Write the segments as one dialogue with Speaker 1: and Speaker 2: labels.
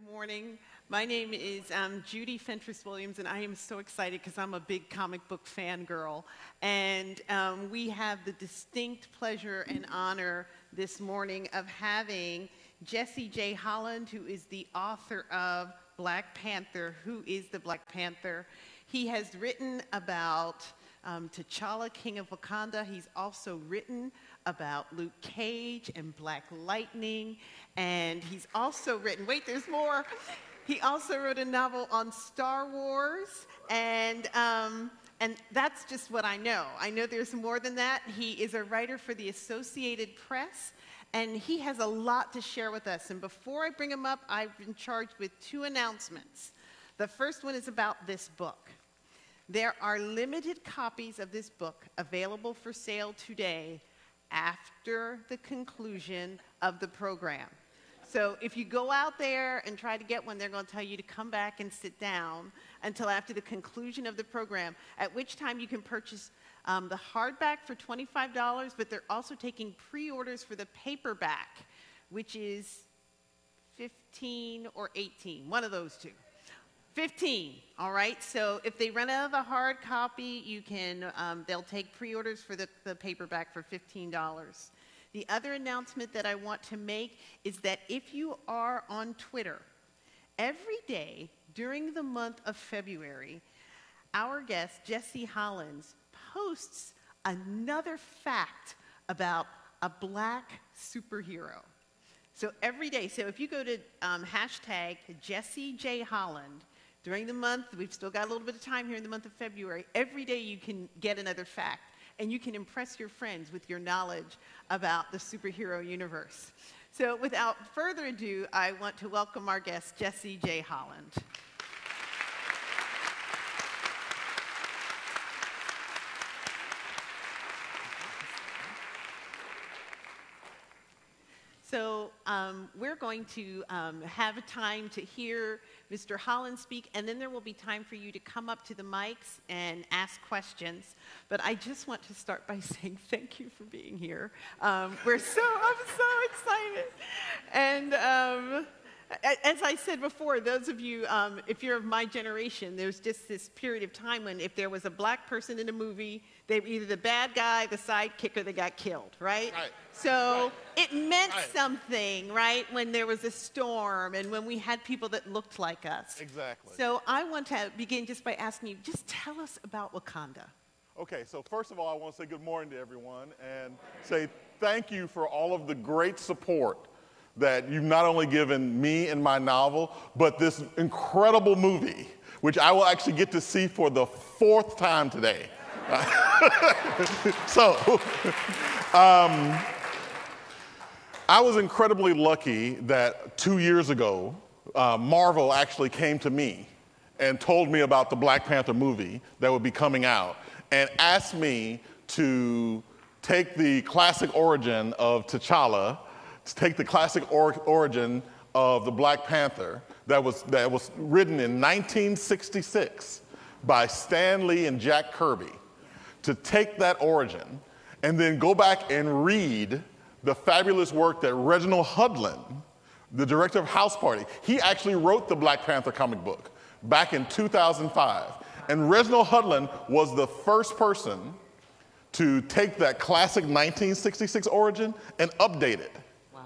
Speaker 1: morning. My name is Judy Fentress-Williams, and I am so excited because I'm a big comic book fangirl. And we have the distinct pleasure and honor this morning of having J Holland, who is the author of Black Panther. Who is the Black Panther? He has written about T'Challa, King of Wakanda. He's also written about Luke Cage and Black Lightning. And he's also written, wait, there's more. He also wrote a novel on Star Wars, and that's just what I know. I know there's more than that. He is a writer for the Associated Press, and he has a lot to share with us. And before I bring him up, I've been charged with two announcements. The first one is about this book. There are limited copies of this book available for sale today after the conclusion of the program. So if you go out there and try to get one, they're going to tell you to come back and sit down until after the conclusion of the program, at which time you can purchase the hardback for $25, but they're also taking pre-orders for the paperback, which is $15 or $18, one of those two. $15, all right? So if they run out of the hard copy, you can, they'll take pre-orders for the paperback for $15. The other announcement that I want to make is that if you are on Twitter, every day during the month of February, our guest, J Holland, posts another fact about a Black superhero. So every day, so if you go to hashtag J Holland, during the month, we've still got a little bit of time here in the month of February, every day you can get another fact. And you can impress your friends with your knowledge about the superhero universe. So without further ado, I want to welcome our guest, J Holland. So we're going to have a time to hear Mr. Holland speak, and then there will be time for you to come up to the mics and ask questions. But I just want to start by saying thank you for being here. I'm so excited. And as I said before, those of you, if you're of my generation, there's just this period of time when if there was a Black person in a movie, they were either the bad guy, the sidekick, or they got killed, right? Right. So it meant something, right, when there was a storm and when we had people that looked like us.
Speaker 2: Exactly.
Speaker 1: So I want to begin just by asking you, just tell us about Wakanda.
Speaker 2: Okay, so first of all, I want to say good morning to everyone and say thank you for all of the great support that you've not only given me and my novel, but this incredible movie, which I will actually get to see for the 4th time today. So, I was incredibly lucky that 2 years ago, Marvel actually came to me and told me about the Black Panther movie that would be coming out and asked me to take the classic origin of T'Challa, to take the classic origin of the Black Panther that was written in 1966 by Stan Lee and Jack Kirby, to take that origin and then go back and read the fabulous work that Reginald Hudlin, the director of House Party, he actually wrote the Black Panther comic book back in 2005. And Reginald Hudlin was the first person to take that classic 1966 origin and update it. Wow.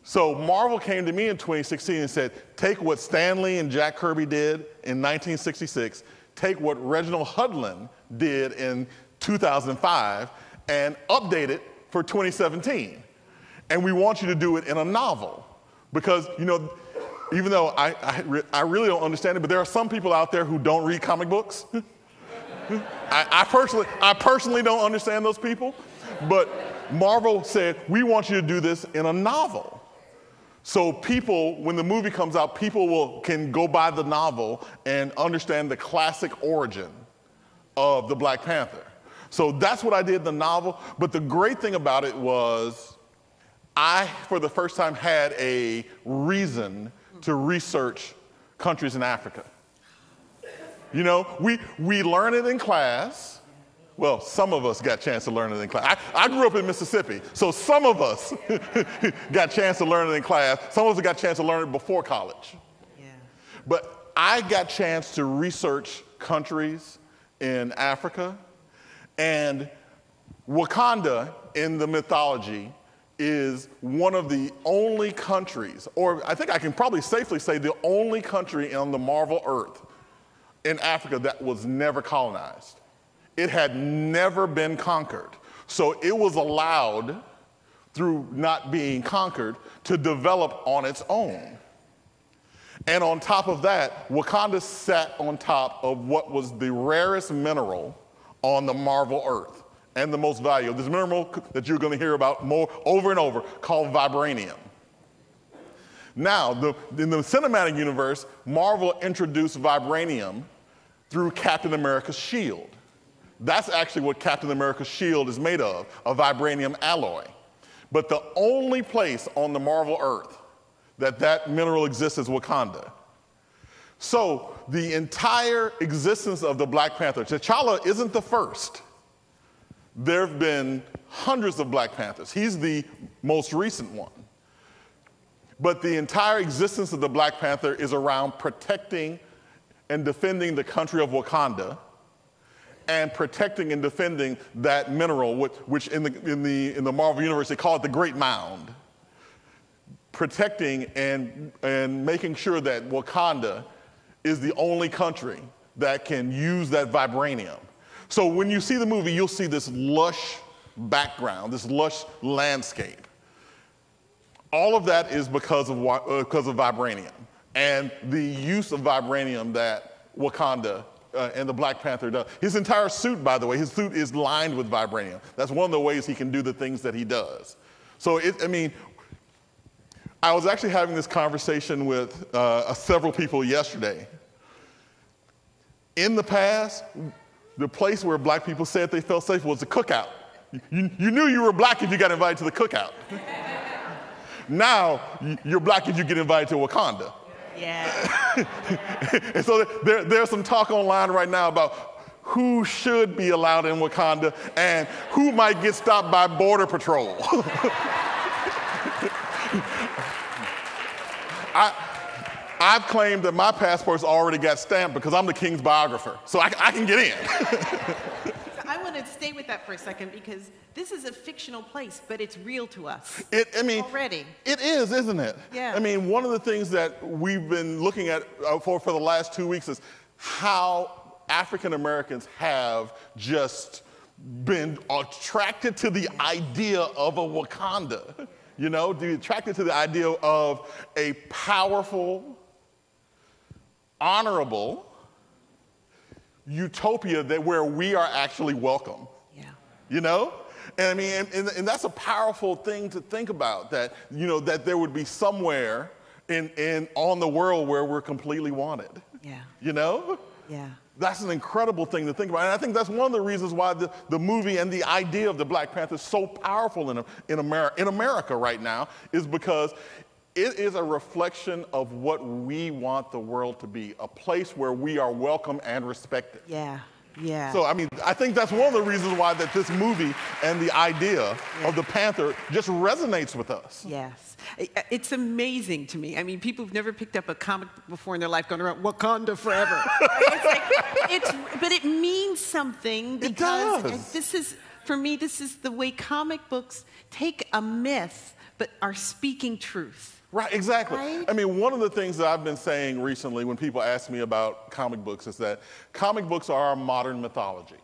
Speaker 2: So Marvel came to me in 2016 and said, take what Stan Lee and Jack Kirby did in 1966, take what Reginald Hudlin did in 2005, and update it for 2017. And we want you to do it in a novel. Because, you know, even though I really don't understand it, but there are some people out there who don't read comic books. I personally don't understand those people. But Marvel said, we want you to do this in a novel. So people, when the movie comes out, people can go buy the novel and understand the classic origin of the Black Panther. So that's what I did in the novel. But the great thing about it was I, for the first time, had a reason to research countries in Africa. You know, we learn it in class. Well, some of us got a chance to learn it in class. I grew up in Mississippi, so some of us got a chance to learn it in class. Some of us got a chance to learn it before college. But I got a chance to research countries in Africa, and Wakanda in the mythology is one of the only countries, or I think I can probably safely say the only country on the Marvel Earth in Africa that was never colonized. It had never been conquered. So it was allowed, through not being conquered, to develop on its own. And on top of that, Wakanda sat on top of what was the rarest mineral on the Marvel Earth and the most valuable. This mineral that you're going to hear about more over and over called vibranium. Now, in the cinematic universe, Marvel introduced vibranium through Captain America's shield. That's actually what Captain America's shield is made of, a vibranium alloy. But the only place on the Marvel Earth that mineral exists is Wakanda. So the entire existence of the Black Panther, T'Challa isn't the first. There have been hundreds of Black Panthers. He's the most recent one. But the entire existence of the Black Panther is around protecting and defending the country of Wakanda and protecting and defending that mineral, which in the Marvel universe, they call it the Great Mound. Protecting and making sure that Wakanda is the only country that can use that vibranium. So when you see the movie, you'll see this lush background, this lush landscape. All of that is because of vibranium and the use of vibranium that Wakanda and the Black Panther does. His entire suit, by the way, his suit is lined with vibranium. That's one of the ways he can do the things that he does. So, I was actually having this conversation with several people yesterday. In the past, the place where Black people said they felt safe was the cookout. You knew you were Black if you got invited to the cookout. Now, you're Black if you get invited to Wakanda.
Speaker 1: Yeah.
Speaker 2: And so there's some talk online right now about who should be allowed in Wakanda and who might get stopped by Border Patrol. I've claimed that my passport's already got stamped because I'm the king's biographer, so I can get in.
Speaker 1: I want to stay with that for a second because this is a fictional place, but it's real to us. Already.
Speaker 2: It is, isn't it?
Speaker 1: Yeah.
Speaker 2: One of the things that we've been looking at for the last 2 weeks is how African Americans have just been attracted to the idea of a Wakanda. Attracted to the idea of a powerful, honorable utopia where we are actually welcome. Yeah. And that's a powerful thing to think about, that there would be somewhere on the world where we're completely wanted. Yeah. Yeah. That's an incredible thing to think about. And I think that's one of the reasons why the movie and the idea of the Black Panther is so powerful in America right now, is because it is a reflection of what we want the world to be, a place where we are welcome and respected. Yeah. Yeah. So, I think that's one of the reasons why that this movie and the idea of the Panther just resonates with us. Yes.
Speaker 1: It's amazing to me. People who've never picked up a comic book before in their life going around, Wakanda forever. But it means something because
Speaker 2: it does.
Speaker 1: This is the way comic books take a myth but are speaking truth.
Speaker 2: Right, exactly.
Speaker 1: Right?
Speaker 2: One of the things that I've been saying recently when people ask me about comic books is that comic books are our modern mythology.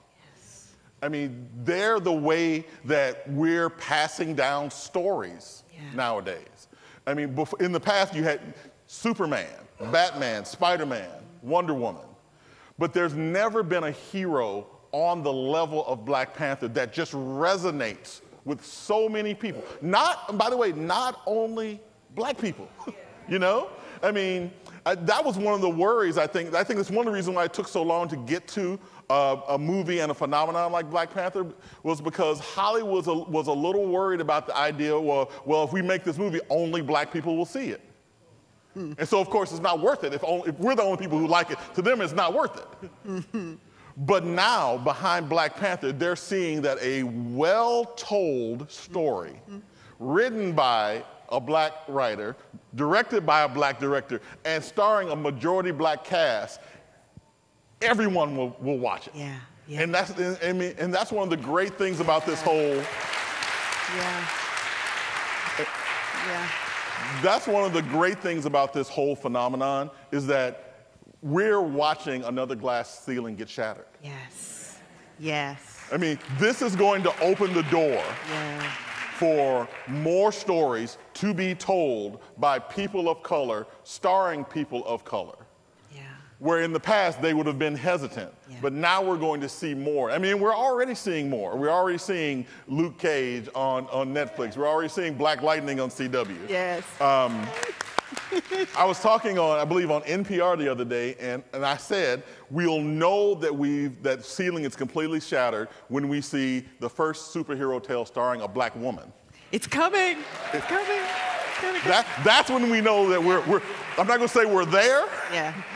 Speaker 2: Yes. They're the way that we're passing down stories nowadays. In the past you had Superman, Batman, Spider-Man, Wonder Woman, but there's never been a hero on the level of Black Panther that just resonates with so many people. By the way, not only Black people, that was one of the worries, I think that's one of the reasons why it took so long to get to a movie and a phenomenon like Black Panther, was because Hollywood was a little worried about the idea, well, if we make this movie, only Black people will see it. And so, of course, it's not worth it. If we're the only people who like it, to them, it's not worth it. But now, behind Black Panther, they're seeing that a well-told story written by a black writer, directed by a black director, and starring a majority black cast, everyone will watch it.
Speaker 1: Yeah, yeah.
Speaker 2: And that's one of the great things about this whole.
Speaker 1: Yeah. Yeah.
Speaker 2: That's one of the great things about this whole phenomenon is that we're watching another glass ceiling get shattered.
Speaker 1: Yes. Yes.
Speaker 2: I mean, this is going to open the door for more stories to be told by people of color, starring people of color.
Speaker 1: Yeah.
Speaker 2: Where in the past they would have been hesitant.
Speaker 1: Yeah.
Speaker 2: But now we're going to see more. I mean, we're already seeing more. We're already seeing Luke Cage on Netflix. We're already seeing Black Lightning on CW.
Speaker 1: Yes.
Speaker 2: I was talking on, I believe, on NPR the other day, and I said, we'll know that ceiling is completely shattered when we see the first superhero tale starring a black woman.
Speaker 1: It's coming. It's coming.
Speaker 2: That's when we know that we're I'm not going to say we're there,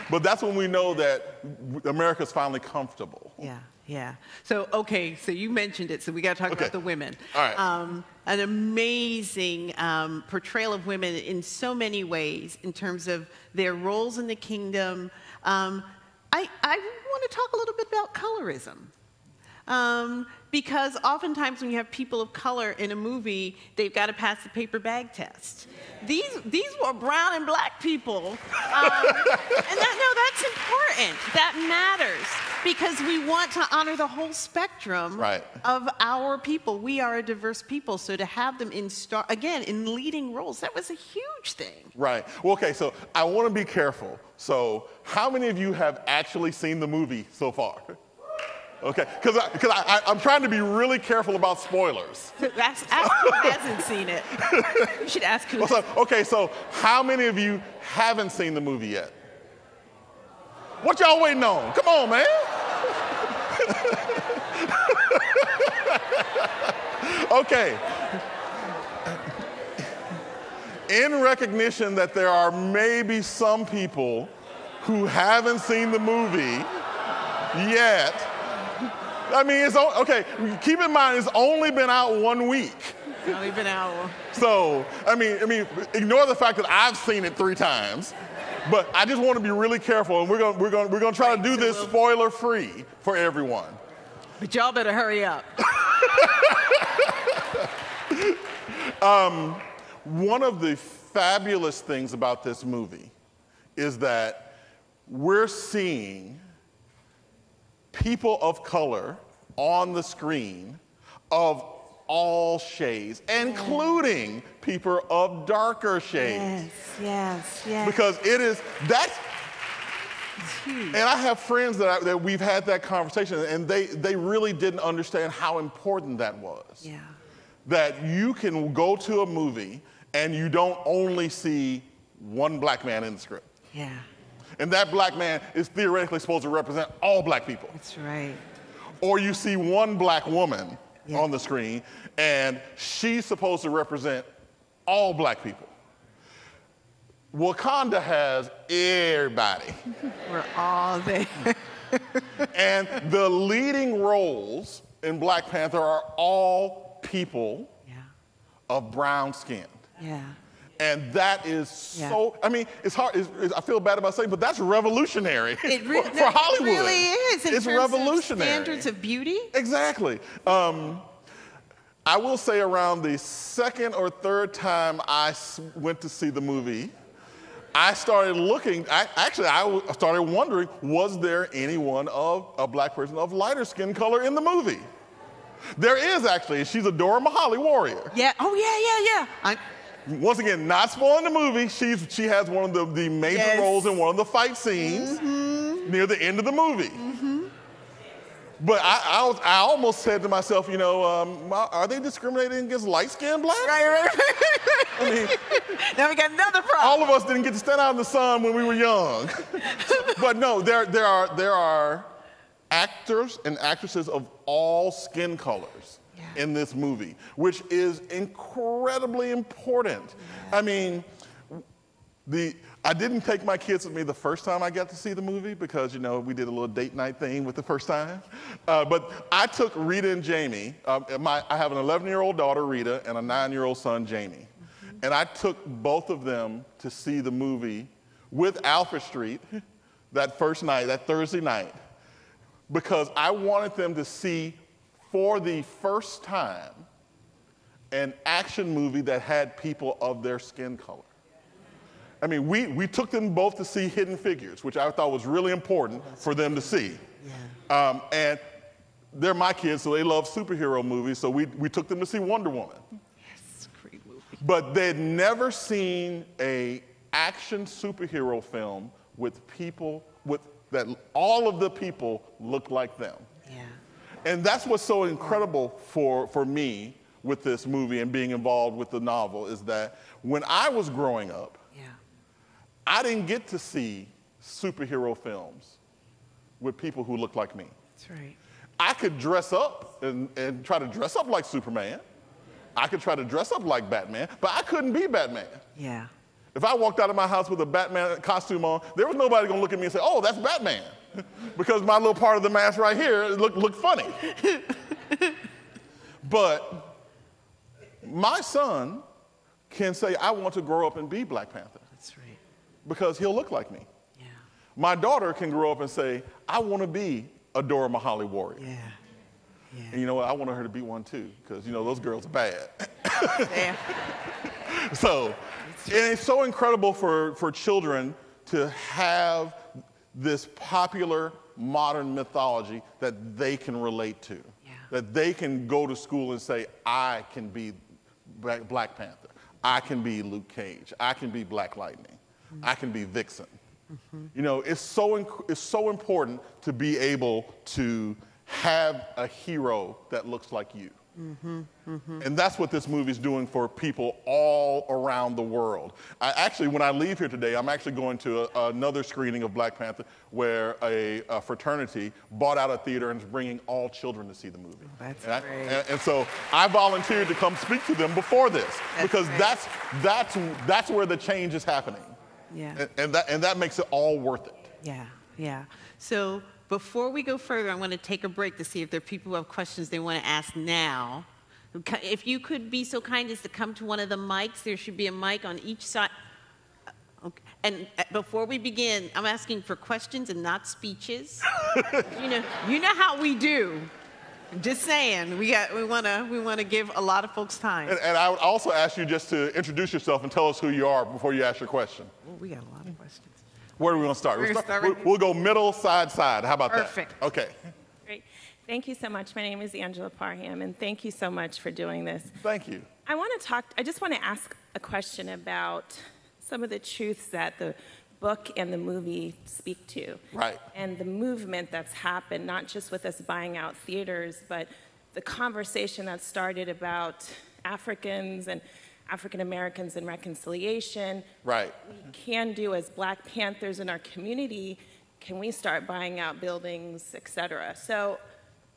Speaker 2: but that's when we know that America's finally comfortable.
Speaker 1: Yeah, yeah. So, okay, so you mentioned it, so we got to talk about the women.
Speaker 2: All right.
Speaker 1: An amazing portrayal of women in so many ways in terms of their roles in the kingdom. I want to talk a little bit about colorism. Because oftentimes when you have people of color in a movie, they've got to pass the paper bag test. These were brown and black people. And that's important. That matters because we want to honor the whole spectrum of our people. We are a diverse people, so to have them in leading roles, that was a huge thing.
Speaker 2: Right. Well, okay, so I want to be careful. So how many of you have actually seen the movie so far? Okay, because I'm trying to be really careful about spoilers.
Speaker 1: Ask who hasn't seen it. You should ask who.
Speaker 2: Okay, so how many of you haven't seen the movie yet? What y'all waiting on? Come on, man. Okay. In recognition that there are maybe some people who haven't seen the movie yet, I mean, it's okay. Keep in mind, it's only been out 1 week.
Speaker 1: It's only been out.
Speaker 2: So, I mean, ignore the fact that I've seen it 3 times, but I just want to be really careful, and we're gonna try to do this spoiler-free for everyone.
Speaker 1: But y'all better hurry up.
Speaker 2: One of the fabulous things about this movie is that we're seeing people of color on the screen of all shades, including people of darker shades.
Speaker 1: Yes, yes, yes.
Speaker 2: Because that's
Speaker 1: huge.
Speaker 2: And I have friends that we've had that conversation, and they really didn't understand how important that was.
Speaker 1: Yeah.
Speaker 2: That you can go to a movie and you don't only see one black man in the script.
Speaker 1: Yeah.
Speaker 2: And that black man is theoretically supposed to represent all black people.
Speaker 1: That's right.
Speaker 2: Or you see one black woman on the screen, and she's supposed to represent all black people. Wakanda has everybody.
Speaker 1: We're all there.
Speaker 2: And the leading roles in Black Panther are all people of brown skin.
Speaker 1: Yeah.
Speaker 2: And that is so, I mean, it's hard, I feel bad about saying, but that's revolutionary for Hollywood.
Speaker 1: It really is.
Speaker 2: It's revolutionary.
Speaker 1: Standards of beauty.
Speaker 2: Exactly. I will say around the second or third time I went to see the movie, I started looking, I started wondering, was there anyone of a black person of lighter skin color in the movie? There is actually. She's Adora Mahali Warrior.
Speaker 1: Yeah. Oh, yeah.
Speaker 2: Once again, not spoiling the movie, she has one of the major roles in one of the fight scenes near the end of the movie. But I almost said to myself, you know, are they discriminating against light-skinned blacks?
Speaker 1: Right.
Speaker 2: I mean,
Speaker 1: now we got another problem.
Speaker 2: All of us didn't get to stand out in the sun when we were young. But no, there are actors and actresses of all skin colors in this movie, which is incredibly important. I mean, I didn't take my kids with me the first time I got to see the movie because, you know, we did a little date night thing with the first time. But I took Rita and Jamie. I have an 11-year-old daughter, Rita, and a 9-year-old son, Jamie. And I took both of them to see the movie with Alfred Street that first night, that Thursday night, because I wanted them to see for the first time an action movie that had people of their skin color. I mean, we took them both to see Hidden Figures, which I thought was really important for them to see. Yeah. And they're my kids, so they love superhero movies, so we took them to see Wonder Woman.
Speaker 1: Yes, great movie.
Speaker 2: But they'd never seen an action superhero film with people that all of the people look like them.
Speaker 1: Yeah.
Speaker 2: And that's what's so incredible for me with this movie and being involved with the novel, is that when I was growing up, I didn't get to see superhero films with people who looked like me.
Speaker 1: That's right.
Speaker 2: I could dress up and try to dress up like Superman. I could try to dress up like Batman, but I couldn't be Batman.
Speaker 1: Yeah.
Speaker 2: If I walked out of my house with a Batman costume on, there was nobody gonna look at me and say, oh, that's Batman. Because my little part of the mask right here looked funny. But my son can say, I want to grow up and be Black Panther.
Speaker 1: That's right.
Speaker 2: Because he'll look like me.
Speaker 1: Yeah.
Speaker 2: My daughter can grow up and say, I want to be a Dora Mahali warrior.
Speaker 1: Yeah. Yeah.
Speaker 2: And you know what? I want her to be one too, because you know those girls are bad.
Speaker 1: Yeah.
Speaker 2: So, and it's so incredible for children to have this popular modern mythology that they can relate to. Yeah. That they can go to school and say, I can be Black Panther. I can be Luke Cage. I can be Black Lightning. I can be Vixen. You know, it's so important to be able to have a hero that looks like you. And that's what this movie is doing for people all around the world. Actually, when I leave here today, I'm actually going to another screening of Black Panther where a fraternity bought out a theater and is bringing all children to see the movie.
Speaker 1: That's great.
Speaker 2: And so I volunteered to come speak to them before this, because that's where the change is happening.
Speaker 1: Yeah.
Speaker 2: And that makes it all worth it.
Speaker 1: Yeah, yeah. So before we go further, I want to take a break to see if there are people who have questions they want to ask now. If you could be so kind as to come to one of the mics, there should be a mic on each side. Okay. And before we begin, I'm asking for questions and not speeches. you know how we do. Just saying, we want to give a lot of folks time.
Speaker 2: And I would also ask you just to introduce yourself and tell us who you are before you ask your question.
Speaker 1: Well, we got a lot of questions.
Speaker 2: Where do we want to start? We'll go middle, side. How about
Speaker 1: Perfect.
Speaker 2: that? Okay.
Speaker 3: Great. Thank you so much. My name is Angela Parham, and thank you so much for doing this.
Speaker 2: Thank you.
Speaker 3: I just want to ask a question about some of the truths that the book and the movie speak to. Right. And the movement that's happened, not just with us buying out theaters, but the conversation that started about Africans and African Americans and reconciliation. Right. We can do as Black Panthers in our community, can we start buying out buildings, et cetera? So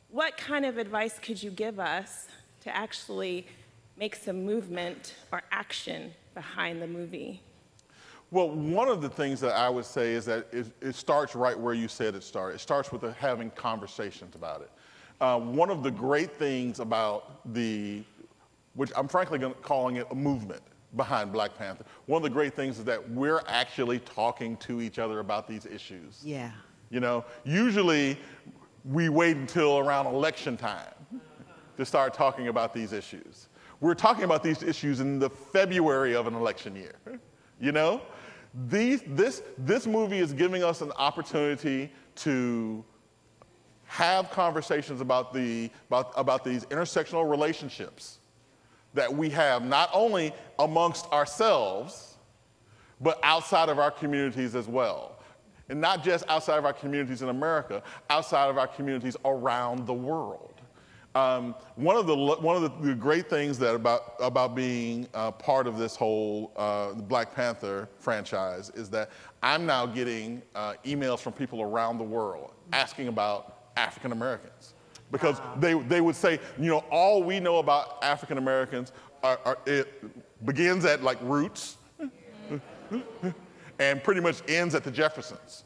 Speaker 3: what kind of advice could you give us to actually make some movement or action behind the movie?
Speaker 2: Well, one of the things that I would say is that it starts right where you said it started. It starts with having conversations about it. One of the great things about which I'm frankly calling it a movement behind Black Panther, one of the great things is that we're actually talking to each other about these issues. Yeah. You know, usually we wait until around election time to start talking about these issues. We're talking about these issues in the February of an election year. You know, this movie is giving us an opportunity to have conversations about these intersectional relationships that we have, not only amongst ourselves, but outside of our communities as well. And not just outside of our communities in America, outside of our communities around the world. One of the great things about being part of this whole Black Panther franchise is that I'm now getting emails from people around the world asking about African Americans. Because they would say, you know, all we know about African Americans it begins at like roots and pretty much ends at the Jeffersons.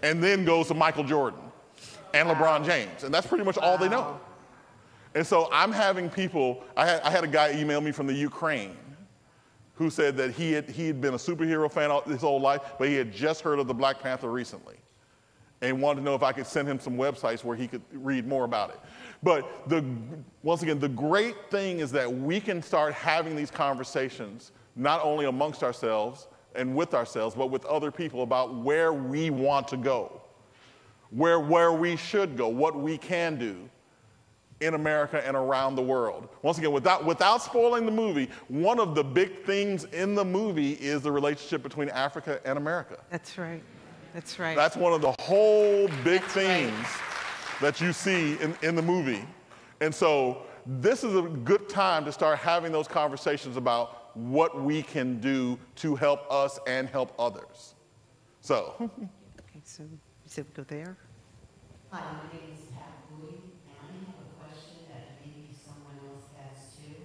Speaker 2: And then goes to Michael Jordan and LeBron James. And that's pretty much all they know. And so I'm having people, I had a guy email me from the Ukraine who said that he had been a superhero fan his whole life, but he had just heard of the Black Panther recently and wanted to know if I could send him some websites where he could read more about it. But once again, the great thing is that we can start having these conversations not only amongst ourselves and with ourselves, but with other people about where we want to go, where we should go, what we can do in America and around the world. Once again, without spoiling the movie, one of the big things in the movie is the relationship between Africa and America.
Speaker 1: That's right. That's right.
Speaker 2: That's one of the whole big themes that you see in the movie. And so this is a good time to start having those conversations about what we can do to help us and help others. So.
Speaker 1: Okay, so you said we go there?
Speaker 4: Hi, my name is Pat. And I have a question that maybe someone else has too.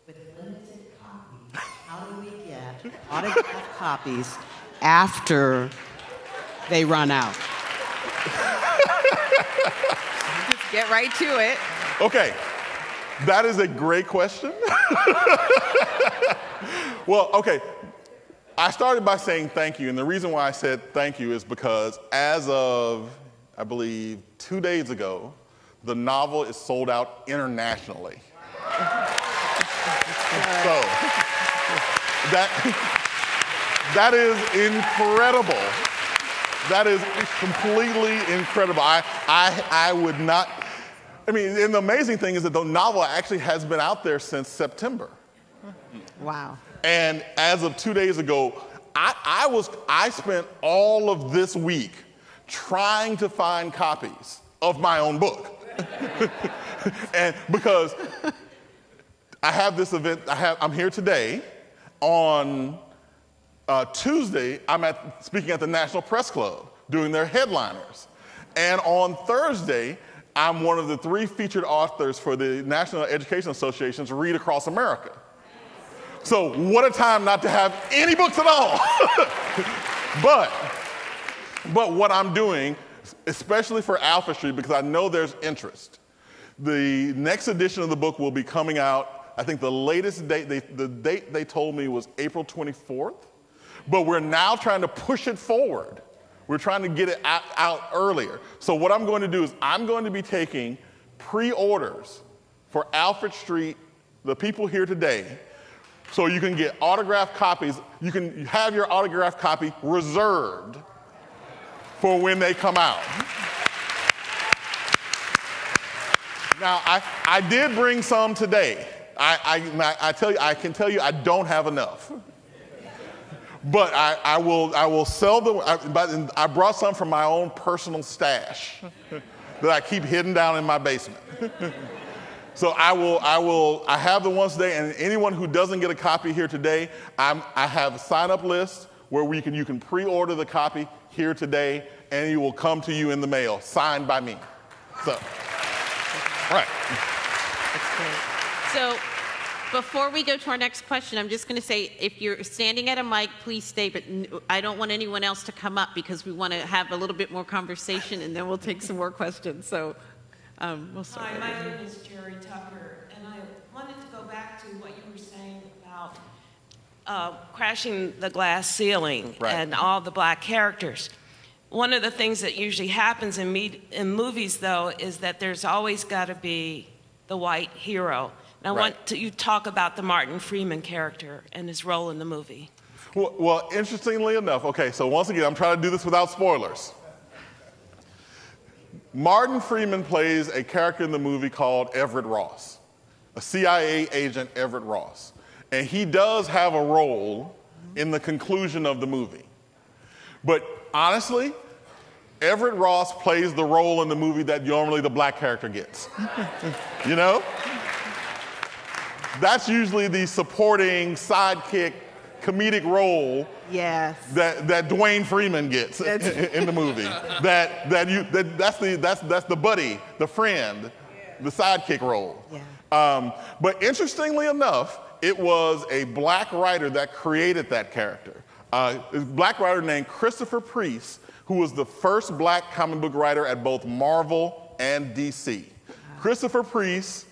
Speaker 4: With limited copies, how do we get autographed copies after they run out?
Speaker 1: Just get right to it.
Speaker 2: Okay, that is a great question. Well, okay, I started by saying thank you, and the reason why I said thank you is because as of, I believe, 2 days ago, the novel is sold out internationally. So, that is incredible. That is completely incredible. I would not, I mean, and the amazing thing is that the novel actually has been out there since September.
Speaker 1: Wow.
Speaker 2: And as of 2 days ago, I spent all of this week trying to find copies of my own book. And because I have this event, I'm here today. On Tuesday, I'm speaking at the National Press Club doing their headliners. And on Thursday, I'm one of the 3 featured authors for the National Education Association's Read Across America. So what a time not to have any books at all. But what I'm doing, especially for Alfred Street, because I know there's interest, the next edition of the book will be coming out, I think the latest date, the date they told me was April 24th, but we're now trying to push it forward. We're trying to get it out earlier. So what I'm going to do is I'm going to be taking pre-orders for Alfred Street, the people here today, so you can get autographed copies. You can have your autographed copy reserved for when they come out. Now, I did bring some today. I can tell you I don't have enough. But I will sell them. I brought some from my own personal stash that I keep hidden down in my basement. So I have the ones today, and anyone who doesn't get a copy here today, I have a sign-up list where you can pre-order the copy here today, and it will come to you in the mail, signed by me. So, right.
Speaker 1: That's great.
Speaker 5: So, before we go to our next question, I'm just going to say, if you're standing at a mic, please stay, but I don't want anyone else to come up because we want to have a little bit more conversation, and then we'll take some more questions. So, we'll start.
Speaker 6: Hi, my name is Jerry Tucker, and I wanted to go back to what you were saying about crashing the glass ceiling and all the black characters. One of the things that usually happens in movies, though, is that there's always got to be the white hero. And I want you to talk about the Martin Freeman character and his role in the movie.
Speaker 2: Well, interestingly enough, okay, so once again, I'm trying to do this without spoilers. Martin Freeman plays a character in the movie called Everett Ross, a CIA agent, Everett Ross. And he does have a role in the conclusion of the movie. But honestly, Everett Ross plays the role in the movie that normally the black character gets. You know? That's usually the supporting sidekick comedic role that Dwayne Freeman gets in the movie. That's the buddy, the friend, the sidekick role. Yeah. But interestingly enough, it was a black writer that created that character. A black writer named Christopher Priest, who was the first black comic book writer at both Marvel and DC. Christopher Priest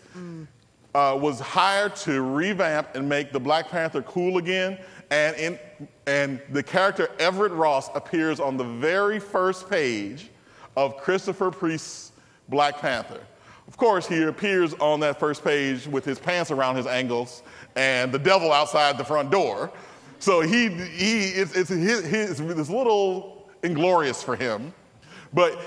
Speaker 2: was hired to revamp and make the Black Panther cool again, and the character Everett Ross appears on the very first page of Christopher Priest's Black Panther. Of course, he appears on that first page with his pants around his ankles and the devil outside the front door. So it's a little inglorious for him, but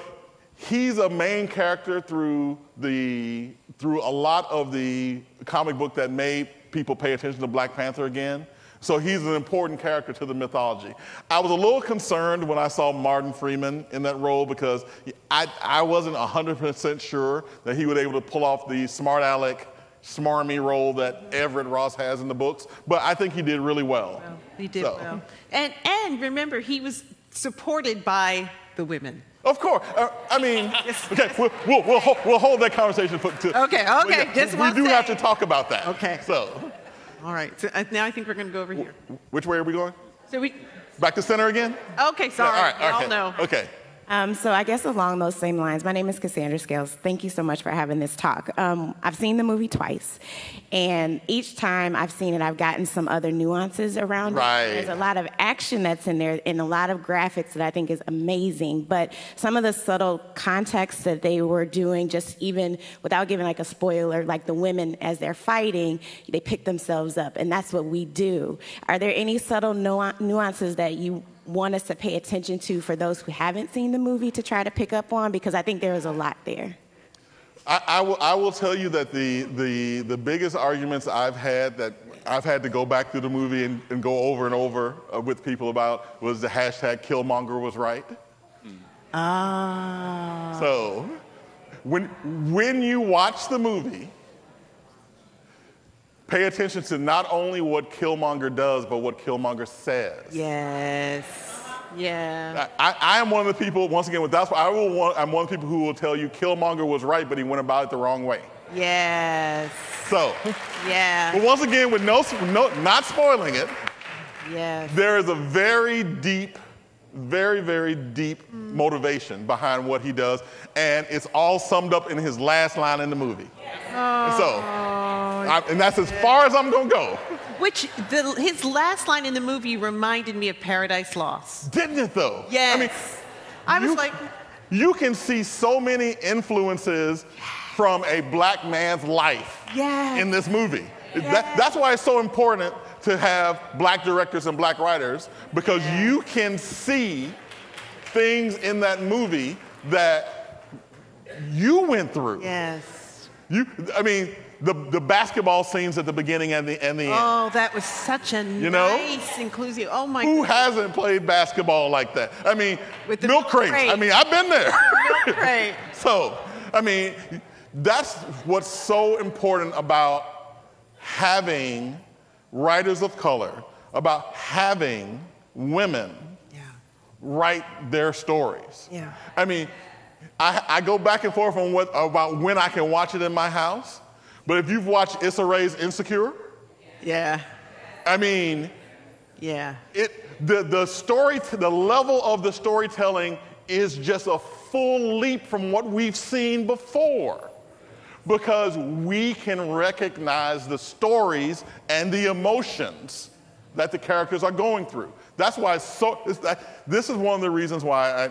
Speaker 2: he's a main character through a lot of the comic book that made people pay attention to Black Panther again. So he's an important character to the mythology. I was a little concerned when I saw Martin Freeman in that role because I wasn't 100% sure that he would be able to pull off the smart aleck, smarmy role that Everett Ross has in the books, but I think he did really well.
Speaker 1: He did well. And remember, he was supported by the women.
Speaker 2: Of course. I mean, okay, we'll hold that conversation.
Speaker 1: Okay.
Speaker 2: We do have to talk about that.
Speaker 1: Okay.
Speaker 2: So.
Speaker 1: All right. So now I think we're going to go over here.
Speaker 2: Which way are we going?
Speaker 1: So
Speaker 2: back to center again?
Speaker 1: Okay, sorry.
Speaker 2: Yeah, all right,
Speaker 1: I'll know.
Speaker 2: Okay.
Speaker 7: So I guess along those same lines, my name is Cassandra Scales. Thank you so much for having this talk. I've seen the movie twice, and each time I've seen it, I've gotten some other nuances around
Speaker 2: right.
Speaker 7: it. There's a lot of action that's in there and a lot of graphics that I think is amazing, but some of the subtle context that they were doing, just even without giving like a spoiler, like the women as they're fighting, they pick themselves up, and that's what we do. Are there any subtle nuances that you want us to pay attention to for those who haven't seen the movie to try to pick up on? Because I think there is a lot there.
Speaker 2: I will tell you that the biggest arguments I've had that I've had to go back through the movie and go over and over with people about was the hashtag Killmonger was right.
Speaker 7: Ah.
Speaker 2: So when you watch the movie, pay attention to not only what Killmonger does, but what Killmonger says.
Speaker 1: Yes. Yeah.
Speaker 2: I am one of the people, once again, I'm one of the people who will tell you Killmonger was right, but he went about it the wrong way.
Speaker 1: Yes.
Speaker 2: So.
Speaker 1: Yeah.
Speaker 2: But once again, with no not spoiling it,
Speaker 1: yes.
Speaker 2: There is a very deep, very, very deep motivation behind what he does, and it's all summed up in his last line in the movie. And that's as far as I'm going to go.
Speaker 1: Which, his last line in the movie reminded me of Paradise Lost.
Speaker 2: Didn't it, though?
Speaker 1: Yes.
Speaker 2: I mean,
Speaker 1: I was like...
Speaker 2: You can see so many influences from a black man's life in this movie.
Speaker 1: Yes.
Speaker 2: That's why it's so important to have black directors and black writers, because you can see things in that movie that you went through.
Speaker 1: Yes.
Speaker 2: The basketball scenes at the beginning and the end.
Speaker 1: Oh, that was such a nice inclusive. Oh my.
Speaker 2: Who hasn't played basketball like that? I mean,
Speaker 1: with the
Speaker 2: milk crates. I mean, I've been there.
Speaker 1: Milk crate.
Speaker 2: So, I mean, that's what's so important about having writers of color, about having women write their stories.
Speaker 1: Yeah.
Speaker 2: I mean, I go back and forth on about when I can watch it in my house. But if you've watched Issa Rae's Insecure, I mean, the level of the storytelling is just a full leap from what we've seen before, because we can recognize the stories and the emotions that the characters are going through. That's why this is one of the reasons why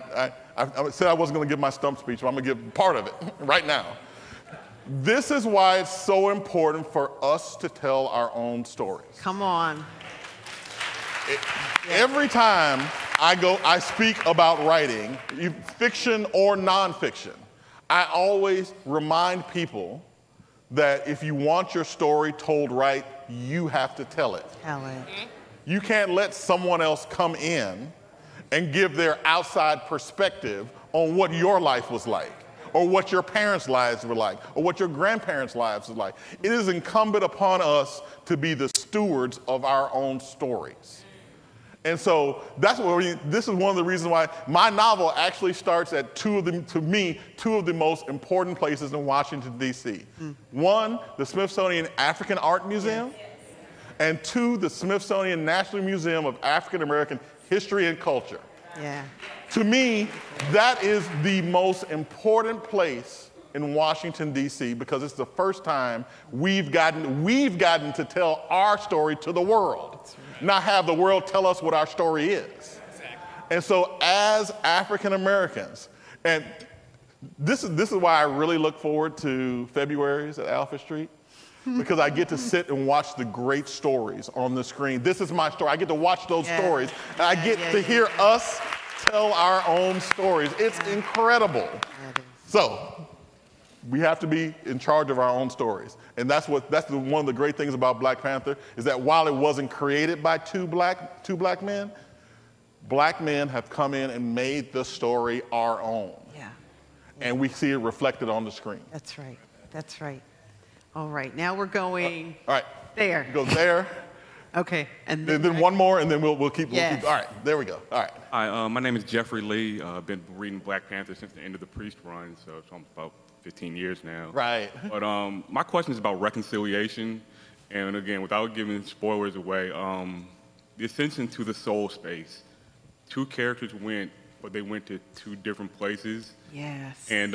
Speaker 2: I said I wasn't going to give my stump speech, but I'm going to give part of it right now. This is why it's so important for us to tell our own stories.
Speaker 1: Come on.
Speaker 2: Every time I speak about writing, fiction or nonfiction, I always remind people that if you want your story told right, you have to tell it.
Speaker 1: Tell it.
Speaker 2: You can't let someone else come in and give their outside perspective on what your life was like, or what your parents' lives were like, or what your grandparents' lives were like. It is incumbent upon us to be the stewards of our own stories. And so this is one of the reasons why my novel actually starts at two of the most important places in Washington, D.C. One, the Smithsonian African Art Museum, and two, the Smithsonian National Museum of African American History and Culture.
Speaker 1: Yeah.
Speaker 2: To me, that is the most important place in Washington, D.C., because it's the first time we've gotten to tell our story to the world, not have the world tell us what our story is. And so as African Americans, and this is why I really look forward to February's at Alfred Street, because I get to sit and watch the great stories on the screen. This is my story. I get to watch those stories, and I get to hear us tell our own stories. It's incredible. So we have to be in charge of our own stories. And that's one of the great things about Black Panther, is that while it wasn't created by two black men have come in and made the story our own.
Speaker 1: Yeah.
Speaker 2: And we see it reflected on the screen.
Speaker 1: That's right. That's right. All right. Now we're going
Speaker 2: all right.
Speaker 1: there.
Speaker 2: Go there.
Speaker 1: Okay. And
Speaker 2: then one more, and then we'll keep. All right. There we go. All right.
Speaker 8: Hi. My name is Jeffrey Lee. I've been reading Black Panther since the end of the Priest run, so it's about 15 years now.
Speaker 2: Right.
Speaker 8: But my question is about reconciliation, and again, without giving spoilers away, the ascension to the soul space. Two characters went, but they went to two different places.
Speaker 1: Yes.
Speaker 8: And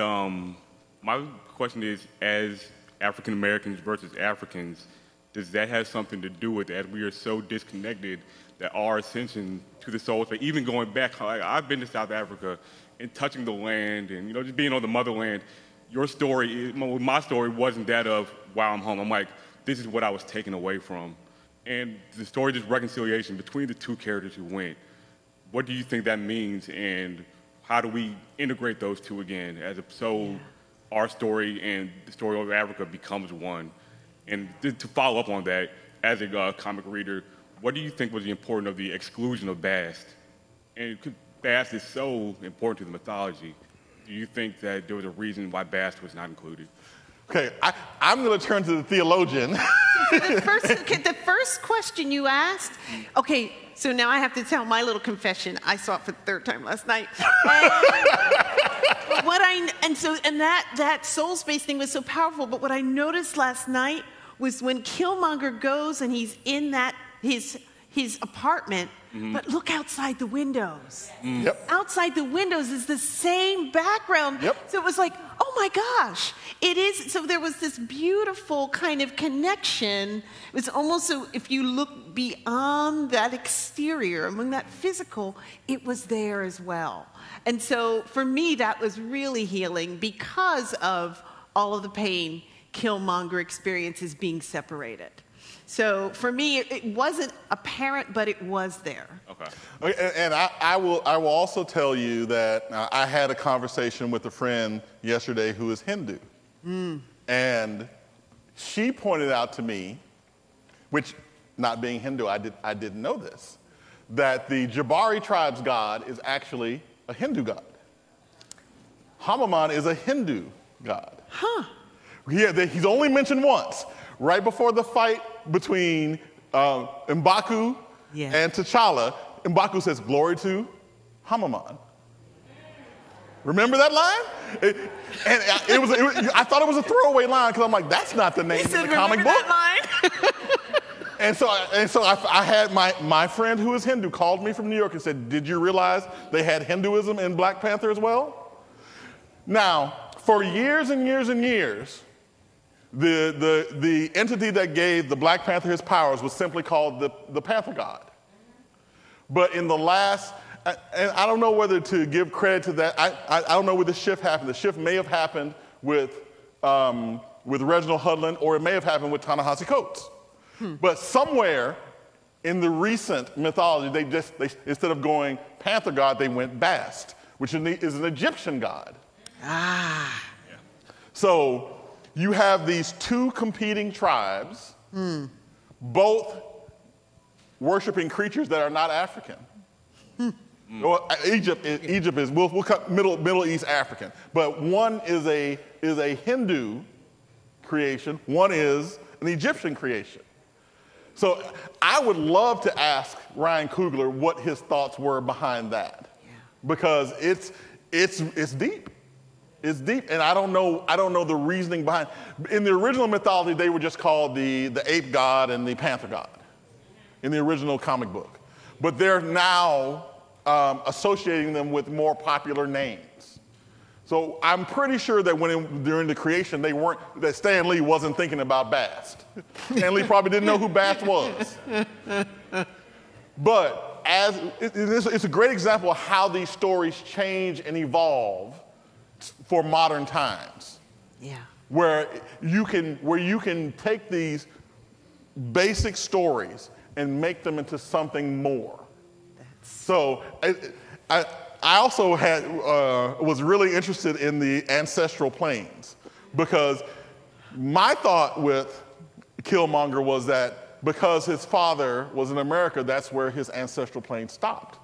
Speaker 8: my question is, as African Americans versus Africans, does that have something to do with it, as we are so disconnected that our ascension to the soul space, even going back, I've been to South Africa and touching the land and just being on the motherland. Your story, my story wasn't that of, wow, I'm home. I'm like, this is what I was taken away from. And the story is just reconciliation between the two characters who went. What do you think that means, and how do we integrate those two again, our story and the story of Africa becomes one? And to follow up on that, as a comic reader, what do you think was the importance of the exclusion of Bast? And Bast is so important to the mythology. Do you think that there was a reason why Bast was not included?
Speaker 2: Okay, I'm going to turn to the theologian.
Speaker 1: The first question you asked, okay, so now I have to tell my little confession. I saw it for the third time last night. And that soul space thing was so powerful, but what I noticed last night was when Killmonger goes and he's in his apartment, but look outside the windows.
Speaker 2: Yep.
Speaker 1: Outside the windows is the same background.
Speaker 2: Yep.
Speaker 1: So it was like, oh my gosh, it is. So there was this beautiful kind of connection. It was almost so if you look beyond that exterior, among that physical, it was there as well. And so for me, that was really healing because of all of the pain Killmonger experiences being separated. So for me, it wasn't apparent, but it was there.
Speaker 2: Okay. And I will also tell you that I had a conversation with a friend yesterday who is Hindu. And she pointed out to me, which, not being Hindu, I didn't know this, that the Jabari tribe's god is actually a Hindu god. Hanuman is a Hindu god.
Speaker 1: Huh.
Speaker 2: He's only mentioned once, right before the fight between M'Baku and T'Challa. M'Baku says, "Glory to Hanuman." Remember that line? I thought it was a throwaway line because I'm like, that's not the name in the comic book.
Speaker 1: That line?
Speaker 2: And so I had my friend who is Hindu called me from New York and said, "Did you realize they had Hinduism in Black Panther as well?" Now, for years and years and years, the entity that gave the Black Panther his powers was simply called the Panther God. But in the last, and I don't know whether to give credit to that, I don't know where the shift happened. The shift may have happened with Reginald Hudlin, or it may have happened with Ta-Nehisi Coates. But somewhere in the recent mythology, they instead of going Panther God, they went Bast, which is an Egyptian god.
Speaker 1: Ah.
Speaker 2: So you have these two competing tribes, both worshiping creatures that are not African. Well, Egypt is we'll cut Middle East African, but one is a Hindu creation, one is an Egyptian creation. So I would love to ask Ryan Coogler what his thoughts were behind that, because it's deep. It's deep, and I don't know the reasoning behind. In the original mythology, they were just called the ape god and the panther god in the original comic book, but they're now associating them with more popular names. So I'm pretty sure that during the creation, that Stan Lee wasn't thinking about Bast. Stan Lee probably didn't know who Bast was. But it's a great example of how these stories change and evolve for modern times.
Speaker 1: Yeah. Where
Speaker 2: you can take these basic stories and make them into something more. So I also was really interested in the ancestral planes, because my thought with Killmonger was that because his father was in America, that's where his ancestral plane stopped.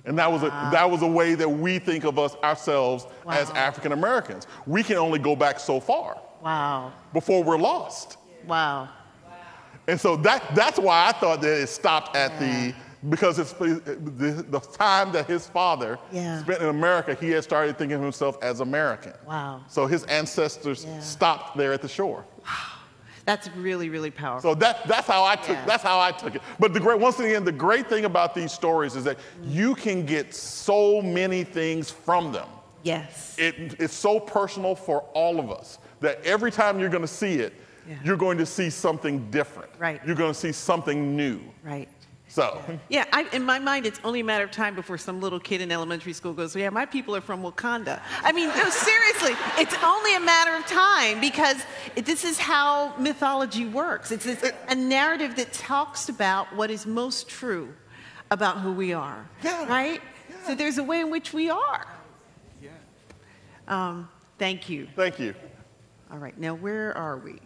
Speaker 2: And that was a way that we think of ourselves as African Americans. We can only go back so far before we're lost.
Speaker 1: Wow.
Speaker 2: And so that's why I thought that it stopped at because the time that his father spent in America, he had started thinking of himself as American.
Speaker 1: Wow.
Speaker 2: So his ancestors stopped there at the shore.
Speaker 1: Wow. That's really, really powerful.
Speaker 2: So that's how I took it. But once again, the great thing about these stories is that you can get so many things from them.
Speaker 1: Yes.
Speaker 2: It's so personal for all of us that every time you're going to see it, you're going to see something different.
Speaker 1: Right.
Speaker 2: You're going to see something new.
Speaker 1: Right.
Speaker 2: So.
Speaker 1: Yeah, in my mind, it's only a matter of time before some little kid in elementary school goes, yeah, my people are from Wakanda. I mean, no, seriously, it's only a matter of time, because this is how mythology works. It's a narrative that talks about what is most true about who we are, right? Yeah. So there's a way in which we are. Yeah. Thank you.
Speaker 2: Thank you.
Speaker 1: All right, now where are we?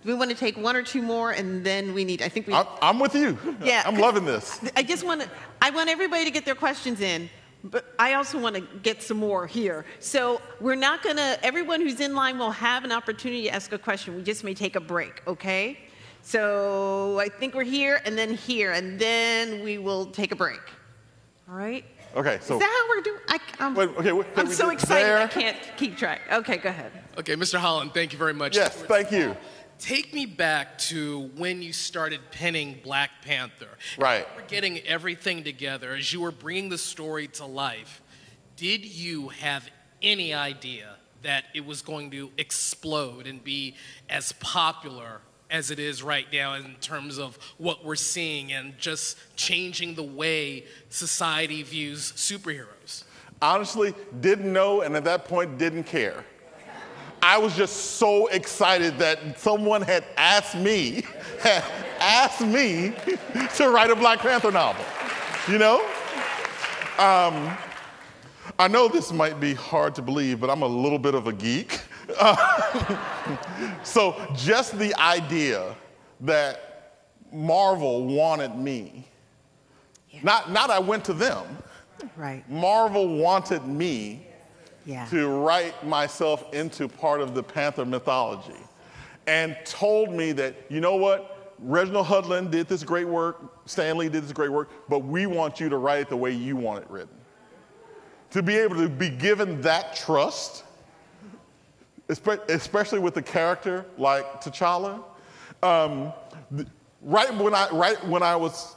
Speaker 1: Do we want to take one or two more, and then
Speaker 2: I'm with you.
Speaker 1: Yeah,
Speaker 2: I'm loving this.
Speaker 1: I want everybody to get their questions in, but I also want to get some more here. So everyone who's in line will have an opportunity to ask a question. We just may take a break, okay? So I think we're here, and then we will take a break. All right?
Speaker 2: Okay, so.
Speaker 1: Is that how we're doing? I'm so excited I can't keep track. Okay, go ahead.
Speaker 9: Okay, Mr. Holland, thank you very much.
Speaker 2: Yes, thank you.
Speaker 9: Take me back to when you started penning Black Panther.
Speaker 2: Right.
Speaker 9: As you were getting everything together, as you were bringing the story to life, did you have any idea that it was going to explode and be as popular as it is right now in terms of what we're seeing and just changing the way society views superheroes?
Speaker 2: Honestly, didn't know, and at that point didn't care. I was just so excited that someone had asked me to write a Black Panther novel, you know? I know this might be hard to believe, but I'm a little bit of a geek. So just the idea that Marvel wanted me, not I went to them,
Speaker 1: right?
Speaker 2: Marvel wanted me to write myself into part of the Panther mythology, and told me that, you know what, Reginald Hudlin did this great work, Stan Lee did this great work, but we want you to write it the way you want it written. To be able to be given that trust, especially with a character like T'Challa, right when I was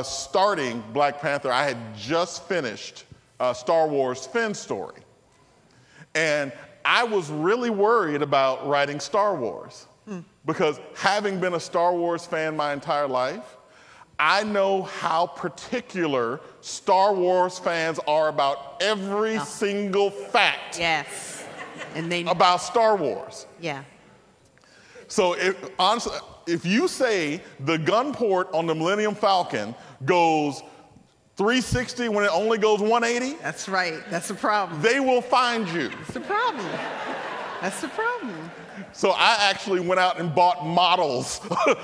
Speaker 2: starting Black Panther, I had just finished Star Wars Finn's story. And I was really worried about writing Star Wars, because having been a Star Wars fan my entire life, I know how particular Star Wars fans are about every single fact about Star Wars.
Speaker 1: Yeah.
Speaker 2: So honestly, if you say the gun port on the Millennium Falcon goes 360 when it only goes 180?
Speaker 1: That's right. That's the problem.
Speaker 2: They will find you.
Speaker 1: That's the problem. That's the problem.
Speaker 2: So I actually went out and bought models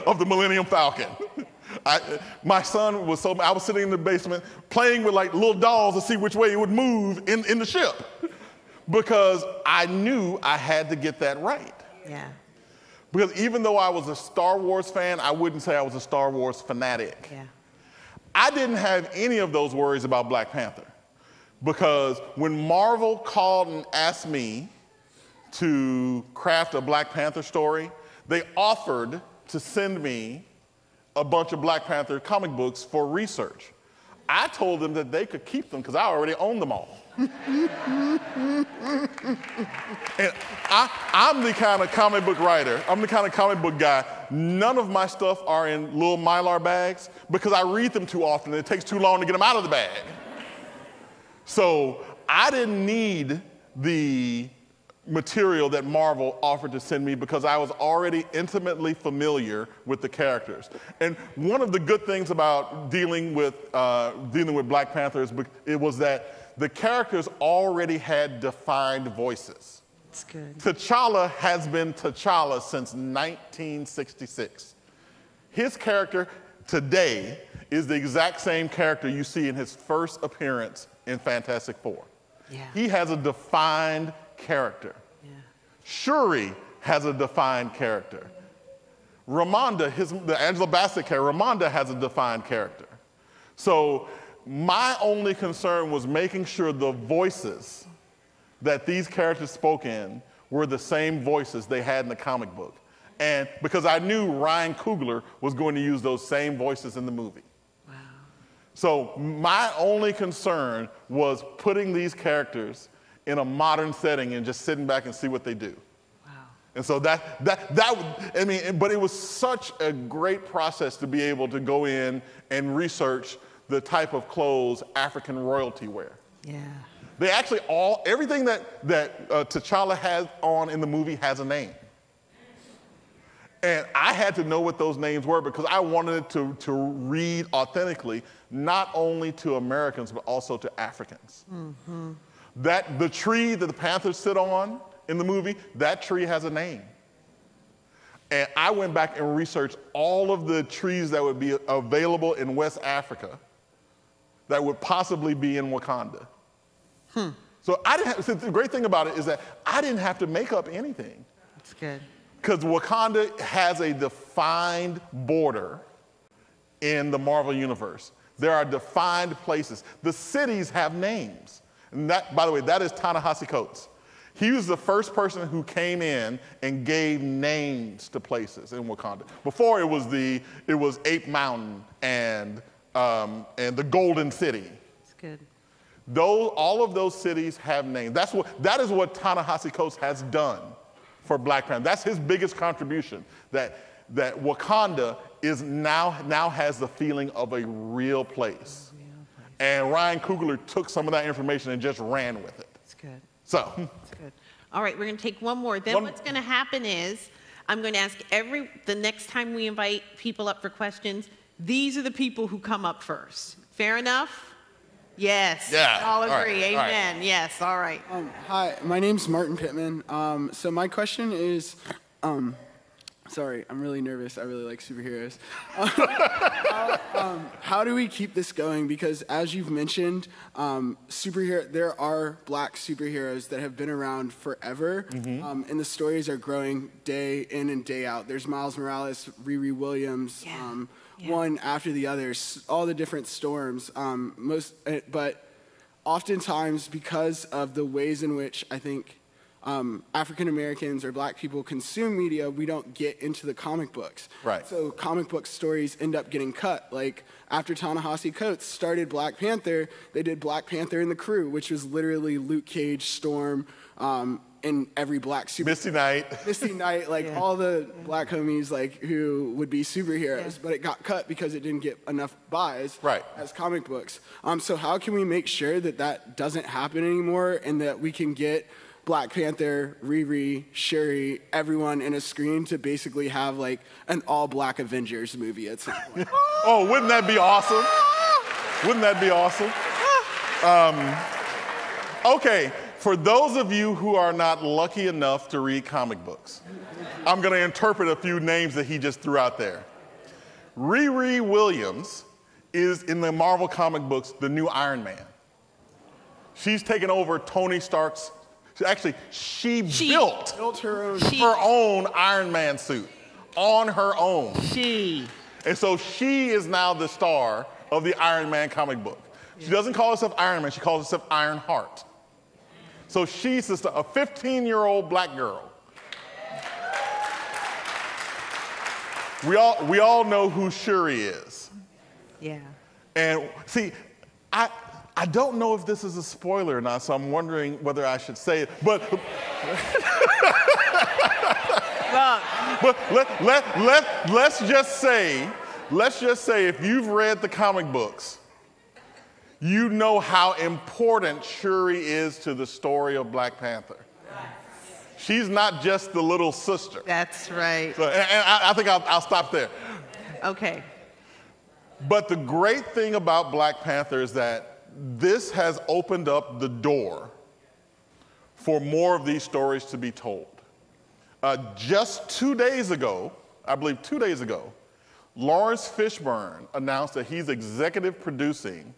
Speaker 2: of the Millennium Falcon. My son I was sitting in the basement playing with like little dolls to see which way it would move in the ship, because I knew I had to get that right.
Speaker 1: Yeah.
Speaker 2: Because even though I was a Star Wars fan, I wouldn't say I was a Star Wars fanatic.
Speaker 1: Yeah.
Speaker 2: I didn't have any of those worries about Black Panther, because when Marvel called and asked me to craft a Black Panther story, they offered to send me a bunch of Black Panther comic books for research. I told them that they could keep them because I already owned them all. And I'm the kind of comic book writer, I'm the kind of comic book guy, none of my stuff are in little Mylar bags because I read them too often and it takes too long to get them out of the bag. So I didn't need the material that Marvel offered to send me because I was already intimately familiar with the characters. And one of the good things about dealing with Black Panthers, it was that the characters already had defined voices.
Speaker 1: That's good.
Speaker 2: T'Challa has been T'Challa since 1966. His character today is the exact same character you see in his first appearance in Fantastic Four.
Speaker 1: Yeah.
Speaker 2: He has a defined character.
Speaker 1: Yeah.
Speaker 2: Shuri has a defined character. Ramonda, the Angela Bassett character, Ramonda has a defined character. So my only concern was making sure the voices that these characters spoke in were the same voices they had in the comic book. And because I knew Ryan Coogler was going to use those same voices in the movie.
Speaker 1: Wow.
Speaker 2: So my only concern was putting these characters in a modern setting and just sitting back and see what they do.
Speaker 1: Wow.
Speaker 2: And so but it was such a great process to be able to go in and research the type of clothes African royalty wear.
Speaker 1: Yeah.
Speaker 2: They actually everything that T'Challa has on in the movie has a name. And I had to know what those names were because I wanted it to read authentically, not only to Americans, but also to Africans.
Speaker 1: Mm-hmm.
Speaker 2: The tree that the Panthers sit on in the movie, that tree has a name. And I went back and researched all of the trees that would be available in West Africa that would possibly be in Wakanda. So the great thing about it is that I didn't have to make up anything.
Speaker 1: That's good.
Speaker 2: Because Wakanda has a defined border in the Marvel Universe. There are defined places. The cities have names. And that, by the way, that is Ta-Nehisi Coates. He was the first person who came in and gave names to places in Wakanda. Before it was Ape Mountain and the Golden City.
Speaker 1: That's good.
Speaker 2: All of those cities have names. That is what Ta-Nehisi Coates has done for Black Panther. That's his biggest contribution, that Wakanda is now has the feeling of a real place. And Ryan Coogler took some of that information and just ran with it.
Speaker 1: That's good.
Speaker 2: So.
Speaker 1: That's good.
Speaker 5: All right, we're going to take one more. Then what's going to happen is I'm going to ask the next time we invite people up for questions, these are the people who come up first. Fair enough? Yes.
Speaker 2: Yeah.
Speaker 5: All agree.
Speaker 2: All right.
Speaker 5: Amen.
Speaker 2: All right.
Speaker 5: Yes. All right.
Speaker 10: Hi, my name's Martin Pittman. So my question is, sorry, I'm really nervous. I really like superheroes. How do we keep this going? Because as you've mentioned, there are Black superheroes that have been around forever, and the stories are growing day in and day out. There's Miles Morales, Riri Williams, one after the others, all the different storms. But oftentimes, because of the ways in which I think African Americans or Black people consume media, we don't get into the comic books.
Speaker 2: Right.
Speaker 10: So comic book stories end up getting cut. Like after Ta-Nehisi Coates started Black Panther, they did Black Panther and the Crew, which was literally Luke Cage, Storm, and every Black super.
Speaker 2: Misty Knight,
Speaker 10: all the Black homies who would be superheroes, but it got cut because it didn't get enough buys as comic books. So how can we make sure that doesn't happen anymore and that we can get Black Panther, Riri, Shuri, everyone in a screen to basically have an all-Black Avengers movie at some point?
Speaker 2: Oh, wouldn't that be awesome? Wouldn't that be awesome? Okay, for those of you who are not lucky enough to read comic books, I'm going to interpret a few names that he just threw out there. Riri Williams is, in the Marvel comic books, the new Iron Man. She's taken over Tony Stark's. She built her own Iron Man suit on her own. And so she is now the star of the Iron Man comic book. She doesn't call herself Iron Man, she calls herself Iron Heart. So she's a 15-year-old Black girl. We all know who Shuri is.
Speaker 1: Yeah.
Speaker 2: And see, I don't know if this is a spoiler or not, so I'm wondering whether I should say it. But let's just say if you've read the comic books, you know how important Shuri is to the story of Black Panther. She's not just the little sister.
Speaker 1: That's right.
Speaker 2: So, and I think I'll stop there.
Speaker 1: Okay.
Speaker 2: But the great thing about Black Panther is that this has opened up the door for more of these stories to be told. Just 2 days ago, I believe 2 days ago, Lawrence Fishburne announced that he's executive producing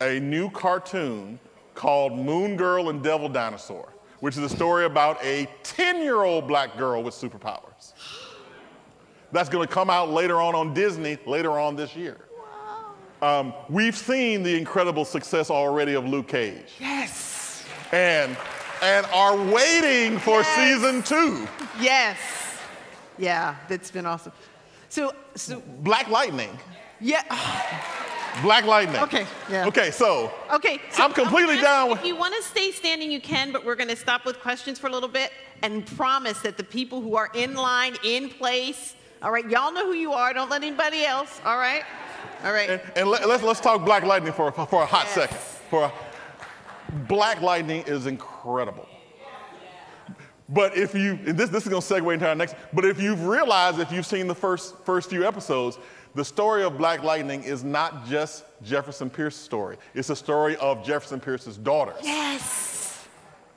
Speaker 2: a new cartoon called Moon Girl and Devil Dinosaur, which is a story about a 10-year-old black girl with superpowers. That's going to come out later on Disney later on this year. Wow. We've seen the incredible success already of Luke Cage.
Speaker 1: Yes.
Speaker 2: And are waiting for season 2.
Speaker 1: Yes. Yeah, that's been awesome. So
Speaker 2: Black Lightning.
Speaker 1: Yeah.
Speaker 2: Black Lightning.
Speaker 1: Okay. Yeah.
Speaker 2: Okay, so I'm completely down with.
Speaker 5: If you want to stay standing, you can, but we're going to stop with questions for a little bit and promise that the people who are in line, in place, all right, y'all know who you are. Don't let anybody else. All right. All right.
Speaker 2: And let's talk Black Lightning for a hot second. Black Lightning is incredible. But if you, and this is going to segue into our next, but if you've realized, if you've seen the first few episodes, the story of Black Lightning is not just Jefferson Pierce's story. It's a story of Jefferson Pierce's daughters.
Speaker 1: Yes.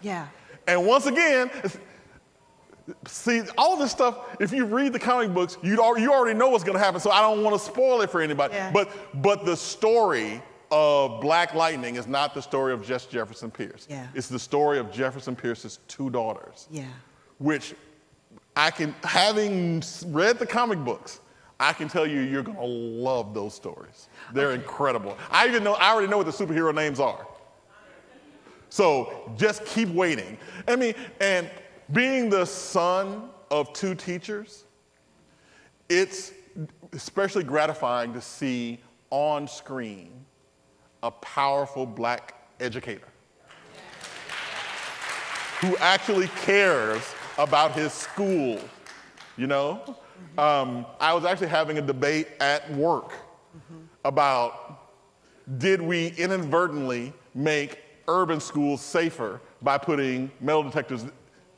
Speaker 1: Yeah.
Speaker 2: And once again, see, all this stuff, if you read the comic books, you already know what's going to happen, so I don't want to spoil it for anybody. Yeah. But the story of Black Lightning is not the story of just Jefferson Pierce.
Speaker 1: Yeah.
Speaker 2: It's the story of Jefferson Pierce's 2 daughters.
Speaker 1: Yeah.
Speaker 2: Which having read the comic books, I can tell you, you're going to love those stories. They're incredible. I already know what the superhero names are. So just keep waiting. I mean, and being the son of 2 teachers, it's especially gratifying to see on screen a powerful black educator who actually cares about his school, you know? I was actually having a debate at work about, did we inadvertently make urban schools safer by putting metal detectors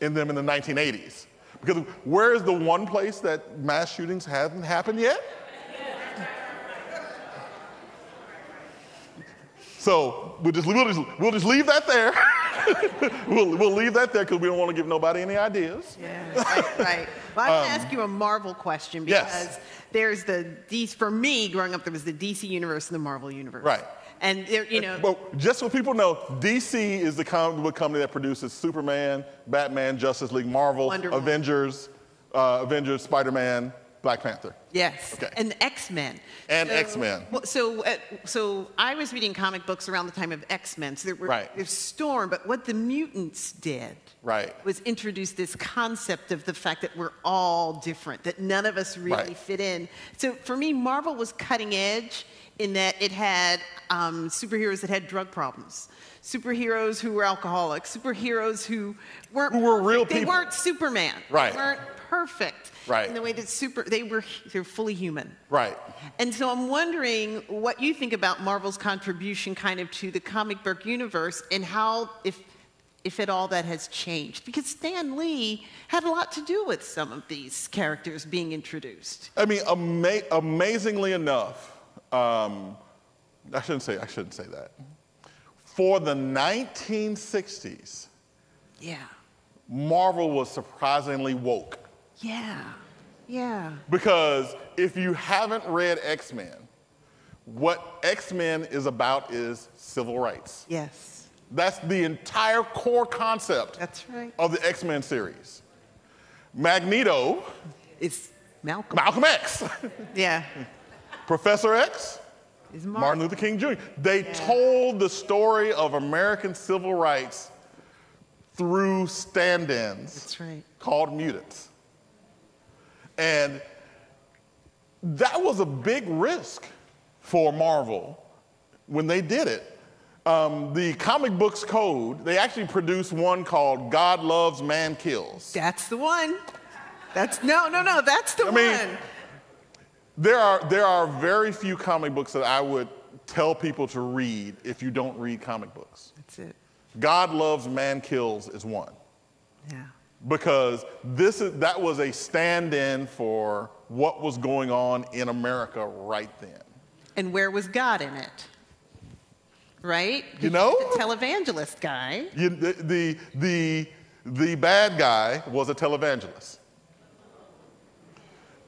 Speaker 2: in them in the 1980s? Because where is the one place that mass shootings haven't happened yet? So we'll just leave that there. we'll leave that there because we don't want to give nobody any ideas.
Speaker 1: Yeah, right. Well, I'm going to ask you a Marvel question because there's for me, growing up, there was the DC universe and the Marvel universe.
Speaker 2: Right.
Speaker 1: And, you know.
Speaker 2: But just so people know, DC is the company that produces Superman, Batman, Justice League, Marvel, Avengers, Spider-Man, Black Panther.
Speaker 1: Yes.
Speaker 2: Okay.
Speaker 1: And X-Men.
Speaker 2: And X-Men.
Speaker 1: So I was reading comic books around the time of X-Men. So there's Storm, but what the mutants did was introduce this concept of the fact that we're all different, that none of us really fit in. So for me, Marvel was cutting edge in that it had superheroes that had drug problems, superheroes who were alcoholics, superheroes who weren't
Speaker 2: real people.
Speaker 1: They weren't Superman.
Speaker 2: Right.
Speaker 1: They weren't perfect.
Speaker 2: Right.
Speaker 1: In the way that they're fully human.
Speaker 2: Right.
Speaker 1: And so I'm wondering what you think about Marvel's contribution kind of to the comic book universe and how, if at all, that has changed. Because Stan Lee had a lot to do with some of these characters being introduced.
Speaker 2: I mean, amazingly enough, I shouldn't say that. For the 1960s, Marvel was surprisingly woke.
Speaker 1: Yeah.
Speaker 2: Because if you haven't read X-Men, what X-Men is about is civil rights.
Speaker 1: Yes.
Speaker 2: That's the entire core concept of the X-Men series. Magneto
Speaker 1: is
Speaker 2: Malcolm X.
Speaker 1: Yeah.
Speaker 2: Professor X
Speaker 1: is
Speaker 2: Martin Luther King Jr. They told the story of American civil rights through stand-ins called mutants. And that was a big risk for Marvel when they did it. the comic books code, they actually produced one called God Loves, Man Kills.
Speaker 1: That's the one. That's that's the one.
Speaker 2: There are very few comic books that I would tell people to read if you don't read comic books.
Speaker 1: That's it.
Speaker 2: God Loves, Man Kills is one.
Speaker 1: Yeah.
Speaker 2: Because that was a stand-in for what was going on in America right then.
Speaker 1: And where was God in it? Right?
Speaker 2: You know?
Speaker 1: The televangelist guy.
Speaker 2: The bad guy was a televangelist.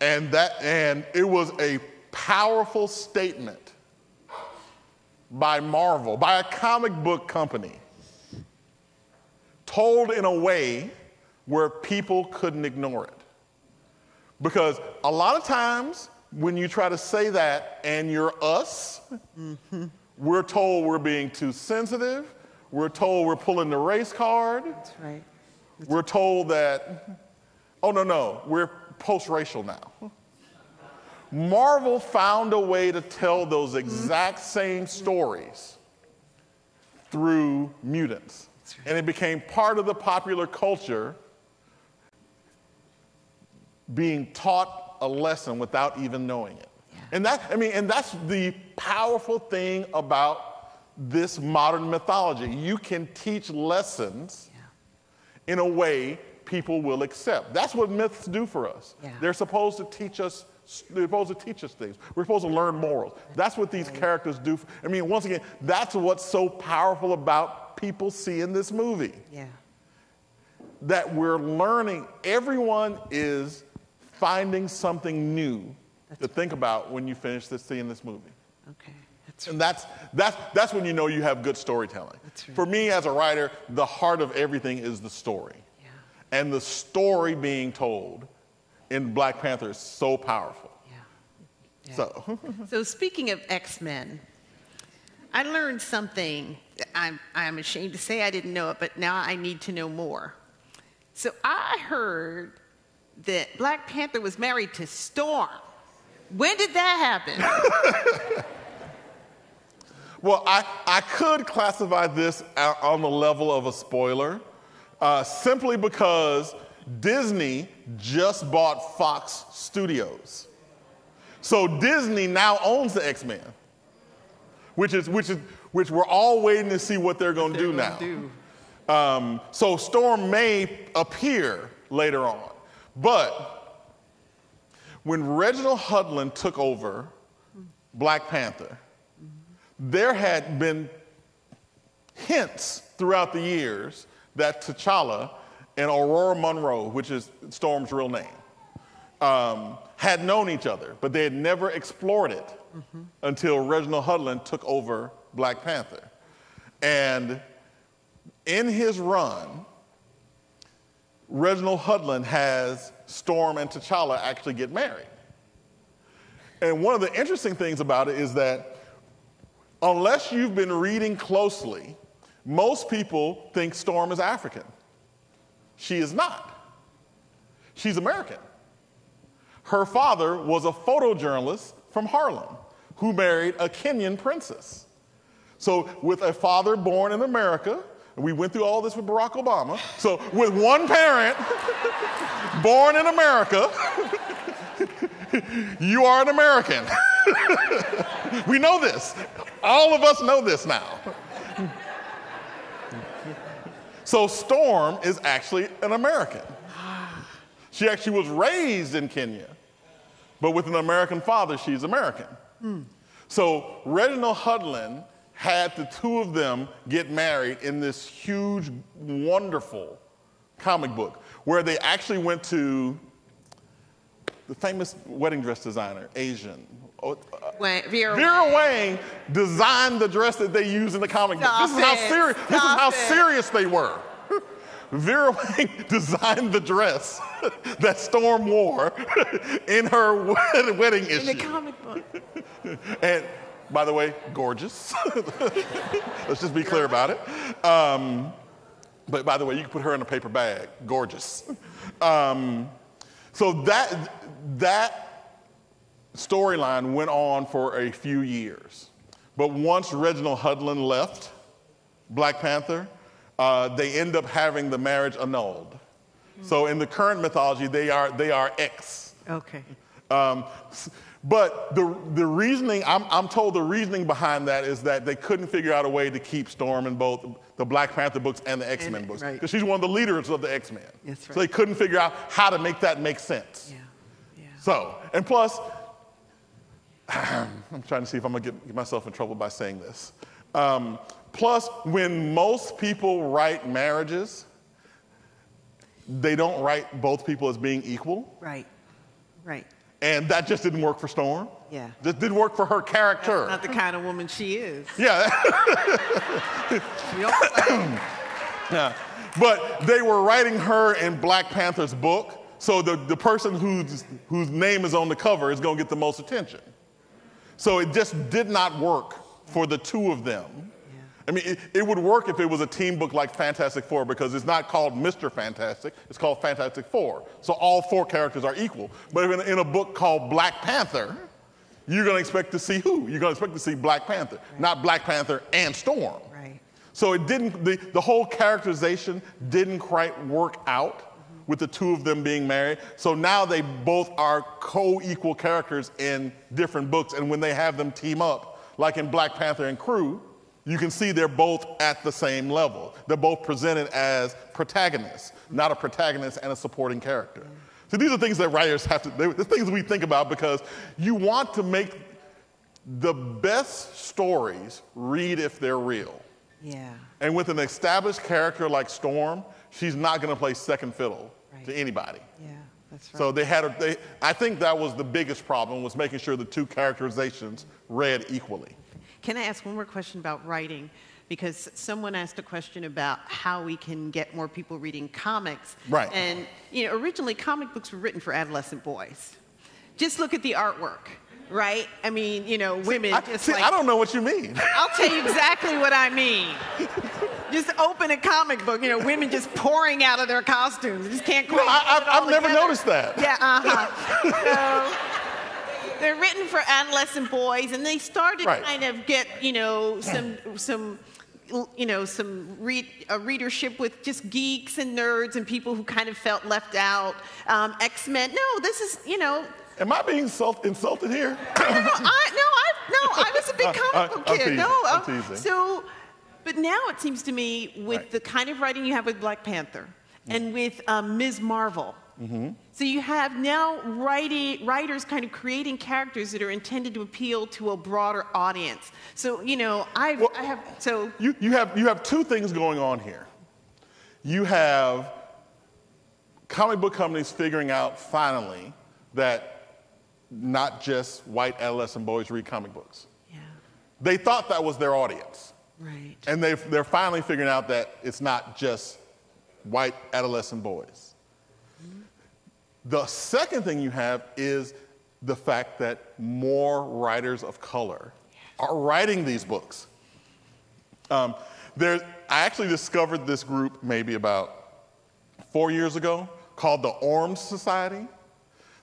Speaker 2: And it was a powerful statement by Marvel, by a comic book company, told in a way where people couldn't ignore it. Because a lot of times when you try to say that and you're us, we're told we're being too sensitive. We're told we're pulling the race card.
Speaker 1: That's right.
Speaker 2: We're told that, oh, no, we're post-racial now. Marvel found a way to tell those exact same stories through mutants. Right. And it became part of the popular culture, being taught a lesson without even knowing it. Yeah. And that's the powerful thing about this modern mythology. You can teach lessons in a way people will accept. That's what myths do for us. Yeah. They're supposed to teach us things. We're supposed to learn morals. That's what these characters do. Once again, that's what's so powerful about people seeing this movie. Yeah. That we're learning, everyone is finding something new to think about when you finish seeing this movie.
Speaker 1: Okay.
Speaker 2: And that's when you know you have good storytelling. Right. For me as a writer, the heart of everything is the story. Yeah. And the story being told in Black Panther is so powerful. Yeah. Yeah.
Speaker 1: So speaking of X-Men, I learned something. I'm ashamed to say I didn't know it, but now I need to know more. So I heard that Black Panther was married to Storm. When did that happen?
Speaker 2: Well, I could classify this on the level of a spoiler, simply because Disney just bought Fox Studios. So Disney now owns the X-Men, which we're all waiting to see what they're going to do now. So Storm may appear later on. But when Reginald Hudlin took over Black Panther, there had been hints throughout the years that T'Challa and Aurora Monroe, which is Storm's real name, had known each other, but they had never explored it until Reginald Hudlin took over Black Panther. And in his run, Reginald Hudlin has Storm and T'Challa actually get married. And one of the interesting things about it is that unless you've been reading closely, most people think Storm is African. She is not. She's American. Her father was a photojournalist from Harlem who married a Kenyan princess. So with a father born in America, we went through all this with Barack Obama. So with one parent born in America, you are an American. We know this. All of us know this now. So Storm is actually an American. She actually was raised in Kenya, but with an American father, she's American. So Reginald Hudlin had the two of them get married in this huge, wonderful comic book where they actually went to the famous wedding dress designer, Asian. Vera Wang designed the dress that they use in the comic book. This is how serious they were. Vera Wang designed the dress that Storm wore in her wedding issue.
Speaker 1: In the comic book.
Speaker 2: And by the way, gorgeous. Let's just be clear about it. But by the way, you can put her in a paper bag. Gorgeous. So that storyline went on for a few years. But once Reginald Hudlin left, Black Panther, they end up having the marriage annulled. So in the current mythology, they are X.
Speaker 1: Okay.
Speaker 2: But the reasoning, I'm told the reasoning behind that is that they couldn't figure out a way to keep Storm in both the Black Panther books and the X-Men books. Because she's one of the leaders of the X-Men.
Speaker 1: That's right.
Speaker 2: So they couldn't figure out how to make that make sense.
Speaker 1: Yeah.
Speaker 2: So, and plus, I'm trying to see if I'm going to get myself in trouble by saying this. Plus, when most people write marriages, they don't write both people as being equal.
Speaker 1: Right.
Speaker 2: And that just didn't work for Storm.
Speaker 1: Yeah.
Speaker 2: Just didn't work for her character.
Speaker 1: That's not the kind of woman she is.
Speaker 2: Yeah. Yeah. But they were writing her in Black Panther's book, so the person whose name is on the cover is going to get the most attention. So it just did not work for the two of them. I mean, it would work if it was a team book like Fantastic Four, because it's not called Mr. Fantastic, it's called Fantastic Four. So all four characters are equal. But in a book called Black Panther, you're going to expect to see who? You're going to expect to see Black Panther, not Black Panther and Storm.
Speaker 1: Right.
Speaker 2: So it didn't, the whole characterization didn't quite work out with the two of them being married. So now they both are co-equal characters in different books. And when they have them team up, like in Black Panther and Crew, you can see they're both at the same level. They're both presented as protagonists, not a protagonist and a supporting character. So these are things that writers have to, the things we think about, because you want to make the best stories read if they're real.
Speaker 1: Yeah.
Speaker 2: And with an established character like Storm, she's not going to play second fiddle to anybody.
Speaker 1: Yeah, that's right.
Speaker 2: So I think that was the biggest problem, was making sure the two characterizations read equally.
Speaker 1: Can I ask one more question about writing? Because someone asked a question about how we can get more people reading comics.
Speaker 2: Right.
Speaker 1: And, originally comic books were written for adolescent boys. Just look at the artwork, right? I mean, women
Speaker 2: I don't know what you mean.
Speaker 1: I'll tell you exactly what I mean. Just open a comic book, women just pouring out of their costumes. You just can't quite
Speaker 2: I've never noticed that.
Speaker 1: Yeah, So, they're written for adolescent boys, and they started kind of get, some readership with just geeks and nerds and people who kind of felt left out. X-Men. No, this is,
Speaker 2: Am I being insulted here?
Speaker 1: I was a big comic book kid.
Speaker 2: I'm teasing.
Speaker 1: So, but now it seems to me, with the kind of writing you have with Black Panther and with Ms. Marvel. So you have now writers kind of creating characters that are intended to appeal to a broader audience. So, you have two things going on here. You have comic book companies figuring out finally that not just white adolescent boys read comic books. Yeah. They thought that was their audience. Right.
Speaker 2: And they're finally figuring out that it's not just white adolescent boys. The second thing you have is the fact that more writers of color are writing these books. I actually discovered this group maybe about 4 years ago called the Orange Society.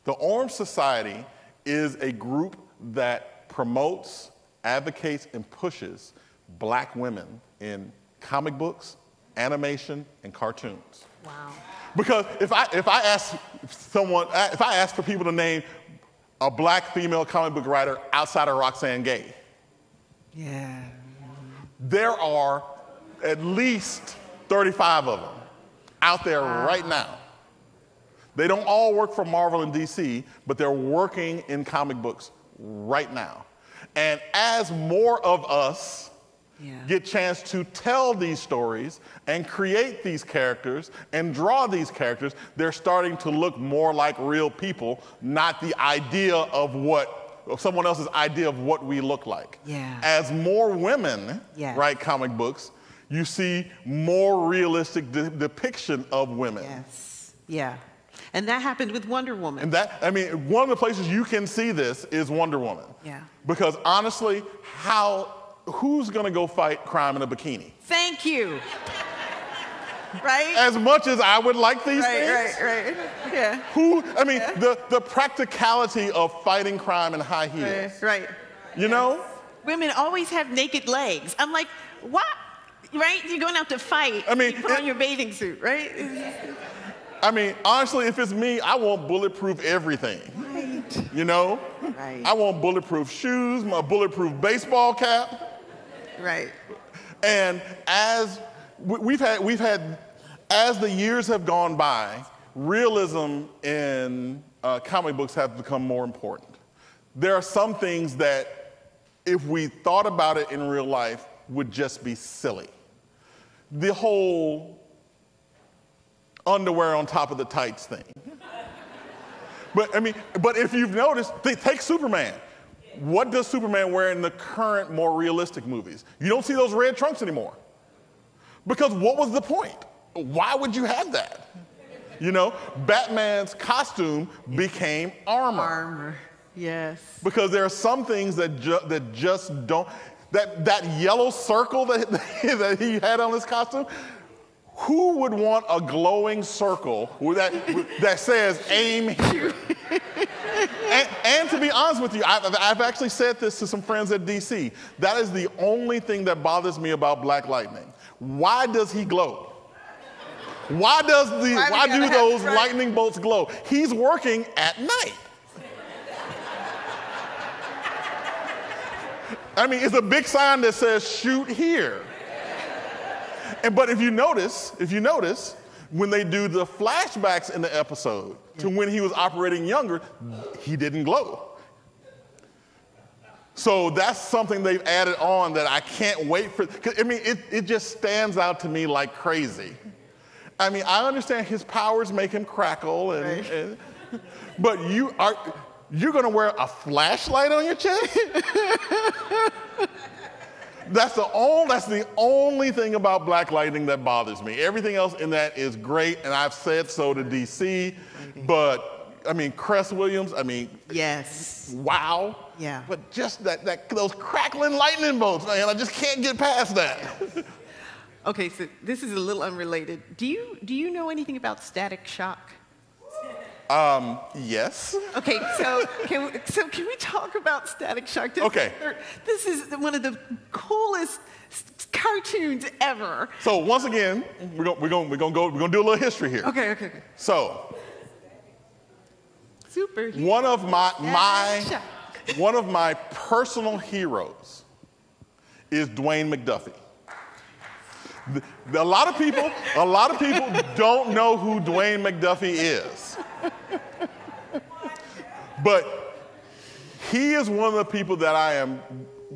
Speaker 2: The Orange Society is a group that promotes, advocates, and pushes Black women in comic books, animation, and cartoons.
Speaker 1: Wow.
Speaker 2: Because if I ask for people to name a Black female comic book writer outside of Roxane Gay, there are at least 35 of them out there right now. They don't all work for Marvel and DC, but they're working in comic books right now. And as more of us get a chance to tell these stories and create these characters and draw these characters, they're starting to look more like real people, not the idea of someone else's idea of what we look like.
Speaker 1: Yeah.
Speaker 2: As more women write comic books, you see more realistic depiction of women.
Speaker 1: Yes. Yeah. And that happened with Wonder Woman.
Speaker 2: And one of the places you can see this is Wonder Woman.
Speaker 1: Yeah.
Speaker 2: Because honestly, who's going to go fight crime in a bikini?
Speaker 1: Thank you. Right?
Speaker 2: As much as I would like these things.
Speaker 1: Right. Yeah.
Speaker 2: The practicality of fighting crime in high heels.
Speaker 1: Right.
Speaker 2: You know?
Speaker 1: Women always have naked legs. I'm like, what? Right? You're going out to fight.
Speaker 2: I mean,
Speaker 1: you put on your bathing suit, right?
Speaker 2: I mean, honestly, if it's me, I want bulletproof everything.
Speaker 1: Right.
Speaker 2: You know?
Speaker 1: Right.
Speaker 2: I want bulletproof shoes, my bulletproof baseball cap.
Speaker 1: Right.
Speaker 2: And as we've had, as the years have gone by, realism in comic books have become more important. There are some things that, if we thought about it in real life, would just be silly. The whole underwear on top of the tights thing. But if you've noticed, take Superman. What does Superman wear in the current, more realistic movies? You don't see those red trunks anymore. Because what was the point? Why would you have that? You know, Batman's costume became armor.
Speaker 1: Armor, yes.
Speaker 2: Because there are some things that just don't. That yellow circle that he had on his costume, who would want a glowing circle that says aim here? and to be honest with you, I've actually said this to some friends at DC. That is the only thing that bothers me about Black Lightning. Why does he glow? Why do those lightning bolts glow? He's working at night. I mean, it's a big sign that says shoot here. But if you notice, when they do the flashbacks in the episode to when he was operating younger, he didn't glow. So that's something they've added on that I can't wait for. I mean, it just stands out to me like crazy. I mean, I understand his powers make him crackle, but you're going to wear a flashlight on your chest? That's the only thing about Black Lightning that bothers me. Everything else in that is great, and I've said so to DC. But I mean, Cress-Williams. I mean,
Speaker 1: yes,
Speaker 2: wow.
Speaker 1: Yeah.
Speaker 2: But just those crackling lightning bolts, man, I just can't get past that.
Speaker 1: Okay, so this is a little unrelated. Do you know anything about static shock?
Speaker 2: Yes.
Speaker 1: Okay, so can we talk about Static Shock?
Speaker 2: Okay.
Speaker 1: This is one of the coolest cartoons ever.
Speaker 2: So once again, we're gonna do a little history here.
Speaker 1: Okay.
Speaker 2: So
Speaker 1: one
Speaker 2: of my personal heroes is Dwayne Mcduffie. A lot of people don't know who Dwayne Mcduffie is. But he is one of the people that I am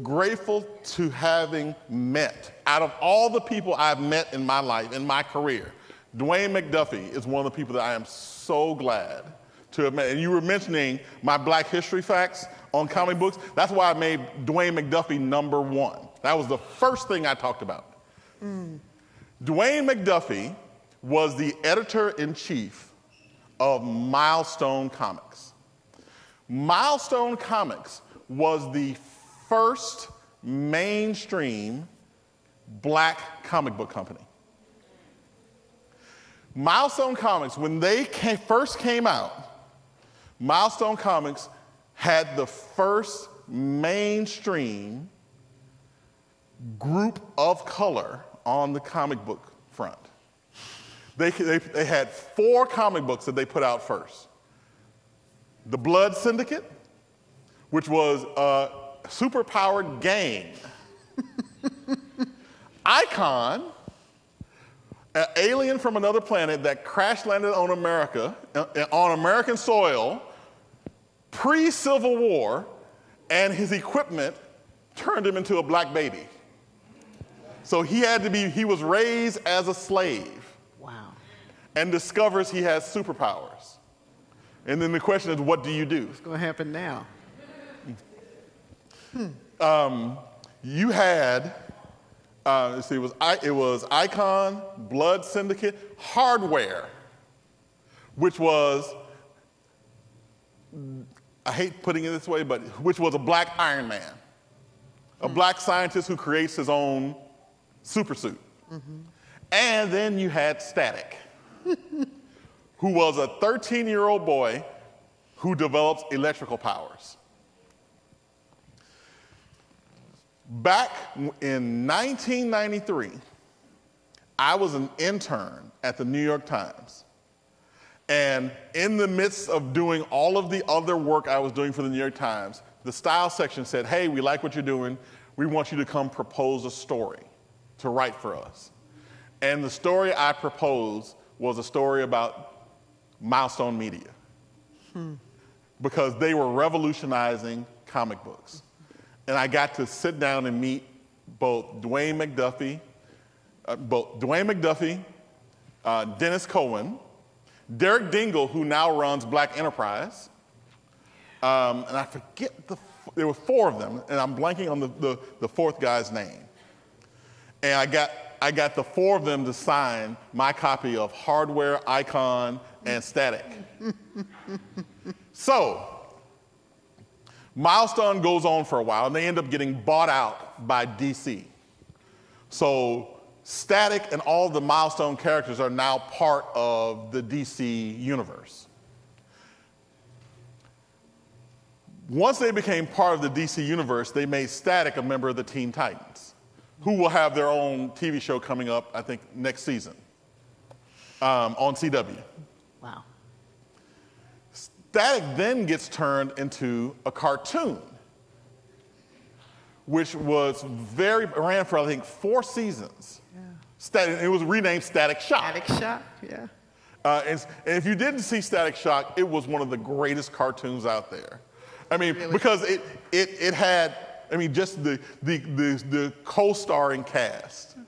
Speaker 2: grateful to having met. Out of all the people I've met in my life, in my career, Dwayne Mcduffie is one of the people that I am so glad to have met. And you were mentioning my Black History facts on comic books. That's why I made Dwayne Mcduffie #1. That was the first thing I talked about. Dwayne Mcduffie was the editor-in-chief of Milestone Comics. Milestone Comics was the first mainstream Black comic book company. Milestone Comics, when they first came out, Milestone Comics had the first mainstream group of color on the comic book front. They had 4 comic books that they put out first. The Blood Syndicate, which was a superpowered gang. Icon, an alien from another planet that crash landed on America, on American soil, pre-Civil War, and his equipment turned him into a black baby. So he was raised as a slave.
Speaker 1: Wow. And
Speaker 2: discovers he has superpowers. And then the question is, what do you do?
Speaker 1: What's going to happen now?
Speaker 2: You had, it was Icon, Blood Syndicate, Hardware, which was, I hate putting it this way, but which was a black Iron Man, a black scientist who creates his own super suit. And then you had Static, who was a 13-year-old boy who develops electrical powers. Back in 1993, I was an intern at the New York Times. And in the midst of doing all of the other work I was doing for the New York Times, the style section said, hey, we like what you're doing. We want you to come propose a story to write for us. And the story I proposed was a story about Milestone Media. Because they were revolutionizing comic books. And I got to sit down and meet both Dwayne Mcduffie, Dennis Cohen, Derek Dingle, who now runs Black Enterprise, and I forget, there were 4 of them, and I'm blanking on the 4th guy's name. And I got the 4 of them to sign my copy of Hardware, Icon, and Static. So, Milestone goes on for a while, and they end up getting bought out by DC. So, Static and all the Milestone characters are now part of the DC universe. Once they became part of the DC universe, they made Static a member of the Teen Titans, who will have their own TV show coming up, I think, next season on CW.
Speaker 1: Wow.
Speaker 2: Static then gets turned into a cartoon, which ran for, I think, 4 seasons. It was renamed Static Shock.
Speaker 1: Static Shock, yeah.
Speaker 2: And if you didn't see Static Shock, it was one of the greatest cartoons out there. I mean, really? Because it had, I mean, just the co-starring cast.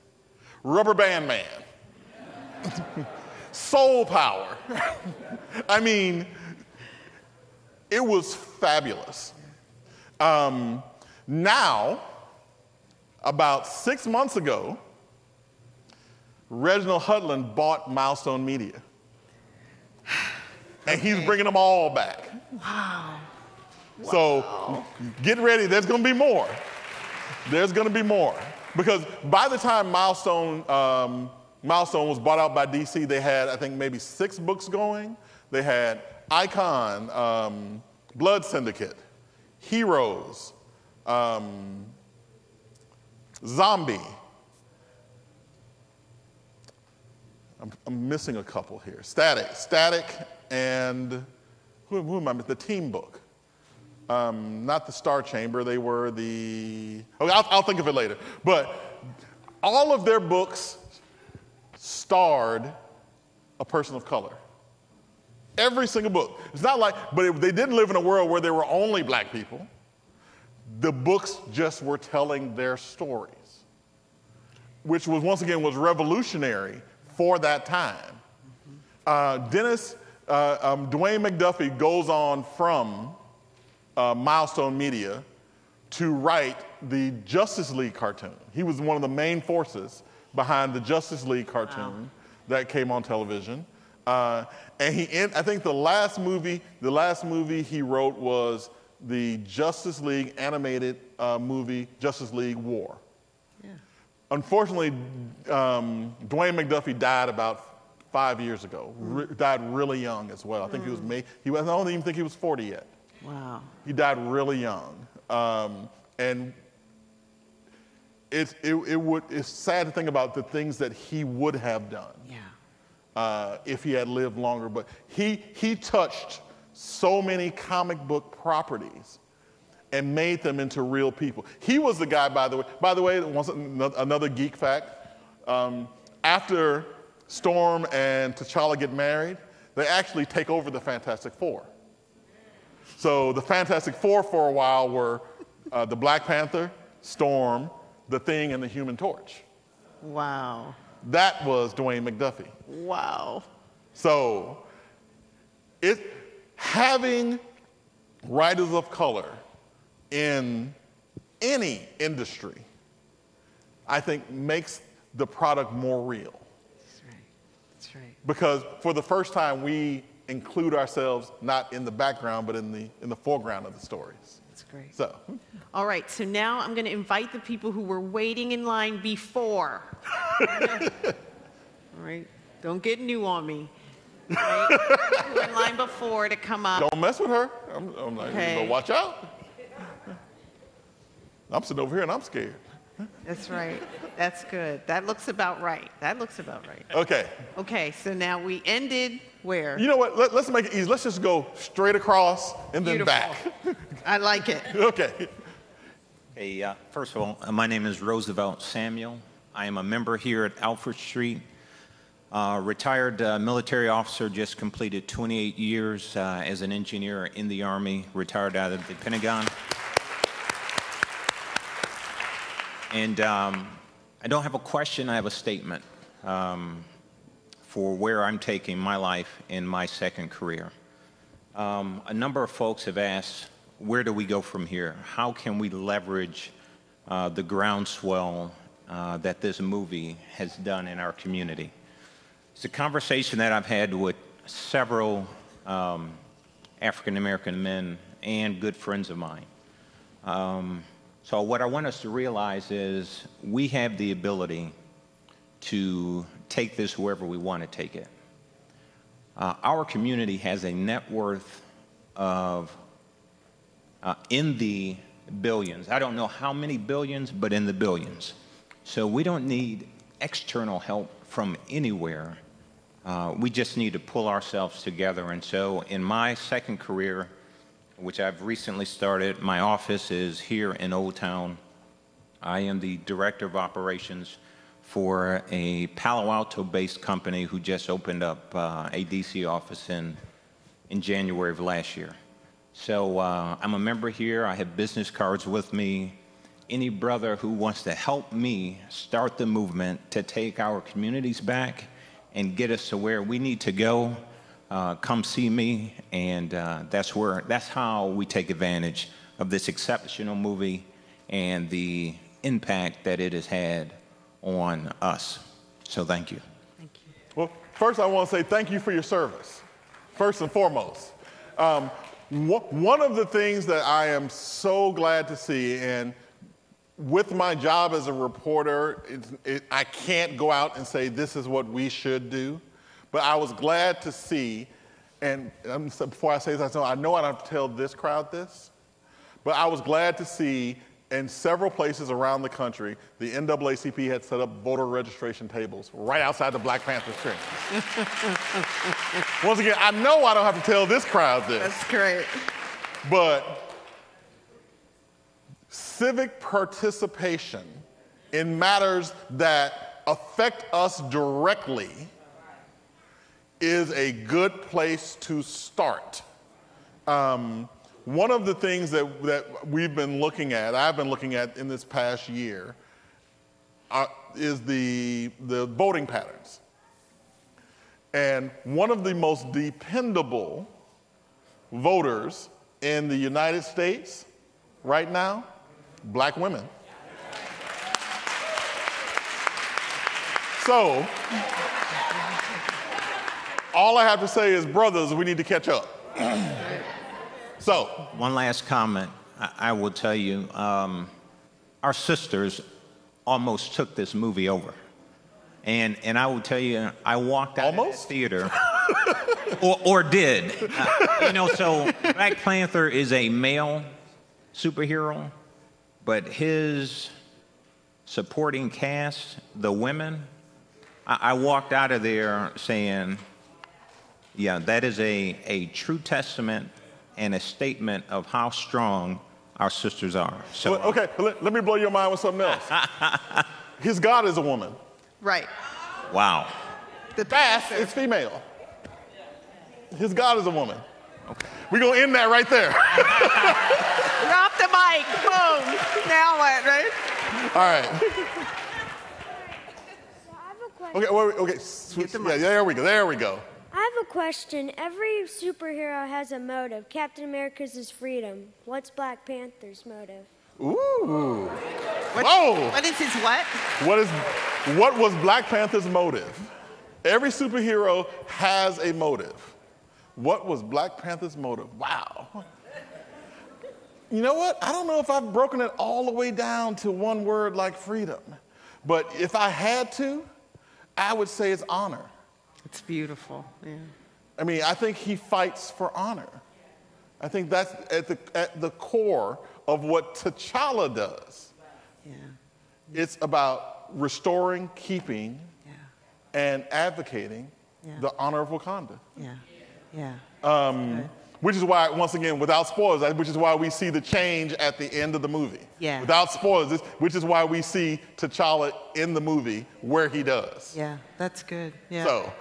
Speaker 2: Rubber Band Man. Soul Power. I mean, it was fabulous. Now, about 6 months ago, Reginald Hudlin bought Milestone Media. And he's bringing them all back.
Speaker 1: Wow.
Speaker 2: So get ready, there's gonna be more. There's gonna be more. Because by the time Milestone was bought out by DC, they had, I think, maybe 6 books going. They had Icon, Blood Syndicate, Heroes, Zombie. I'm missing a couple here. Static, and who am I? The Team book. Not the Star Chamber. They were the. Okay, I'll think of it later. But all of their books starred a person of color. Every single book. It's not like, but they didn't live in a world where there were only black people. The books just were telling their stories, which was, once again, was revolutionary for that time. Dwayne McDuffie goes on from Milestone Media to write the Justice League cartoon. He was one of the main forces behind the Justice League cartoon that came on television. And I think the last movie he wrote was the Justice League animated movie, Justice League War. Yeah. Unfortunately, Dwayne McDuffie died about 5 years ago. Died really young as well. I think I don't even think he was 40 yet.
Speaker 1: Wow.
Speaker 2: He died really young. And it's sad to think about the things that he would have done. Yeah. If he had lived longer. But he touched so many comic book properties and made them into real people. He was the guy, by the way, another geek fact, after Storm and T'Challa get married, they actually take over the Fantastic Four. So the Fantastic Four for a while were the Black Panther, Storm, the Thing, and the Human Torch.
Speaker 1: Wow.
Speaker 2: That was Dwayne McDuffie.
Speaker 1: Wow.
Speaker 2: So having writers of color in any industry, I think, makes the product more real.
Speaker 1: That's right. That's right.
Speaker 2: Because for the first time, we include ourselves not in the background, but in the foreground of the stories.
Speaker 1: That's great.
Speaker 2: So.
Speaker 1: All right, so now I'm going to invite the people who were waiting in line before. All right, don't get new on me. Right? Who were in line before to come up.
Speaker 2: Don't mess with her. I'm like, okay. Watch out. I'm sitting over here and I'm scared.
Speaker 1: That's right. That's good. That looks about right. That looks about right.
Speaker 2: Okay.
Speaker 1: Okay, so now we ended where?
Speaker 2: You know what? Let's make it easy. Let's just go straight across and then back.
Speaker 1: I like it.
Speaker 2: Okay.
Speaker 11: Hey, first of all, my name is Roosevelt Samuel. I am a member here at Alfred Street. Retired military officer, just completed 28 years as an engineer in the Army, retired out of the Pentagon. And I don't have a question, I have a statement for where I'm taking my life in my second career. A number of folks have asked, where do we go from here? How can we leverage the groundswell that this movie has done in our community? It's a conversation that I've had with several African-American men and good friends of mine. So what I want us to realize is we have the ability to take this wherever we want to take it. Our community has a net worth of in the billions. I don't know how many billions, but in the billions. So we don't need external help from anywhere. We just need to pull ourselves together. And so in my second career, which I've recently started, my office is here in Old Town. I am the director of operations for a Palo Alto-based company who just opened up a DC office in January of last year. So I'm a member here. I have business cards with me. Any brother who wants to help me start the movement to take our communities back and get us to where we need to go, come see me, and that's how we take advantage of this exceptional movie and the impact that it has had on us. So thank you.
Speaker 1: Thank you.
Speaker 2: Well, first I want to say thank you for your service, first and foremost. One of the things that I am so glad to see, and with my job as a reporter, I can't go out and say this is what we should do, but I was glad to see, and before I say this, I know I don't have to tell this crowd this, but I was glad to see in several places around the country, the NAACP had set up voter registration tables right outside the Black Panther screen. Once again, I know I don't have to tell this crowd this.
Speaker 1: That's great.
Speaker 2: But civic participation in matters that affect us directly is a good place to start. One of the things that we've been looking at, I've been looking at in this past year, is the voting patterns. And one of the most dependable voters in the United States right now, Black women. So, all I have to say is, brothers, we need to catch up. So,
Speaker 11: one last comment. I will tell you, our sisters almost took this movie over. And I will tell you, I walked out of the theater, or did. So Black Panther is a male superhero, but his supporting cast, the women, I walked out of there saying, yeah, that is a true testament and a statement of how strong our sisters are. So,
Speaker 2: okay, let me blow your mind with something else. His God is a woman.
Speaker 1: Right.
Speaker 11: Wow.
Speaker 1: The past
Speaker 2: is female. His God is a woman. Okay. We're going to end that right there.
Speaker 1: Drop the mic. Boom. Now what, right?
Speaker 2: All right. Okay, switch. Yeah, there we go. There we go.
Speaker 12: I have a question. Every superhero has a motive. Captain America's is freedom. What's Black Panther's motive?
Speaker 2: Ooh.
Speaker 1: Whoa. What is his what?
Speaker 2: What was Black Panther's motive? Every superhero has a motive. What was Black Panther's motive? Wow. You know what? I don't know if I've broken it all the way down to one word like freedom. But if I had to, I would say it's honor.
Speaker 1: It's beautiful, yeah.
Speaker 2: I mean, I think he fights for honor. I think that's at the core of what T'Challa does.
Speaker 1: Yeah.
Speaker 2: It's about restoring, keeping, and advocating the honor of Wakanda. Which is why, once again, without spoilers, which is why we see the change at the end of the movie. Without spoilers, which is why we see T'Challa in the movie where he does.
Speaker 1: Yeah, that's good. Yeah.
Speaker 2: So,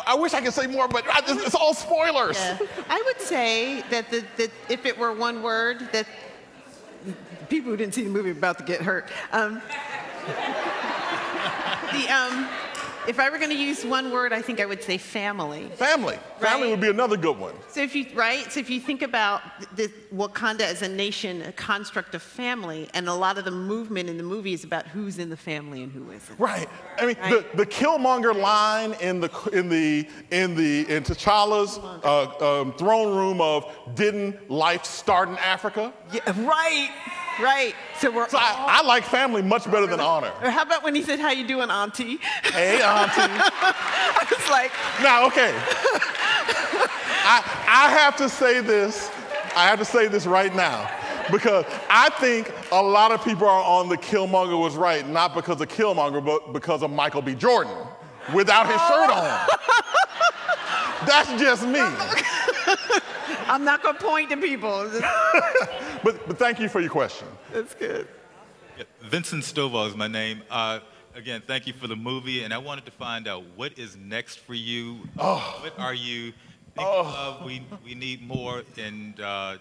Speaker 2: I wish I could say more, but it's all spoilers.
Speaker 1: Yeah. I would say that if it were one word, that people who didn't see the movie are about to get hurt. If I were going to use one word, I think I would say family.
Speaker 2: Family. Family would be another good one.
Speaker 1: So if you think about Wakanda as a nation, a construct of family, and a lot of the movement in the movie is about who's in the family and who isn't.
Speaker 2: Right. I mean, the Killmonger line in T'Challa's throne room of "Didn't life start in Africa?"
Speaker 1: Yeah, right. Right. So
Speaker 2: I like family much better than honor.
Speaker 1: Or how about when he said, "How you doing, Auntie?"
Speaker 2: Hey, Auntie.
Speaker 1: I was like,
Speaker 2: now, okay. I have to say this. I have to say this right now, because I think a lot of people are on the Killmonger was right, not because of Killmonger, but because of Michael B. Jordan without his shirt on. That's just me.
Speaker 1: I'm not going to point to people.
Speaker 2: But thank you for your question.
Speaker 1: That's good.
Speaker 13: Yeah, Vincent Stovall is my name. Again, thank you for the movie, and I wanted to find out what is next for you. What are you thinking of? We need more, and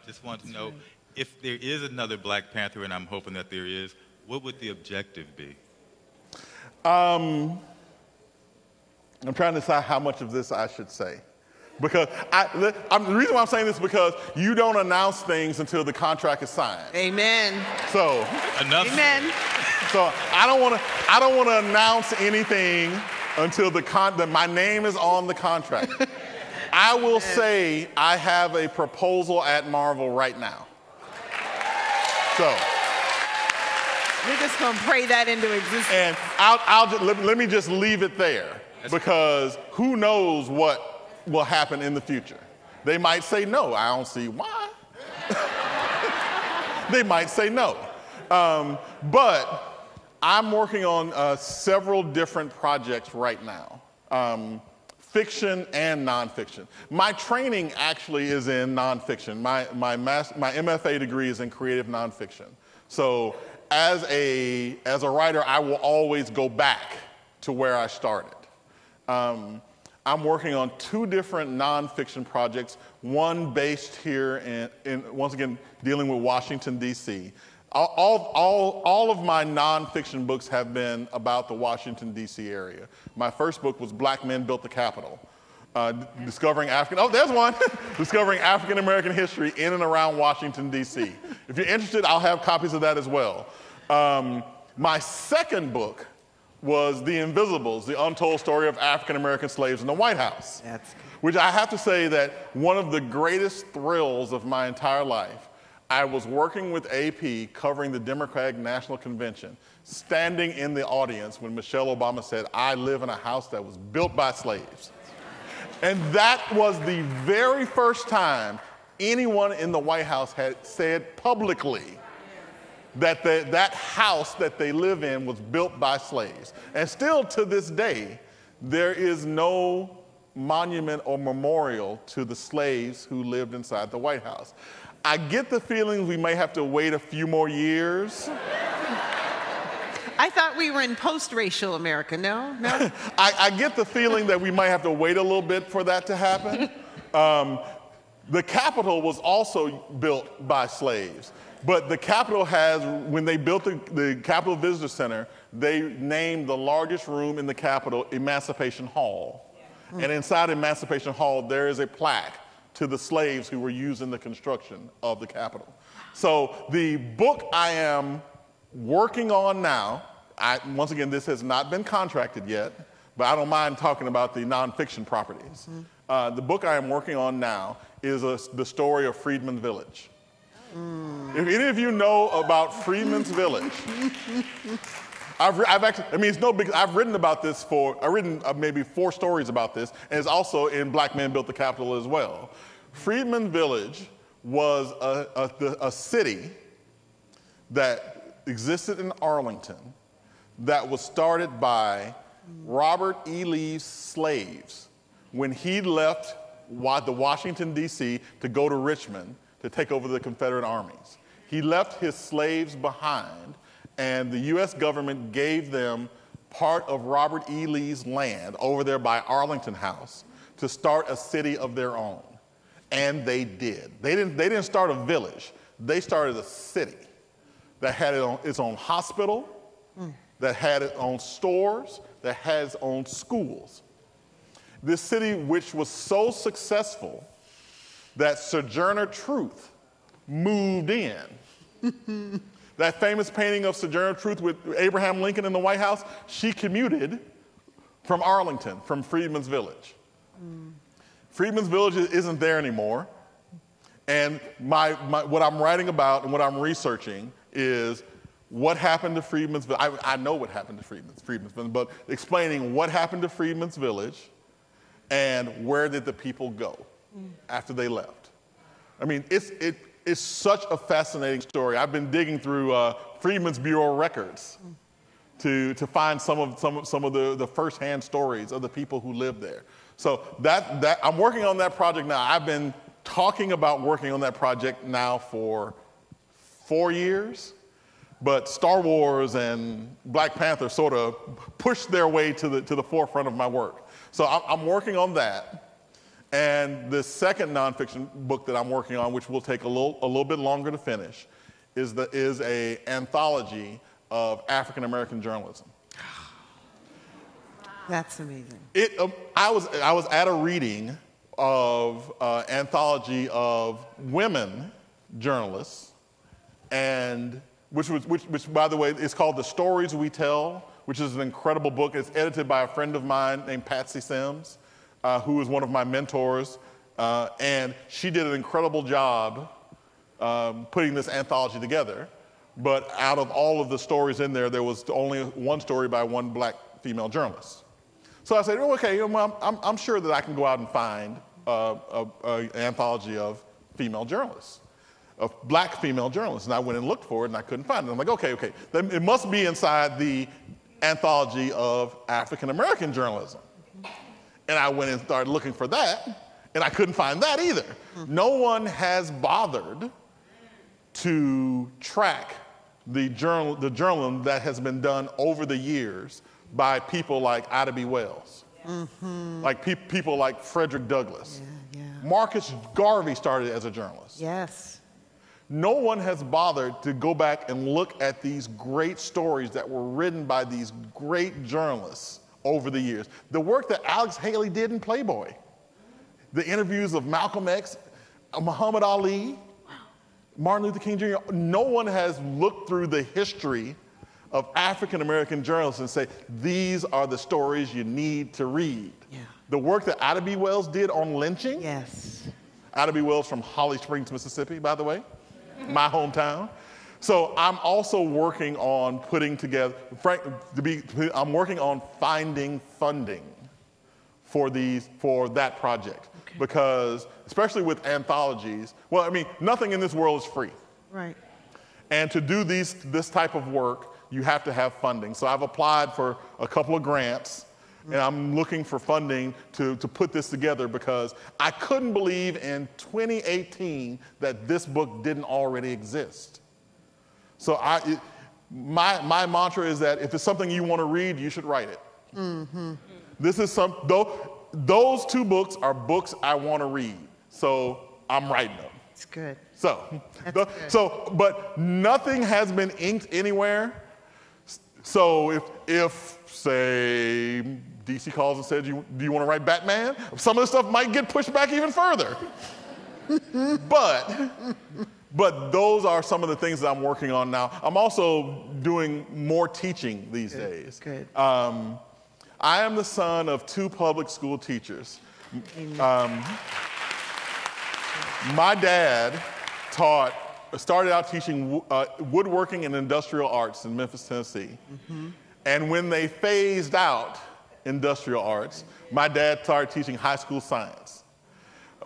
Speaker 13: just want to know if there is another Black Panther, and I'm hoping that there is, what would the objective be?
Speaker 2: I'm trying to decide how much of this I should say. Because the reason why I'm saying this is because you don't announce things until the contract is signed.
Speaker 1: Amen.
Speaker 2: So
Speaker 13: enough.
Speaker 1: Amen.
Speaker 2: So I don't want to announce anything until that my name is on the contract. I will say I have a proposal at Marvel right now. So
Speaker 1: we're just gonna pray that into existence.
Speaker 2: And let me just leave it there, because who knows what will happen in the future. They might say no. I don't see why. They might say no. But I'm working on several different projects right now, fiction and nonfiction. My training actually is in nonfiction. My MFA degree is in creative nonfiction. So as a writer, I will always go back to where I started. I'm working on 2 different nonfiction projects, one based here in once again, dealing with Washington, D.C. All of my nonfiction books have been about the Washington, D.C. area. My first book was Black Men Built the Capitol, discovering discovering African American history in and around Washington, D.C. If you're interested, I'll have copies of that as well. My second book was The Invisibles, the untold story of African-American slaves in the White House, which I have to say that one of the greatest thrills of my entire life. I was working with AP covering the Democratic National Convention, standing in the audience when Michelle Obama said, "I live in a house that was built by slaves." And that was the very first time anyone in the White House had said publicly that that house that they live in was built by slaves. And still to this day, there is no monument or memorial to the slaves who lived inside the White House. I get the feeling we may have to wait a few more years.
Speaker 1: I thought we were in post-racial America, no?
Speaker 2: I get the feeling that we might have to wait a little bit for that to happen. The Capitol was also built by slaves. But the Capitol has, when they built the Capitol Visitor Center, they named the largest room in the Capitol Emancipation Hall. And inside Emancipation Hall, there is a plaque to the slaves who were used in the construction of the Capitol. So the book I am working on now, once again, this has not been contracted yet, but I don't mind talking about the nonfiction properties. The book I am working on now is the story of Freedman Village. If any of you know about Freedman's Village, I've written about this I've written maybe 4 stories about this, and it's also in Black Men Built the Capitol as well. Freedman Village was a city that existed in Arlington that was started by Robert E. Lee's slaves when he left the Washington, D.C. to go to Richmond to take over the Confederate armies. He left his slaves behind, and the U.S. government gave them part of Robert E. Lee's land over there by Arlington House to start a city of their own. And they did. They didn't start a village. They started a city that had its own hospital, that had its own stores, that had its own schools. This city, which was so successful that Sojourner Truth moved in. That famous painting of Sojourner Truth with Abraham Lincoln in the White House, she commuted from Arlington, from Freedmen's Village. Freedmen's Village isn't there anymore. And what I'm writing about and what I'm researching is what happened to Freedmen's Village. I know what happened to Freedmen's Village, but explaining what happened to Freedmen's Village and where did the people go after they left. I mean, it's such a fascinating story. I've been digging through Freedmen's Bureau records to find some of the firsthand stories of the people who lived there. So that I'm working on that project now. I've been talking about working on that project now for 4 years, but Star Wars and Black Panther sort of pushed their way to the forefront of my work. So I'm working on that. And the second nonfiction book that I'm working on, which will take a little bit longer to finish, is an anthology of African American journalism.
Speaker 1: That's amazing.
Speaker 2: I was at a reading of anthology of women journalists, and which by the way is called The Stories We Tell, which is an incredible book. It's edited by a friend of mine named Patsy Sims, who is one of my mentors, and she did an incredible job putting this anthology together. But out of all of the stories in there, there was only one story by one Black female journalist. So I said, oh, okay, I'm sure that I can go out and find an anthology of female journalists, of Black female journalists. And I went and looked for it, and I couldn't find it. I'm like, okay, then it must be inside the anthology of African American journalism. And I went and started looking for that, and I couldn't find that either. No one has bothered to track the journalism that has been done over the years by people like Ida B. Wells, like people like Frederick Douglass. Marcus Garvey started as a journalist.
Speaker 1: Yes.
Speaker 2: No one has bothered to go back and look at these great stories that were written by these great journalists over the years. The work that Alex Haley did in Playboy, the interviews of Malcolm X, Muhammad Ali, Martin Luther King Jr., no one has looked through the history of African American journalists and say, these are the stories you need to read.
Speaker 1: Yeah.
Speaker 2: The work that Ida B. Wells did on lynching.
Speaker 1: Yes.
Speaker 2: Ida B. Wells from Holly Springs, Mississippi, by the way, my hometown. So I'm also working on putting together, I'm working on finding funding for that project. Okay. Because, especially with anthologies, well, I mean, nothing in this world is free.
Speaker 1: Right.
Speaker 2: And to do this type of work, you have to have funding. So I've applied for a couple of grants, and I'm looking for funding to put this together because I couldn't believe in 2018 that this book didn't already exist. So my mantra is that if it's something you want to read, you should write it. This is those two books are books I want to read, so I'm writing them.
Speaker 1: It's good.
Speaker 2: But nothing has been inked anywhere. So if say, DC calls and says, do you want to write Batman? Some of the stuff might get pushed back even further. But those are some of the things that I'm working on now. I'm also doing more teaching these days. Good. I am the son of 2 public school teachers. My dad started out teaching woodworking and industrial arts in Memphis, Tennessee. And when they phased out industrial arts, my dad started teaching high school science.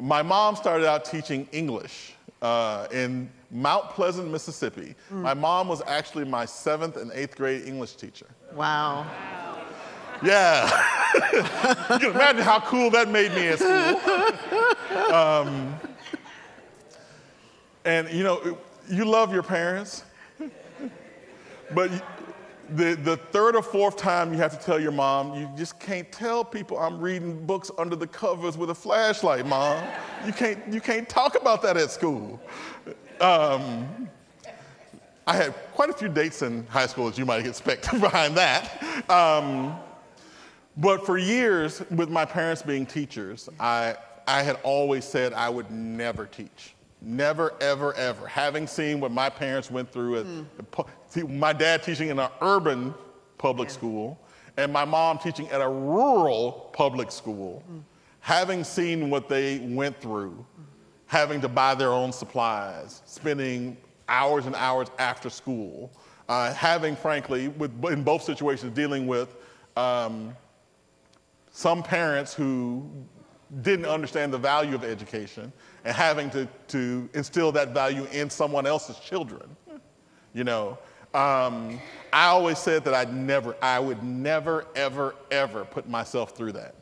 Speaker 2: My mom started out teaching English Mount Pleasant, Mississippi. My mom was actually my 7th and 8th grade English teacher.
Speaker 1: Wow.
Speaker 2: Yeah. You can imagine how cool that made me at school. And you know, you love your parents, but the third or fourth time you have to tell your mom, you just can't tell people I'm reading books under the covers with a flashlight, Mom. You can't talk about that at school. I had quite a few dates in high school, as you might expect behind that. But for years, with my parents being teachers, I had always said I would never teach. Never, ever, ever. Having seen what my parents went through, my dad teaching in an urban public school, and my mom teaching at a rural public school, having seen what they went through, having to buy their own supplies, spending hours and hours after school, having, frankly, in both situations, dealing with some parents who didn't understand the value of education and having to instill that value in someone else's children. You know, I always said that I would never, ever, ever put myself through that.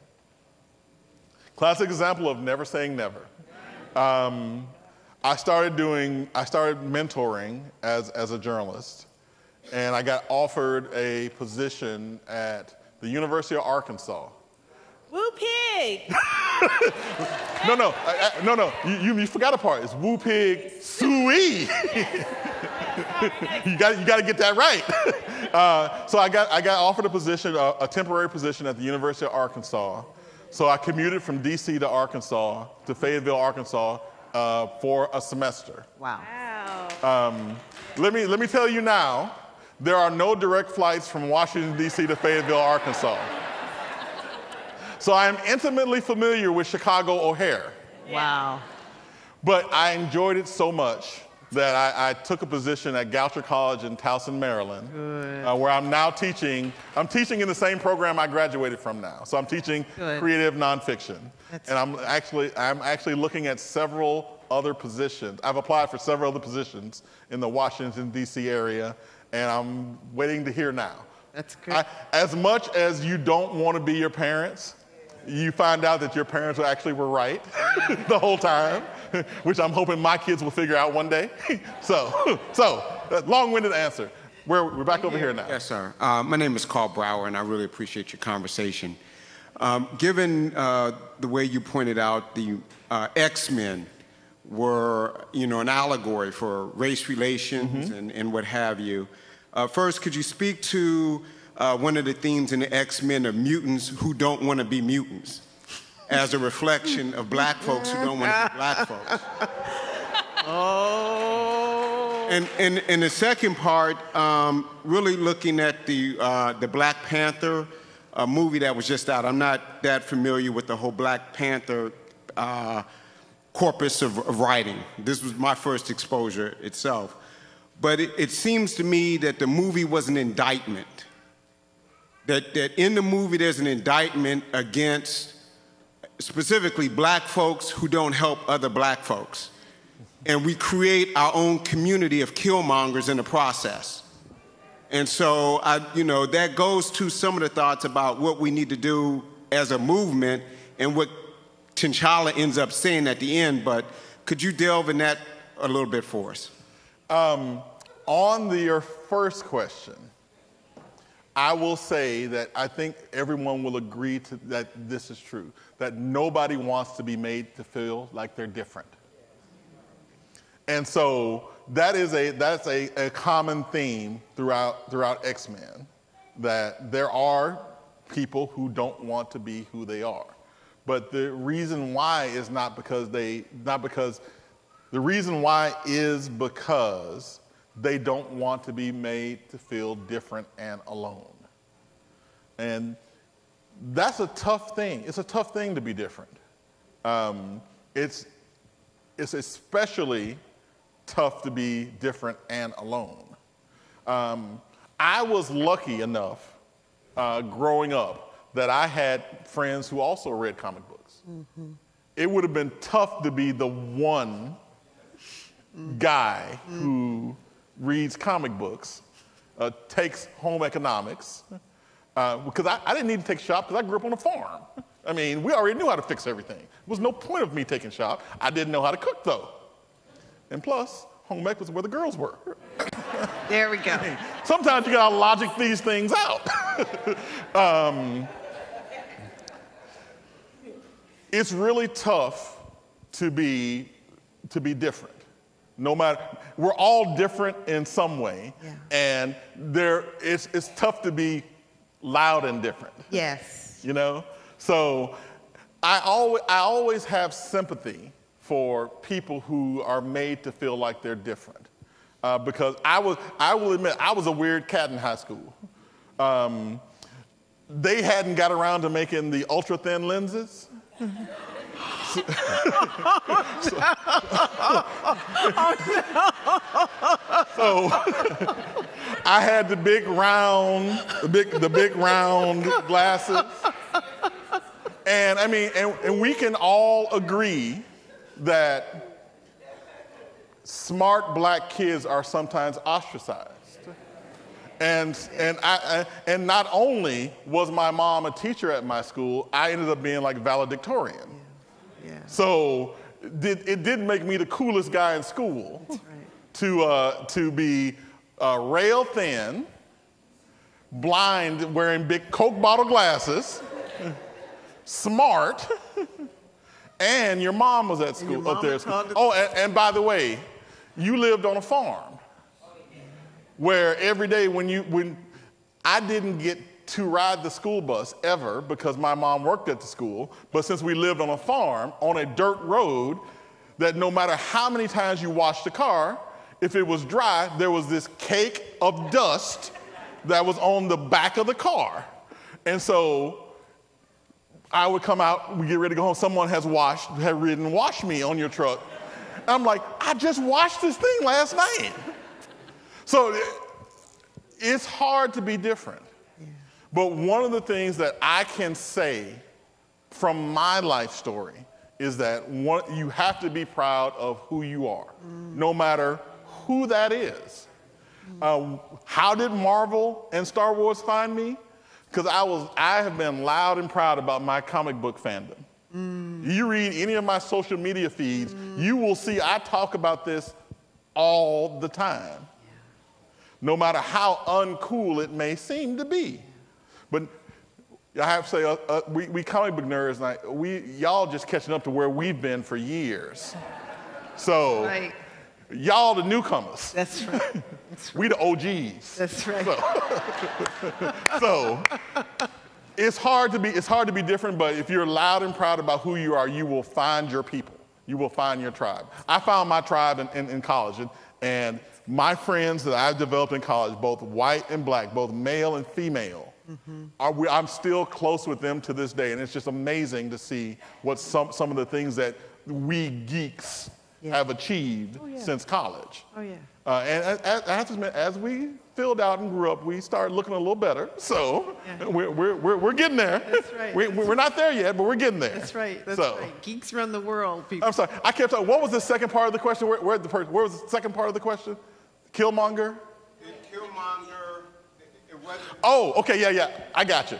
Speaker 2: Classic example of never saying never. I started mentoring as a journalist, and I got offered a position at the University of Arkansas.
Speaker 3: Woo pig!
Speaker 2: No, you forgot a part. It's woo pig suey. You got to get that right. So I got offered a position, a temporary position at the University of Arkansas. So I commuted from DC to Arkansas, to Fayetteville, Arkansas, for a semester.
Speaker 1: Wow.
Speaker 2: Let me tell you now, there are no direct flights from Washington, D.C. to Fayetteville, Arkansas. So I am intimately familiar with Chicago O'Hare.
Speaker 1: Wow.
Speaker 2: But I enjoyed it so much that I took a position at Goucher College in Towson, Maryland, where I'm now teaching. I'm teaching in the same program I graduated from now. So I'm teaching creative nonfiction. And I'm actually looking at several other positions. I've applied for several other positions in the Washington, D.C. area, and I'm waiting to hear now.
Speaker 1: That's good.
Speaker 2: As much as you don't want to be your parents, you find out that your parents actually were right the whole time, which I'm hoping my kids will figure out one day. So long-winded answer. We're back over here now.
Speaker 14: Yes, sir. My name is Carl Brower, and I really appreciate your conversation. Given the way you pointed out, the X-Men were, an allegory for race relations and what have you. First, could you speak to one of the themes in the X-Men of mutants who don't want to be mutants, as a reflection of black folks who don't want to be black folks? And the second part, really looking at the Black Panther movie that was just out. I'm not that familiar with the whole Black Panther corpus of writing. This was my first exposure itself. But it seems to me that the movie was an indictment. That in the movie there's an indictment against specifically black folks who don't help other black folks. And we create our own community of killmongers in the process. And so, that goes to some of the thoughts about what we need to do as a movement and what T'Challa ends up saying at the end. But could you delve in that a little bit for us?
Speaker 2: On your first question, I will say that I think everyone will agree that this is true, that nobody wants to be made to feel like they're different. And so that's a common theme throughout X-Men, that there are people who don't want to be who they are. But the reason why is because they don't want to be made to feel different and alone. And that's a tough thing. It's a tough thing to be different. It's especially tough to be different and alone. I was lucky enough growing up that I had friends who also read comic books. It would have been tough to be the one guy who reads comic books, takes home economics, because I didn't need to take shop because I grew up on a farm. I mean, we already knew how to fix everything. There was no point of me taking shop. I didn't know how to cook, though. And plus, home ec was where the girls were.
Speaker 1: There we go.
Speaker 2: I mean, sometimes you gotta logic these things out. It's really tough to be different. No matter, we're all different in some way, and it's tough to be loud and different.
Speaker 1: Yes.
Speaker 2: You know, so I always have sympathy for people who are made to feel like they're different, because I will admit I was a weird cat in high school. They hadn't got around to making the ultra thin lenses. So I had the big round glasses, and I mean, and we can all agree that smart black kids are sometimes ostracized. And not only was my mom a teacher at my school, I ended up being like valedictorian. Yeah. So it did make me the coolest guy in school. That's right. To be rail thin, blind, wearing big Coke bottle glasses, smart, and your mom was at school up there. Oh, and by the way, you lived on a farm where every day when I didn't get to ride the school bus ever because my mom worked at the school, but since we lived on a farm on a dirt road that no matter how many times you washed the car, if it was dry, there was this cake of dust that was on the back of the car. And so I would come out, we get ready to go home, someone had ridden wash me on your truck. And I'm like, I just washed this thing last night. So it's hard to be different. Yeah. But one of the things that I can say from my life story is that you have to be proud of who you are, no matter who that is. How did Marvel and Star Wars find me? Because I have been loud and proud about my comic book fandom. You read any of my social media feeds, you will see I talk about this all the time. No matter how uncool it may seem to be. But I have to say, we comic book nerds, y'all just catching up to where we've been for years. So, right. Y'all the newcomers.
Speaker 1: That's right. That's right.
Speaker 2: We the OGs.
Speaker 1: That's right.
Speaker 2: So it's hard to be different, but if you're loud and proud about who you are, you will find your people. You will find your tribe. I found my tribe in college, and my friends that I've developed in college, both white and black, both male and female, I'm still close with them to this day. And it's just amazing to see what some of the things that we geeks have achieved since college. Oh, yeah. And I have to admit, as we filled out and grew up, we started looking a little better. So we're getting there. That's right. We're not there yet, but we're getting there.
Speaker 1: That's right. That's right. Geeks run the world, people.
Speaker 2: I'm sorry. I kept talking. What was the second part of the question? Where was the second part of the question? Killmonger?
Speaker 14: Killmonger.
Speaker 2: Oh, okay, yeah, I got you.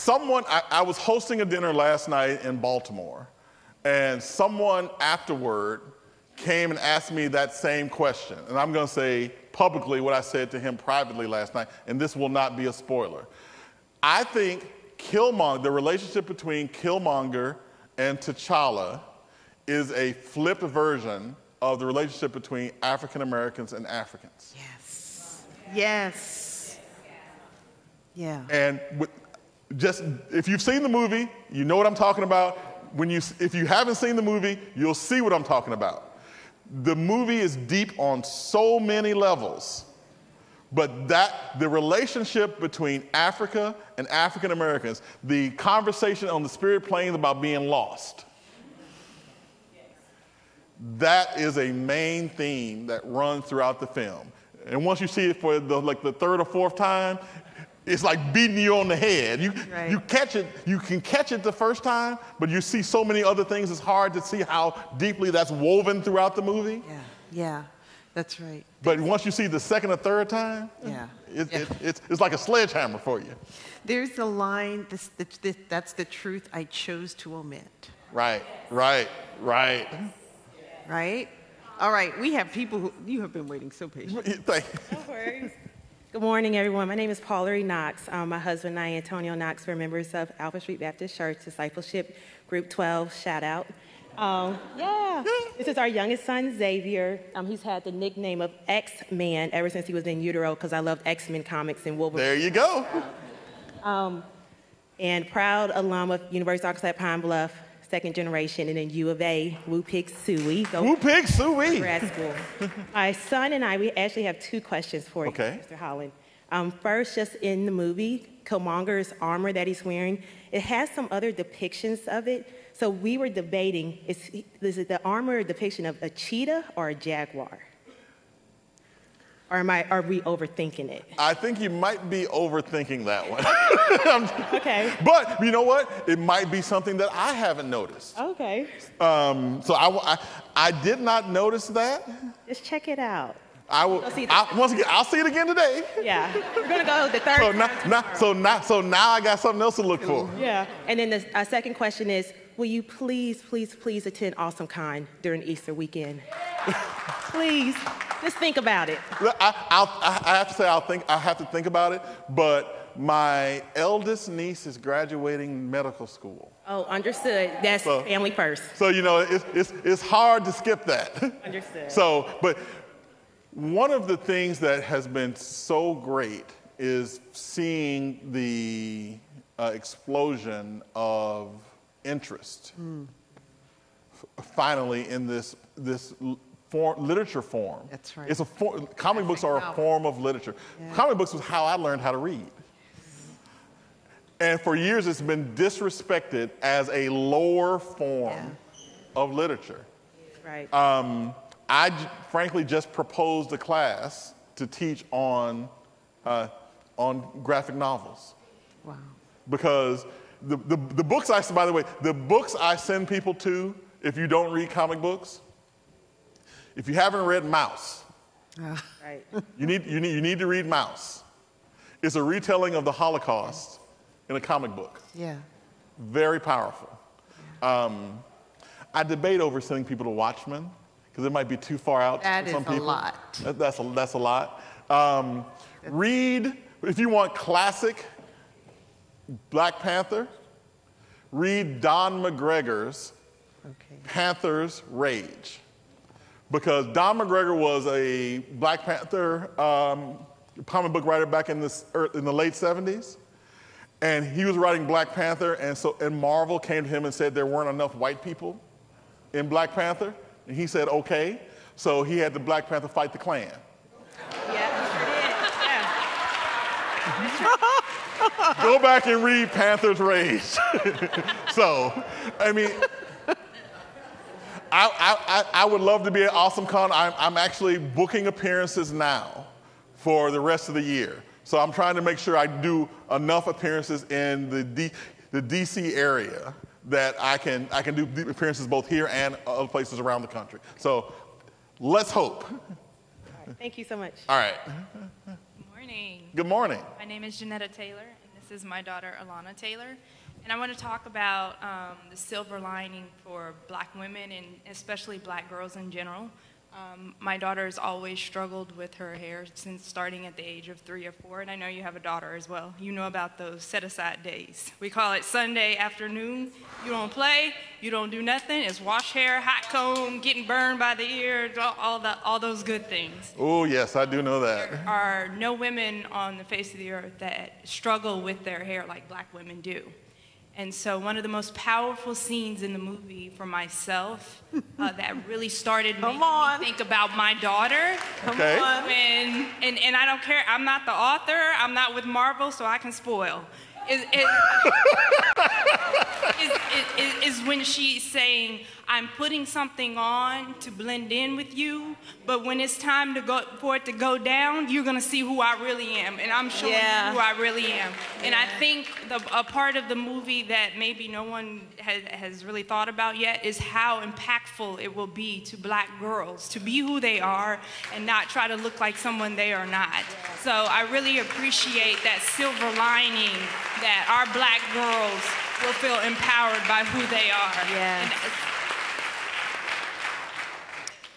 Speaker 2: I was hosting a dinner last night in Baltimore, and someone afterward came and asked me that same question. And I'm going to say publicly what I said to him privately last night, and this will not be a spoiler. I think the relationship between Killmonger and T'Challa is a flipped version of the relationship between African Americans and Africans.
Speaker 1: Yes. Yes. Yeah.
Speaker 2: And if you've seen the movie, you know what I'm talking about. If you haven't seen the movie, you'll see what I'm talking about. The movie is deep on so many levels, but the relationship between Africa and African Americans, the conversation on the spirit planes about being lost, that is a main theme that runs throughout the film. And once you see it for the third or fourth time, it's like beating you on the head. You
Speaker 1: Right.
Speaker 2: catch it, you can catch it the first time, but you see so many other things, it's hard to see how deeply that's woven throughout the movie.
Speaker 1: Yeah, that's right.
Speaker 2: But once you see the second or third time,
Speaker 1: Yeah.
Speaker 2: it's like a sledgehammer for you.
Speaker 1: There's a line, that's the truth I chose to omit.
Speaker 2: Right.
Speaker 1: Right? All right, we have people who, you have been waiting so patiently.
Speaker 15: No worries. Good morning, everyone. My name is Paula Knox. My husband and I, Antonio Knox, we're members of Alfred Street Baptist Church Discipleship Group 12. Shout out. This is our youngest son, Xavier. He's had the nickname of X-Man ever since he was in utero because I loved X-Men comics and Wolverine.
Speaker 2: There you go.
Speaker 15: And proud alum of University of Arkansas at Pine Bluff, second generation, and then U of A, Woo Pig Suey.
Speaker 2: Woo Pig Suey.
Speaker 15: Grad school. My son and I, we actually have two questions for you, Mr. Holland. First, just in the movie, Killmonger's armor that he's wearing, it has some other depictions of it. So we were debating, is it the armor a depiction of a cheetah or a jaguar? Or are we overthinking it?
Speaker 2: I think you might be overthinking that one.
Speaker 15: Okay.
Speaker 2: But you know what? It might be something that I haven't noticed.
Speaker 15: Okay.
Speaker 2: So I did not notice that.
Speaker 15: Just check it out.
Speaker 2: Once again, I'll see it again today.
Speaker 15: Yeah. We're going to go the third time.
Speaker 2: So now I got something else to look for.
Speaker 15: Yeah. And then the second question is, will you please attend Awesome Con during Easter weekend? Please. Just think about it.
Speaker 2: I have to say I have to think about it, but my eldest niece is graduating medical school.
Speaker 15: Oh, understood. That's family first.
Speaker 2: So, you know, it's hard to skip that.
Speaker 15: Understood.
Speaker 2: So, but one of the things that has been so great is seeing the explosion of interest finally in this literature form.
Speaker 1: That's right.
Speaker 2: It's comic books are a form of literature. Yeah. Comic books was how I learned how to read. And for years it's been disrespected as a lower form of literature.
Speaker 15: Right.
Speaker 2: I frankly just proposed a class to teach on graphic novels.
Speaker 1: Wow.
Speaker 2: Because the books by the way, the books I send people to, if you don't read comic books, if you haven't read Mouse,
Speaker 15: right.
Speaker 2: you need to read Mouse. It's a retelling of the Holocaust in a comic book.
Speaker 1: Yeah.
Speaker 2: Very powerful. I debate over sending people to Watchmen because it might be too far out for some people. That's a lot. Read, if you want classic Black Panther, read Don McGregor's Panther's Rage. Because Don McGregor was a Black Panther comic book writer back in the late 70s. And he was writing Black Panther, and Marvel came to him and said there weren't enough white people in Black Panther. And he said, okay. So he had the Black Panther fight the Klan.
Speaker 15: Yeah, he sure did. Yeah.
Speaker 2: Go back and read Panther's Rage. So, I mean, I would love to be at Awesome Con. I'm actually booking appearances now for the rest of the year. So I'm trying to make sure I do enough appearances in the DC area that I can do appearances both here and other places around the country. So let's hope.
Speaker 15: All right, thank you so much.
Speaker 2: All right.
Speaker 16: Good morning.
Speaker 2: Good morning.
Speaker 16: My name is Janetta Taylor, and this is my daughter, Alana Taylor. And I want to talk about the silver lining for Black women and especially Black girls in general. My daughter has always struggled with her hair since starting at the age of 3 or 4, and I know you have a daughter as well. You know about those set-aside days. We call it Sunday afternoon. You don't play, you don't do nothing. It's wash hair, hot comb, getting burned by the ear, all those good things.
Speaker 2: Oh, yes, I do know that.
Speaker 16: There are no women on the face of the earth that struggle with their hair like Black women do. And so one of the most powerful scenes in the movie for myself that really started making me think about my daughter.
Speaker 2: Okay.
Speaker 16: And I don't care, I'm not the author, I'm not with Marvel, so I can spoil. is when she's saying, I'm putting something on to blend in with you, but when it's time to go for it to go down, you're gonna see who I really am, and I'm showing you who I really am. And I think a part of the movie that maybe no one has really thought about yet is how impactful it will be to black girls to be who they are and not try to look like someone they are not. So I really appreciate that silver lining that our black girls will feel empowered by who they are.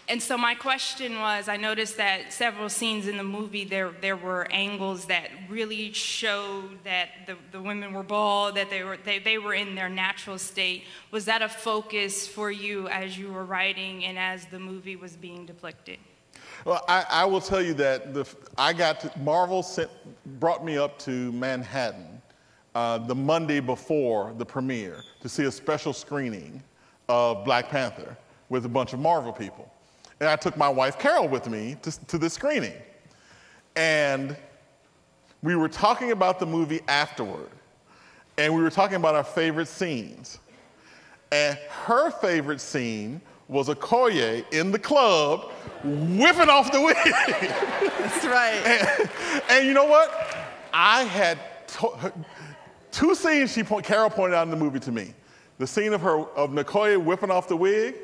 Speaker 16: And so my question was, I noticed that several scenes in the movie, there were angles that really showed that the women were bald, that they were in their natural state. Was that a focus for you as you were writing and as the movie was being depicted?
Speaker 2: Well, I will tell you that Marvel brought me up to Manhattan the Monday before the premiere to see a special screening of Black Panther with a bunch of Marvel people. And I took my wife, Carol, with me to this screening. And we were talking about the movie afterward. And we were talking about our favorite scenes. And her favorite scene was Okoye in the club whipping off the wig.
Speaker 1: That's right.
Speaker 2: And you know what? I had two scenes Carol pointed out in the movie to me. The scene of Okoye whipping off the wig,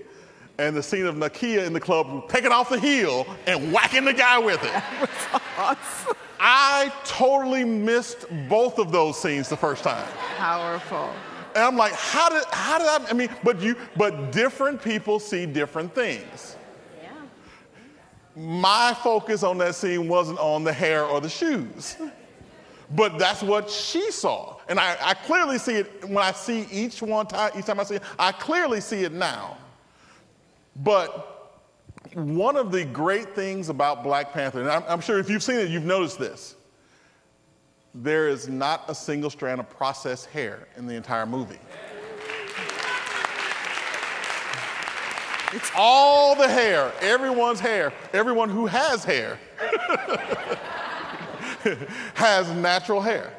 Speaker 2: and the scene of Nakia in the club taking off the heel and whacking the guy with it.
Speaker 1: That was awesome.
Speaker 2: I totally missed both of those scenes the first time.
Speaker 1: Powerful.
Speaker 2: And I'm like, how did I mean, but different people see different things.
Speaker 1: Yeah.
Speaker 2: My focus on that scene wasn't on the hair or the shoes. But that's what she saw. And I clearly see it when I see each time I see it, I clearly see it now. But one of the great things about Black Panther, and I'm sure if you've seen it, you've noticed this, there is not a single strand of processed hair in the entire movie. It's all the hair, everyone's hair, everyone who has hair has natural hair.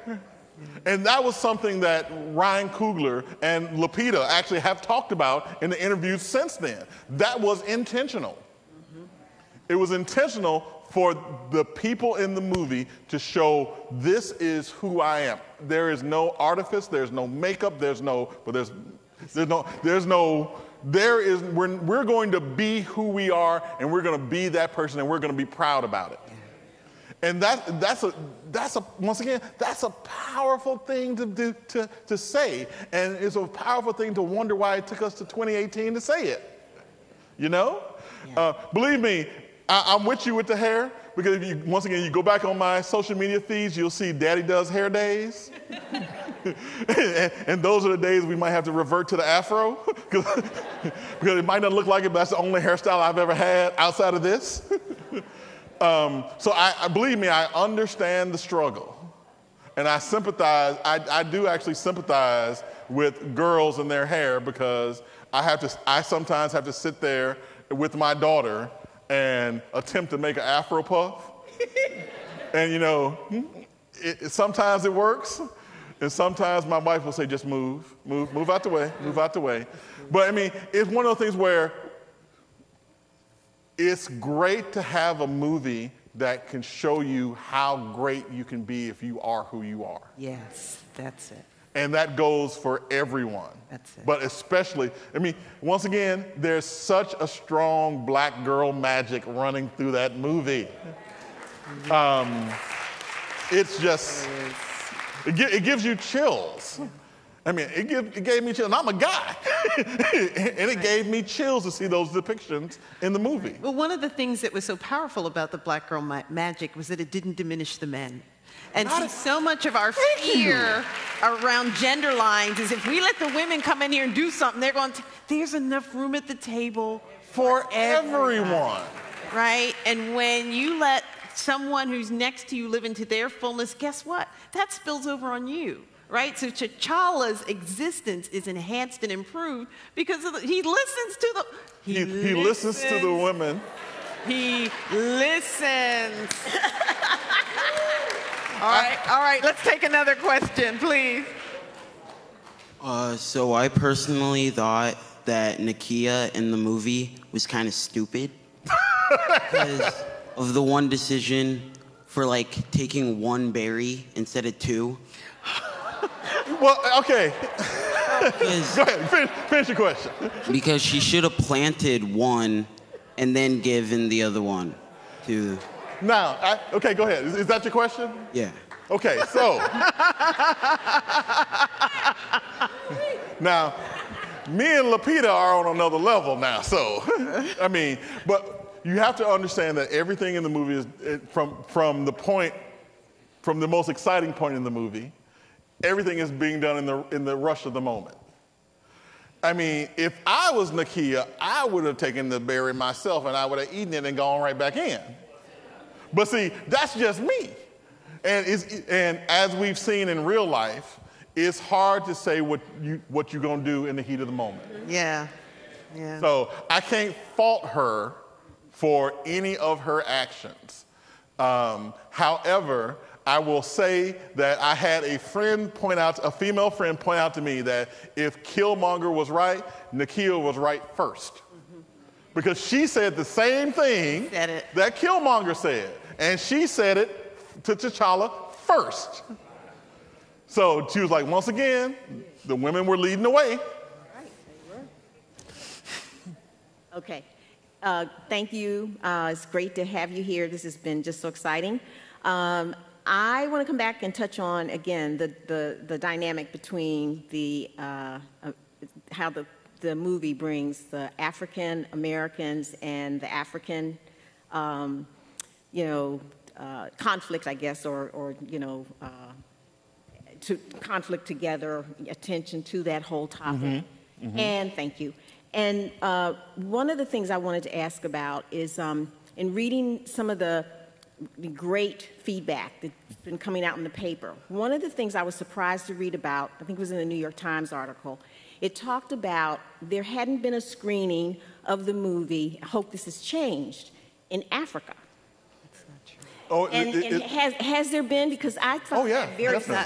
Speaker 2: And that was something that Ryan Coogler and Lupita actually have talked about in the interviews since then. That was intentional. It was intentional for the people in the movie to show this is who I am. There is no artifice, there's no makeup, we're going to be who we are, and we're going to be that person, and we're going to be proud about it. And that's a powerful thing to say, and it's a powerful thing to wonder why it took us to 2018 to say it. You know, believe me, I'm with you with the hair, because if once again you go back on my social media feeds, you'll see Daddy Does Hair Days, and those are the days we might have to revert to the afro, because it might not look like it, but that's the only hairstyle I've ever had outside of this. So believe me, I understand the struggle, and I sympathize. I do actually sympathize with girls and their hair, because I sometimes have to sit there with my daughter and attempt to make an afro puff, and you know, sometimes it works, and sometimes my wife will say, "Just move out the way, move out the way." But I mean, it's one of those things where it's great to have a movie that can show you how great you can be if you are who you are.
Speaker 1: Yes, that's it.
Speaker 2: And that goes for everyone. That's it. But especially, I mean, once again, there's such a strong black girl magic running through that movie. It's just, it gives you chills. I mean, it gave me chills, and I'm a guy. And it gave me chills to see those depictions in the movie.
Speaker 1: Well, one of the things that was so powerful about the black girl magic was that it didn't diminish the men. And see, so much of our fear around gender lines is if we let the women come in here and do something, they're going to, there's enough room at the table for everyone. Right? And when you let someone who's next to you live into their fullness, guess what? That spills over on you. Right? So T'Challa's existence is enhanced and improved because he listens to the...
Speaker 2: He listens to the women.
Speaker 1: He listens. All right, let's take another question, please.
Speaker 17: So I personally thought that Nakia in the movie was kind of stupid because of the one decision for like taking one berry instead of two.
Speaker 2: Well, okay. Go ahead, finish your question.
Speaker 17: Because she should have planted one and then given the other one to...
Speaker 2: Now, okay, go ahead. Is that your question?
Speaker 17: Yeah.
Speaker 2: Okay, so... Now, me and Lupita are on another level now, so... I mean, but you have to understand that everything in the movie is from the most exciting point in the movie, everything is being done in the rush of the moment. I mean, if I was Nakia, I would have taken the berry myself and I would have eaten it and gone right back in. But see, that's just me. And as we've seen in real life, it's hard to say what you're going to do in the heat of the moment.
Speaker 1: Yeah. Yeah.
Speaker 2: So I can't fault her for any of her actions. However, I will say that I had a female friend point out to me that if Killmonger was right, Nakia was right first. Mm-hmm. Because she said the same thing that Killmonger said. And she said it to T'Challa first. So she was like, once again, the women were leading the way.
Speaker 18: Right, they were. Okay. Thank you. It's great to have you here. This has been just so exciting. I want to come back and touch on, again, the dynamic between how the movie brings the African Americans and the African, conflict, I guess, or to conflict together, attention to that whole topic. Mm-hmm. Mm-hmm. And thank you. And one of the things I wanted to ask about is in reading some of the great feedback that's been coming out in the paper. One of the things I was surprised to read about, I think it was in the New York Times article, it talked about there hadn't been a screening of the movie, I hope this has changed, in Africa. That's not true. Oh, and has there been? Because I thought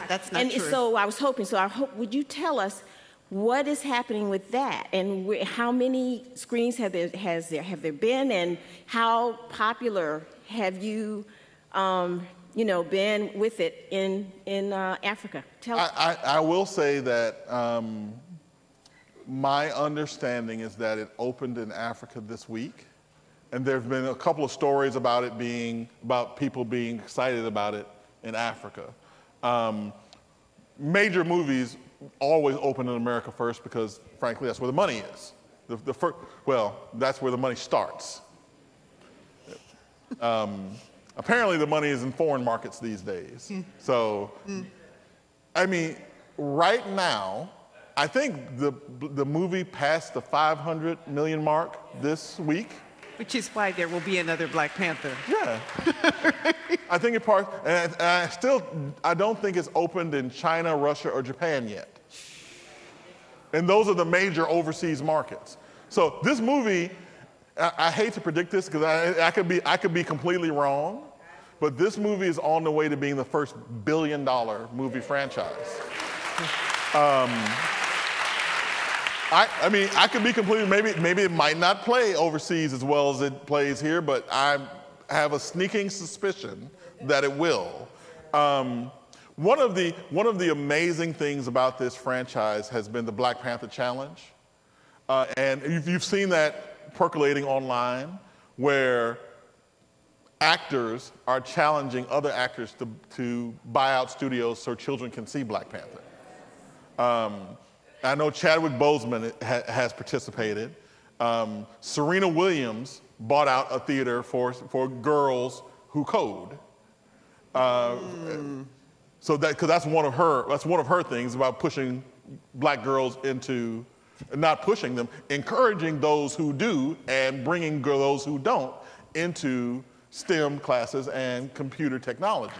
Speaker 18: that's not true. So I was hoping, would you tell us what is happening with that, and how many screens have there been, and how popular have you, been with it in Africa? Tell us.
Speaker 2: I will say that my understanding is that it opened in Africa this week, and there have been a couple of stories about people being excited about it in Africa. Major movies always open in America first because, frankly, that's where the money is. That's where the money starts. Apparently, the money is in foreign markets these days. So, I mean, right now, I think the movie passed the 500 million mark this week.
Speaker 1: Which is why there will be another Black Panther.
Speaker 2: Yeah. I think and I don't think it's opened in China, Russia, or Japan yet. And those are the major overseas markets. So this movie, I hate to predict this because I could be completely wrong, but this movie is on the way to being the first billion-dollar movie franchise. I mean, I could be completely, maybe it might not play overseas as well as it plays here, but I have a sneaking suspicion that it will. One of the amazing things about this franchise has been the Black Panther Challenge. And you've seen that percolating online, where actors are challenging other actors to buy out studios so children can see Black Panther. I know Chadwick Boseman has participated. Serena Williams bought out a theater for girls who code. So because that's one of her things about pushing Black girls into, not pushing them, encouraging those who do and bringing those who don't into STEM classes and computer technology.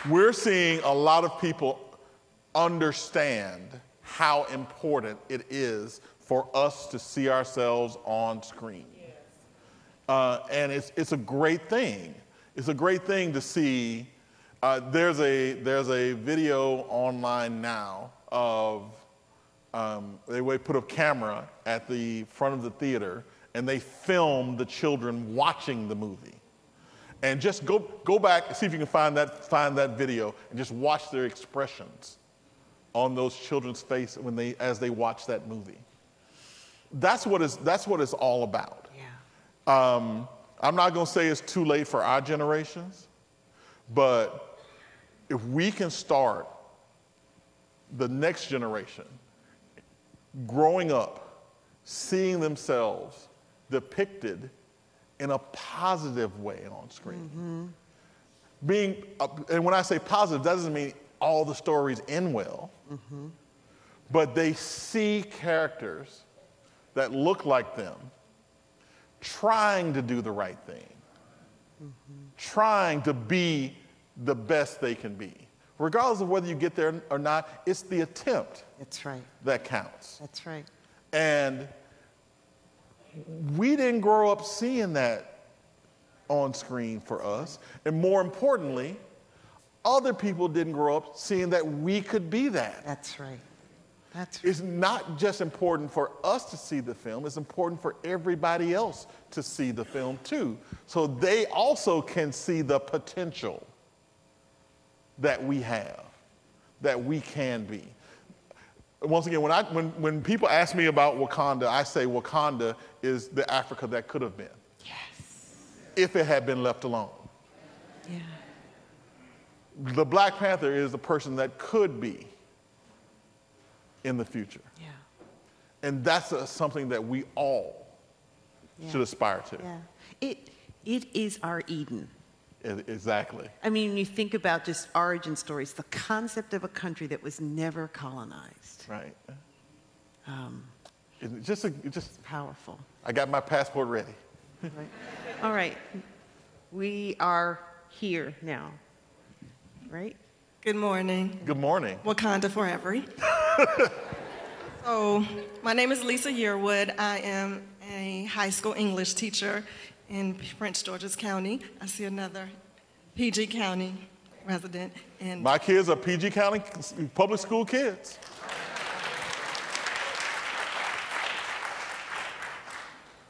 Speaker 2: We're seeing a lot of people understand how important it is for us to see ourselves on screen. And it's a great thing. It's a great thing to see There's a video online now of they put a camera at the front of the theater and they film the children watching the movie. And just go back and see if you can find that video and just watch their expressions on those children's face as they watch that movie. That's what it's all about. Yeah. I'm not going to say it's too late for our generations, but if we can start the next generation growing up, seeing themselves depicted in a positive way on screen. Mm-hmm. And when I say positive, that doesn't mean all the stories end well, mm-hmm. but they see characters that look like them trying to do the right thing, mm-hmm. trying to be the best they can be. Regardless of whether you get there or not, it's the attempt that counts.
Speaker 18: That's right.
Speaker 2: And we didn't grow up seeing that on screen for us. And more importantly, other people didn't grow up seeing that we could be that.
Speaker 18: That's right. That's right.
Speaker 2: It's not just important for us to see the film, it's important for everybody else to see the film too. So they also can see the potential that we have, that we can be. Once again, when people ask me about Wakanda, I say Wakanda is the Africa that could have been.
Speaker 18: Yes.
Speaker 2: If it had been left alone.
Speaker 18: Yeah.
Speaker 2: The Black Panther is the person that could be in the future.
Speaker 18: Yeah.
Speaker 2: And that's something that we all should aspire to.
Speaker 1: Yeah. It is our Eden.
Speaker 2: Exactly.
Speaker 1: I mean, you think about just origin stories, the concept of a country that was never colonized.
Speaker 2: Right.
Speaker 1: It's
Speaker 2: just
Speaker 1: powerful.
Speaker 2: I got my passport ready.
Speaker 1: Right. All right. We are here now. Right?
Speaker 19: Good morning.
Speaker 2: Good morning.
Speaker 19: Wakanda forever. So, my name is Lisa Yearwood. I am a high school English teacher in Prince George's County. I see another PG County resident. And
Speaker 2: my kids are PG County public school kids.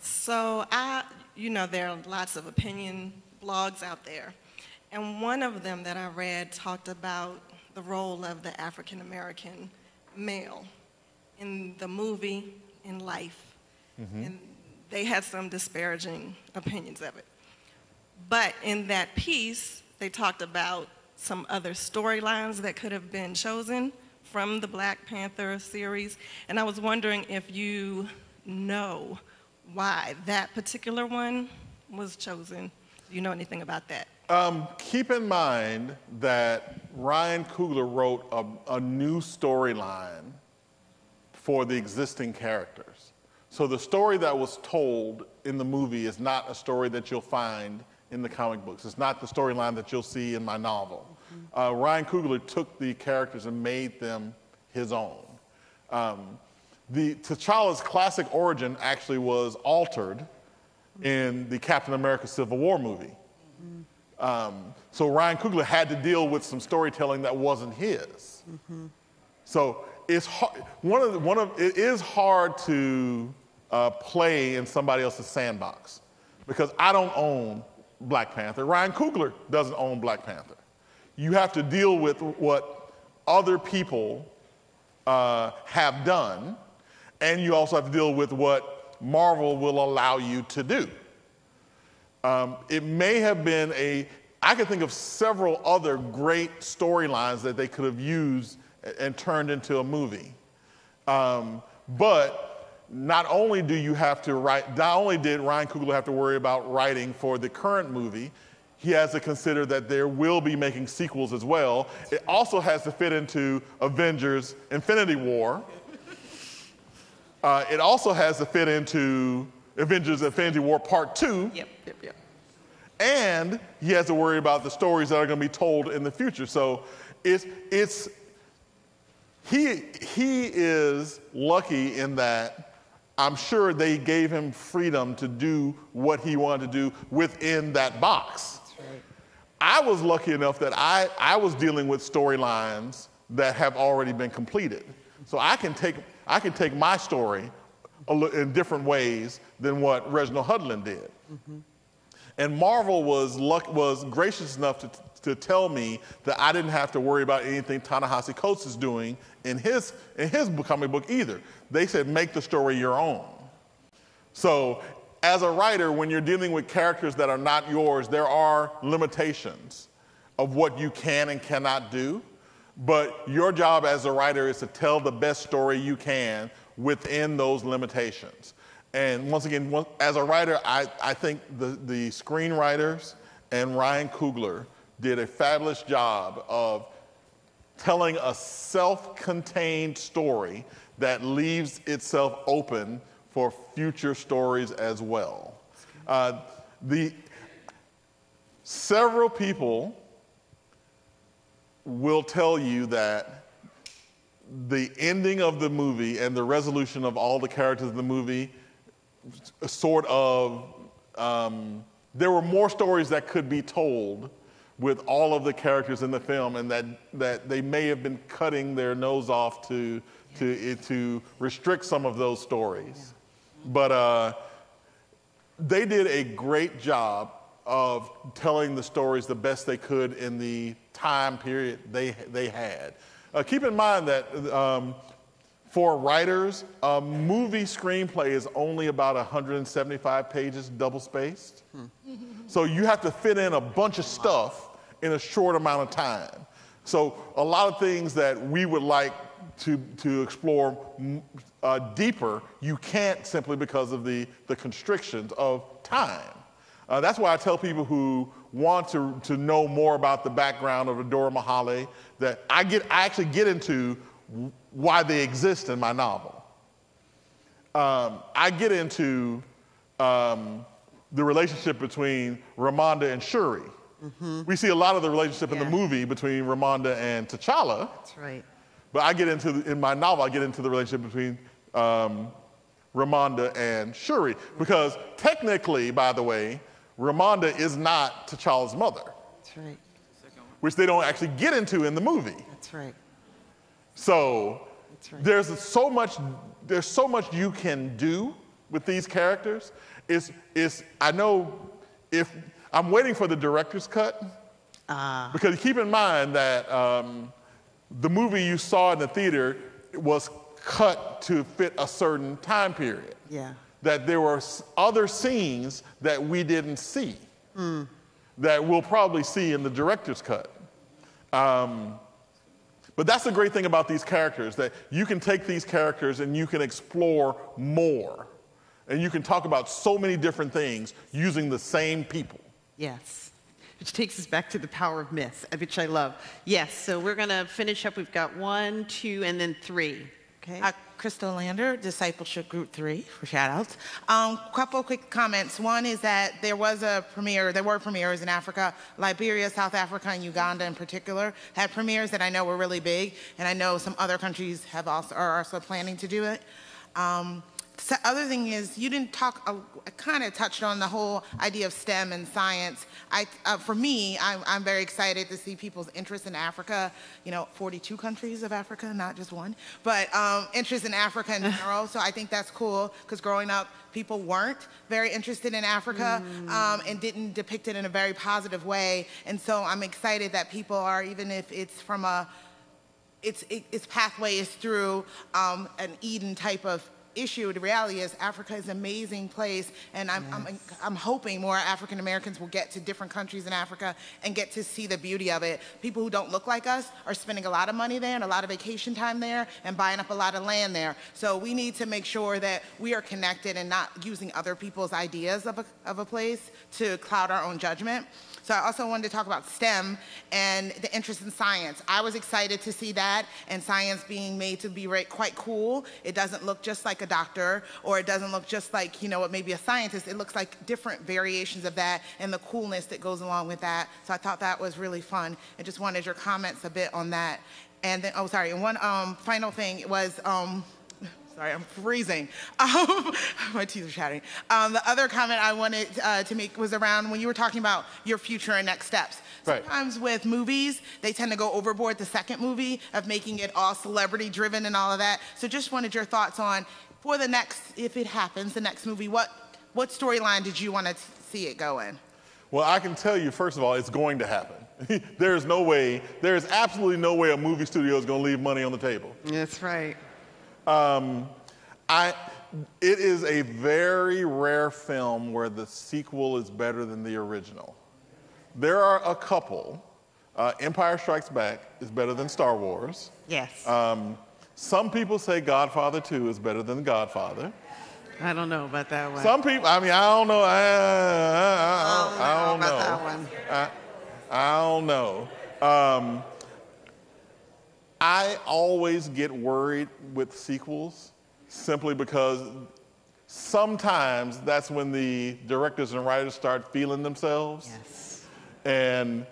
Speaker 19: So there are lots of opinion blogs out there. And one of them that I read talked about the role of the African American male in the movie, in life. Mm-hmm. And they had some disparaging opinions of it. But in that piece, they talked about some other storylines that could have been chosen from the Black Panther series. And I was wondering if you know why that particular one was chosen. Do you know anything about that?
Speaker 2: Keep in mind that Ryan Coogler wrote a new storyline for the existing characters. So the story that was told in the movie is not a story that you'll find in the comic books. It's not the storyline that you'll see in my novel. Mm-hmm. Ryan Coogler took the characters and made them his own. T'Challa's classic origin actually was altered in the Captain America Civil War movie. Mm-hmm. So Ryan Coogler had to deal with some storytelling that wasn't his. Mm-hmm. So it's hard. It is hard to play in somebody else's sandbox because I don't own Black Panther. Ryan Coogler doesn't own Black Panther. You have to deal with what other people have done, and you also have to deal with what Marvel will allow you to do. It may have been I can think of several other great storylines that they could have used and turned into a movie. But not only did Ryan Coogler have to worry about writing for the current movie, he has to consider that there will be making sequels as well. It also has to fit into Avengers Infinity War. It also has to fit into Avengers Infinity War Part 2.
Speaker 1: Yep.
Speaker 2: And he has to worry about the stories that are going to be told in the future. So he is lucky in that I'm sure they gave him freedom to do what he wanted to do within that box. I was lucky enough that I was dealing with storylines that have already been completed. So I can take my story in different ways than what Reginald Hudlin did.
Speaker 18: Mm-hmm.
Speaker 2: And Marvel was gracious enough to tell me that I didn't have to worry about anything Ta-Nehisi Coates is doing in his comic book either. They said, make the story your own. So as a writer, when you're dealing with characters that are not yours, there are limitations of what you can and cannot do. But your job as a writer is to tell the best story you can within those limitations. And once again, as a writer, I think the screenwriters and Ryan Coogler did a fabulous job of telling a self-contained story that leaves itself open for future stories as well. Several people will tell you that the ending of the movie and the resolution of all the characters in the movie sort of, there were more stories that could be told with all of the characters in the film, and that they may have been cutting their nose off to restrict some of those stories. Yeah. But they did a great job of telling the stories the best they could in the time period they had. Keep in mind that for writers, a movie screenplay is only about 175 pages double-spaced. So you have to fit in a bunch of stuff in a short amount of time. So a lot of things that we would like to explore deeper, you can't simply because of the constrictions of time. That's why I tell people who want to know more about the background of Adora Mahale that I actually get into why they exist in my novel. I get into the relationship between Ramonda and Shuri. Mm-hmm. We see a lot of the relationship in the movie between Ramonda and T'Challa.
Speaker 18: That's right.
Speaker 2: But in my novel, I get into the relationship between Ramonda and Shuri. Because technically, by the way, Ramonda is not T'Challa's mother.
Speaker 18: That's right.
Speaker 2: Which they don't actually get into in the movie.
Speaker 18: That's right.
Speaker 2: So
Speaker 18: That's right.
Speaker 2: there's so much you can do with these characters. I know if I'm waiting for the director's cut, because keep in mind that the movie you saw in the theater was cut to fit a certain time period.
Speaker 18: Yeah.
Speaker 2: That there were other scenes that we didn't see that we'll probably see in the director's cut. But that's the great thing about these characters, that you can take these characters and you can explore more. And you can talk about so many different things using the same people.
Speaker 1: Yes. Which takes us back to the power of myth, which I love. Yes, so we're going to finish up. We've got 1, 2, and then 3. Okay.
Speaker 20: Crystal Lander, Discipleship Group 3, for shout-outs. Couple quick comments. One is that there were premieres in Africa. Liberia, South Africa, and Uganda in particular had premieres that I know were really big, and I know some other countries are also planning to do it. The other thing is, you didn't talk, I kind of touched on the whole idea of STEM and science. For me, I'm very excited to see people's interest in Africa, 42 countries of Africa, not just one, but interest in Africa in general. So I think that's cool, because growing up, people weren't very interested in Africa and didn't depict it in a very positive way. And so I'm excited that people are, even if it's from its pathway is through an Eden type of issue. The reality is Africa is an amazing place, and I'm hoping more African Americans will get to different countries in Africa and get to see the beauty of it. People who don't look like us are spending a lot of money there and a lot of vacation time there and buying up a lot of land there. So we need to make sure that we are connected and not using other people's ideas of a place to cloud our own judgment. So I also wanted to talk about STEM and the interest in science. I was excited to see that, and science being made to be quite cool. It doesn't look just like a doctor, or it doesn't look just like, maybe a scientist. It looks like different variations of that and the coolness that goes along with that. So I thought that was really fun. I just wanted your comments a bit on that. And then, and one final thing was, Sorry, I'm freezing. My teeth are chattering. The other comment I wanted to make was around when you were talking about your future and next steps.
Speaker 2: Right.
Speaker 20: Sometimes with movies, they tend to go overboard the second movie of making it all celebrity driven and all of that. So just wanted your thoughts on, for the next, if it happens, the next movie, what storyline did you want to see it go in?
Speaker 2: Well, I can tell you, first of all, it's going to happen. There is absolutely no way a movie studio is going to leave money on the table.
Speaker 1: That's right.
Speaker 2: It is a very rare film where the sequel is better than the original. There are a couple. Empire Strikes Back is better than Star Wars.
Speaker 1: Yes.
Speaker 2: Some people say Godfather 2 is better than Godfather.
Speaker 1: I don't know about that one.
Speaker 2: Some people, I don't know. I don't know
Speaker 1: about that one.
Speaker 2: I don't know. I always get worried with sequels simply because sometimes that's when the directors and writers start feeling themselves.
Speaker 1: Yes.
Speaker 2: And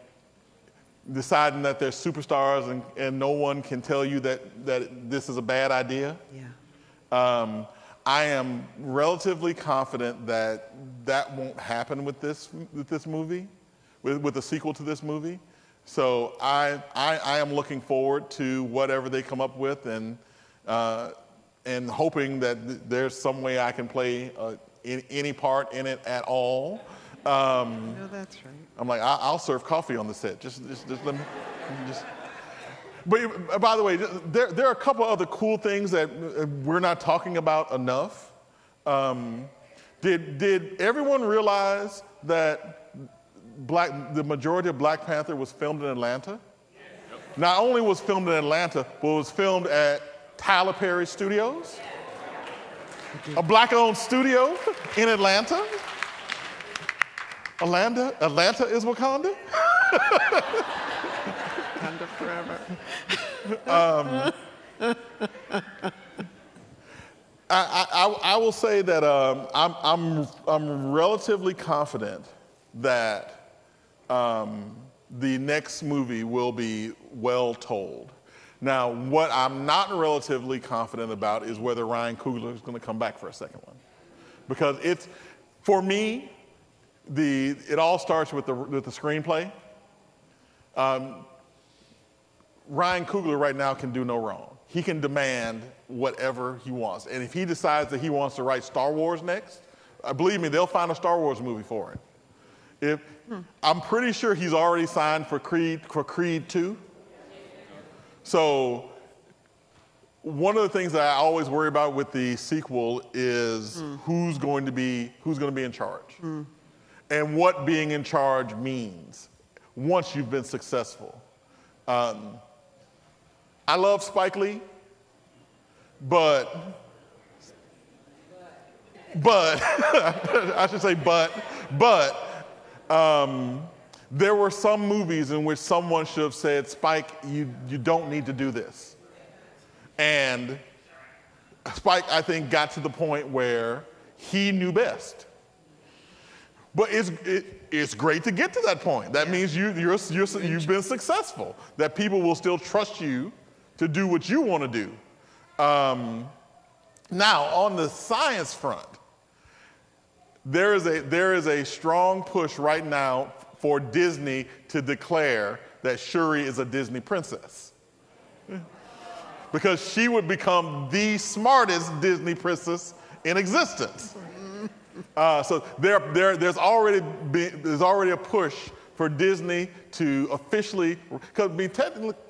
Speaker 2: deciding that they're superstars and no one can tell you that this is a bad idea.
Speaker 1: Yeah.
Speaker 2: I am relatively confident that that won't happen with this movie, with a sequel to this movie. So I am looking forward to whatever they come up with and hoping that there's some way I can play any part in it at all.
Speaker 1: No, that's right.
Speaker 2: I'm like, I'll serve coffee on the set. Just let me. But by the way, there are a couple other cool things that we're not talking about enough. Did everyone realize that the majority of Black Panther was filmed in Atlanta? Not only was filmed in Atlanta, but was filmed at Tyler Perry Studios, a Black-owned studio in Atlanta. Atlanta is Wakanda.
Speaker 1: Wakanda forever.
Speaker 2: I will say that I'm relatively confident that the next movie will be well told. Now, what I'm not relatively confident about is whether Ryan Coogler is going to come back for a second one, because for me, it all starts with the screenplay. Ryan Coogler right now can do no wrong. He can demand whatever he wants. And if he decides that he wants to write Star Wars next, believe me, they'll find a Star Wars movie for it. I'm pretty sure he's already signed for Creed 2. So one of the things that I always worry about with the sequel is who's going to be in charge. And what being in charge means once you've been successful. I love Spike Lee, but I should say but there were some movies in which someone should have said, Spike, you don't need to do this. And Spike, I think, got to the point where he knew best. But it's great to get to that point. That means you've been successful, that people will still trust you to do what you want to do. Now, on the science front, there is a strong push right now for Disney to declare that Shuri is a Disney princess, because she would become the smartest Disney princess in existence. So there's already a push for Disney to officially, because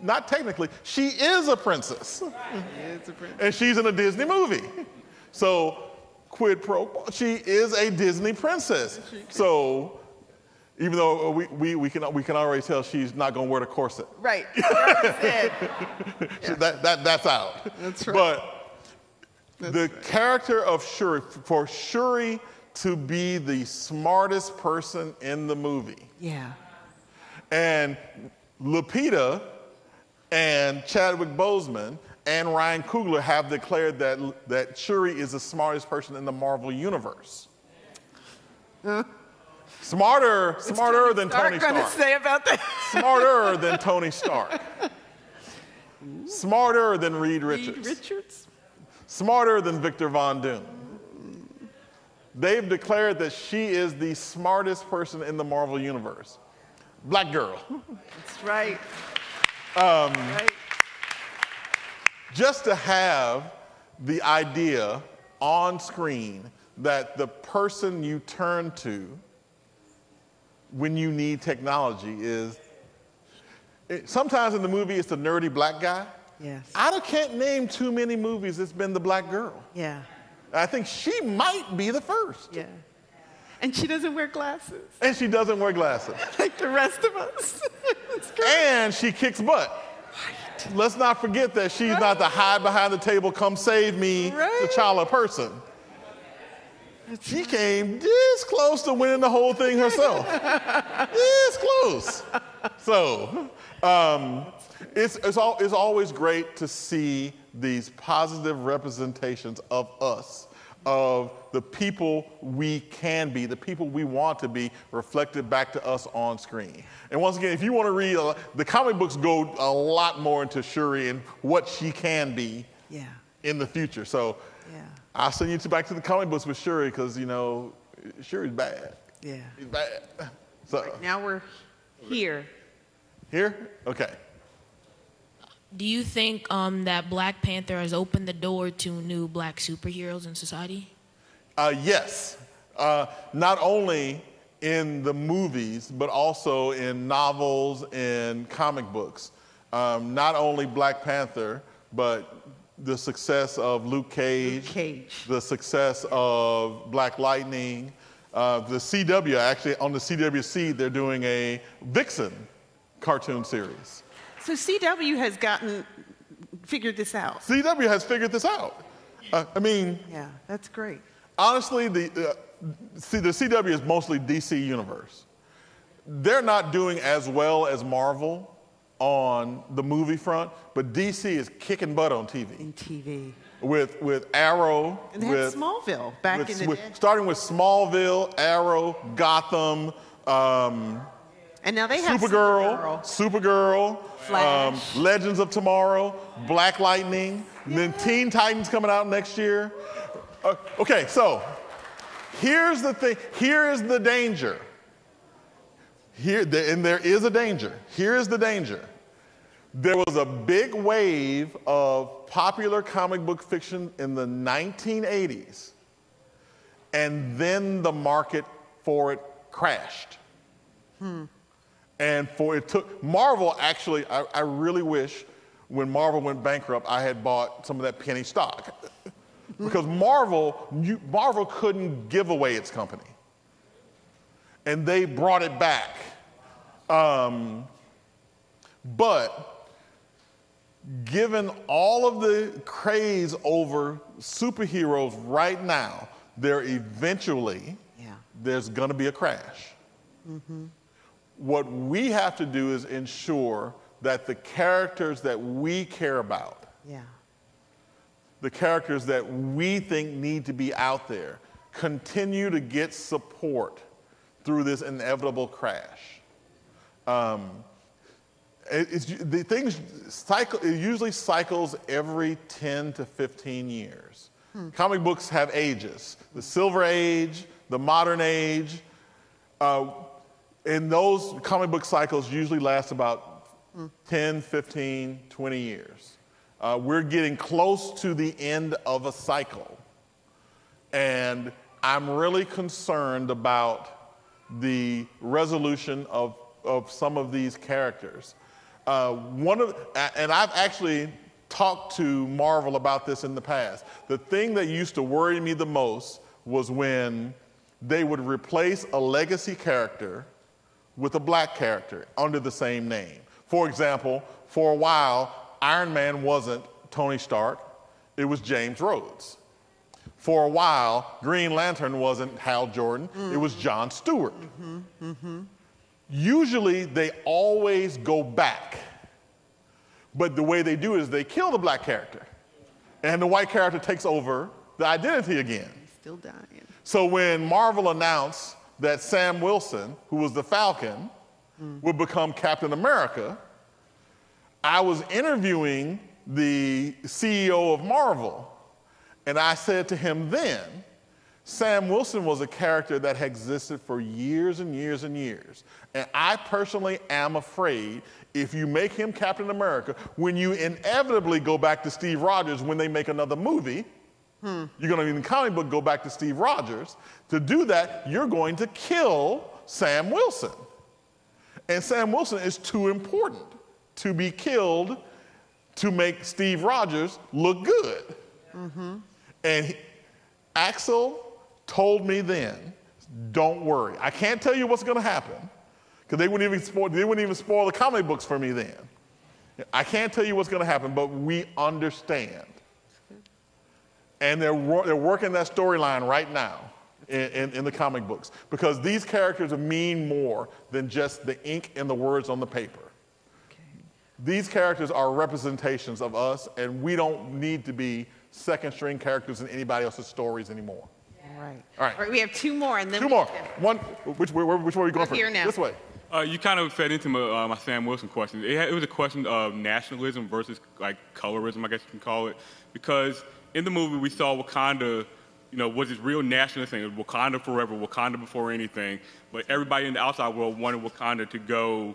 Speaker 2: not technically, she is a princess. And she's in a Disney movie. So quid pro quo, she is a Disney princess. So even though we can already tell she's not going to wear the corset.
Speaker 1: Right.
Speaker 2: That's out.
Speaker 1: That's right.
Speaker 2: But the character of Shuri, for Shuri to be the smartest person in the movie.
Speaker 1: Yeah.
Speaker 2: And Lupita and Chadwick Boseman and Ryan Coogler have declared that Shuri is the smartest person in the Marvel universe. Smarter than Tony Stark.
Speaker 1: Going to say about that?
Speaker 2: Smarter than Tony Stark. Smarter than Reed Richards. smarter than Victor Von Doom. They've declared that she is the smartest person in the Marvel Universe. Black girl.
Speaker 1: That's right.
Speaker 2: Right. Just to have the idea on screen that the person you turn to when you need technology is, sometimes in the movie it's the nerdy black guy.
Speaker 1: Yes.
Speaker 2: I can't name too many movies it's been the black girl.
Speaker 1: Yeah.
Speaker 2: I think she might be the first.
Speaker 1: Yeah. And she doesn't wear glasses.
Speaker 2: And she doesn't wear glasses.
Speaker 1: Like the rest of us.
Speaker 2: And she kicks butt. Right. Let's not forget that she's not the hide behind the table, come save me, T'Challa person. She came this close to winning the whole thing herself. This close. So it's always great to see these positive representations of us, of the people we can be, the people we want to be, reflected back to us on screen. And once again, if you want to read, the comic books go a lot more into Shuri and what she can be in the future. So I'll send you back to the comic books with Shuri because, you know, Shuri's bad.
Speaker 1: Yeah.
Speaker 2: He's bad. So
Speaker 1: right, now we're here.
Speaker 2: Here? Okay.
Speaker 21: Do you think that Black Panther has opened the door to new black superheroes in society?
Speaker 2: Yes. Not only in the movies, but also in novels and comic books. Not only Black Panther, but the success of Luke Cage. The success of Black Lightning. The CW, actually, on the CWC, they're doing a Vixen cartoon series.
Speaker 1: So CW has figured this out.
Speaker 2: CW has figured this out. I mean...
Speaker 1: Yeah, that's great.
Speaker 2: Honestly, the CW is mostly DC Universe. They're not doing as well as Marvel on the movie front, but DC is kicking butt on TV.
Speaker 1: In TV.
Speaker 2: With Arrow.
Speaker 1: And they had Smallville back in the day.
Speaker 2: Starting with Smallville, Arrow, Gotham,
Speaker 1: and now they have
Speaker 2: Supergirl,
Speaker 1: Flash,
Speaker 2: Legends of Tomorrow, Black Lightning, and then Teen Titans coming out next year. Okay, so here's the thing. Here is the danger. And there is a danger. Here is the danger. There was a big wave of popular comic book fiction in the 1980s, and then the market for it crashed. And Marvel actually, I really wish when Marvel went bankrupt, I had bought some of that penny stock. Because Marvel couldn't give away its company. And they brought it back. But given all of the craze over superheroes right now, there's going to be a crash. What we have to do is ensure that the characters that we care about, the characters that we think need to be out there, continue to get support through this inevitable crash. It usually cycles every 10 to 15 years. Comic books have ages. The Silver Age, the Modern Age. And those comic book cycles usually last about 10, 15, 20 years. We're getting close to the end of a cycle. And I'm really concerned about the resolution of some of these characters. And I've actually talked to Marvel about this in the past. The thing that used to worry me the most was when they would replace a legacy character with a black character under the same name. For example, for a while, Iron Man wasn't Tony Stark, it was James Rhodes. For a while, Green Lantern wasn't Hal Jordan, it was John Stewart. Usually, they always go back. But the way they do it is they kill the black character, and the white character takes over the identity again.
Speaker 1: He's still dying.
Speaker 2: So when Marvel announced that Sam Wilson, who was the Falcon, would become Captain America, I was interviewing the CEO of Marvel, And I said to him then, Sam Wilson was a character that had existed for years and years and years. And I personally am afraid if you make him Captain America, when you inevitably go back to Steve Rogers when they make another movie, you're going to, in the comic book, go back to Steve Rogers. To do that, you're going to kill Sam Wilson. And Sam Wilson is too important to be killed to make Steve Rogers look good. And Axel told me then, don't worry. I can't tell you what's going to happen, because they wouldn't even spoil the comic books for me then. I can't tell you what's going to happen, but we understand. And they're working that storyline right now in the comic books, because these characters mean more than just the ink and the words on the paper. These characters are representations of us, and we don't need to be second-string characters in anybody else's stories anymore.
Speaker 1: Right.
Speaker 2: All right.
Speaker 1: All right, we have two more, and then
Speaker 2: Two more. One. Which way are we going
Speaker 1: Right
Speaker 2: first?
Speaker 1: here now.
Speaker 2: This way.
Speaker 8: You kind of fed into my Sam Wilson question. It was a question of nationalism versus like colorism, I guess you can call it, because in the movie we saw Wakanda, was this real nationalist thing. It was Wakanda forever, Wakanda before anything. But everybody in the outside world wanted Wakanda to go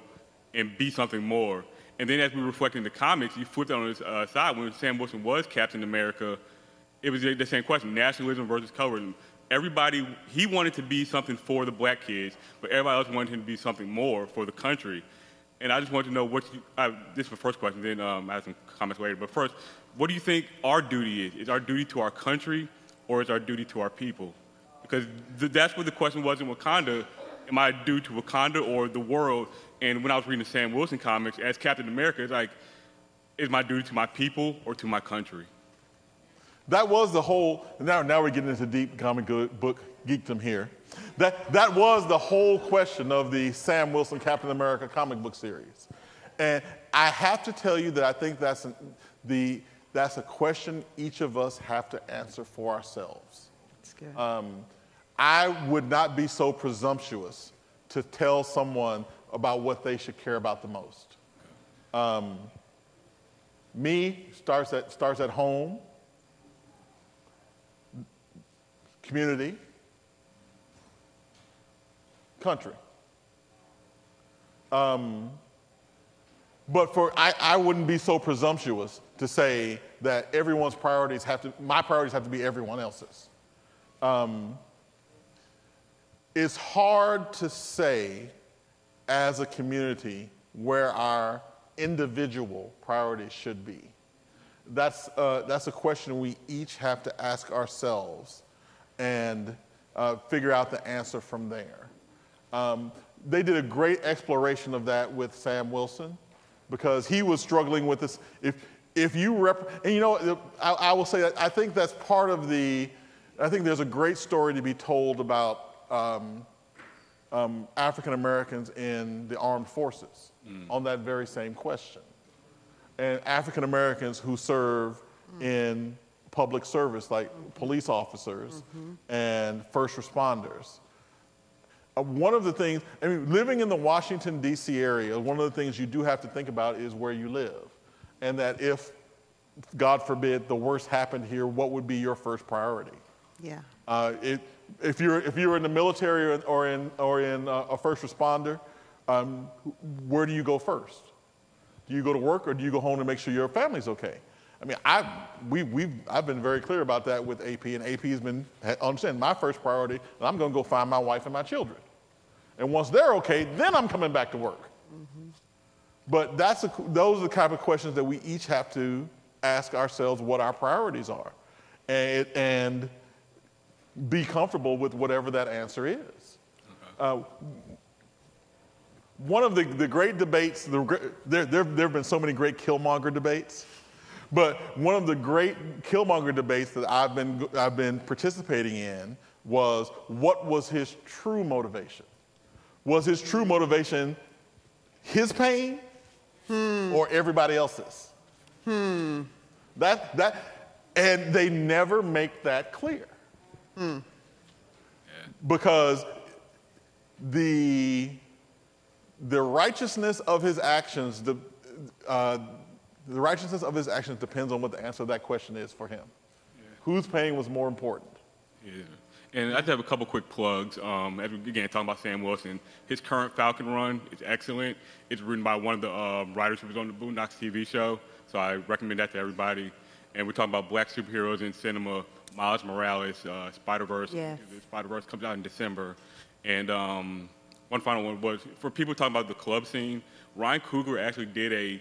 Speaker 8: and be something more. And then as we reflect in the comics, you flipped it on the side. When Sam Wilson was Captain America, it was the same question, nationalism versus colorism. Everybody, he wanted to be something for the black kids, but everybody else wanted him to be something more for the country. And I just wanted to know this is the first question, then I have some comments later. But first, what do you think our duty is? Is our duty to our country, or is our duty to our people? Because that's what the question was in Wakanda. Am I due to Wakanda or the world? And when I was reading the Sam Wilson comics, as Captain America, it's like, is my duty to my people or to my country?
Speaker 2: That was the whole, now we're getting into deep comic book geekdom here. That was the whole question of the Sam Wilson Captain America comic book series. And I have to tell you that I think that's a question each of us have to answer for ourselves.
Speaker 1: That's good.
Speaker 2: I would not be so presumptuous to tell someone about what they should care about the most. Me starts at home, community, country. But I wouldn't be so presumptuous to say that everyone's priorities my priorities have to be everyone else's. It's hard to say as a community where our individual priorities should be. That's a question we each have to ask ourselves and figure out the answer from there. They did a great exploration of that with Sam Wilson, because he was struggling with this. If you and I will say that I think that's part of I think there's a great story to be told about African Americans in the armed forces on that very same question. And African Americans who serve in public service, like police officers and first responders. One of the things, living in the Washington, D.C. area, one of the things you do have to think about is where you live. And that if, God forbid, the worst happened here, what would be your first priority?
Speaker 1: Yeah.
Speaker 2: If you're in the military or in a first responder, where do you go first? Do you go to work, or do you go home to make sure your family's okay? I've been very clear about that with AP, and AP's been understanding my first priority, and I'm going to go find my wife and my children. And once they're okay, then I'm coming back to work. But those are the type of questions that we each have to ask ourselves what our priorities are, and be comfortable with whatever that answer is. One of the great debates, there have been so many great Killmonger debates, but one of the great Killmonger debates that I've been participating in was, what was his true motivation? Was his true motivation his pain or everybody else's? And they never make that clear. Because the righteousness of his actions, the righteousness of his actions depends on what the answer to that question is for him. Whose pain was more important?
Speaker 8: Yeah. And I just have a couple quick plugs. Again, talking about Sam Wilson, his current Falcon run is excellent. It's written by one of the writers who was on the Boondocks TV show, so I recommend that to everybody. And we're talking about black superheroes in cinema. Miles Morales, Spider-Verse.
Speaker 18: Yes.
Speaker 8: Spider-Verse comes out in December. And one final one was, for people talking about the club scene, Ryan Coogler actually did a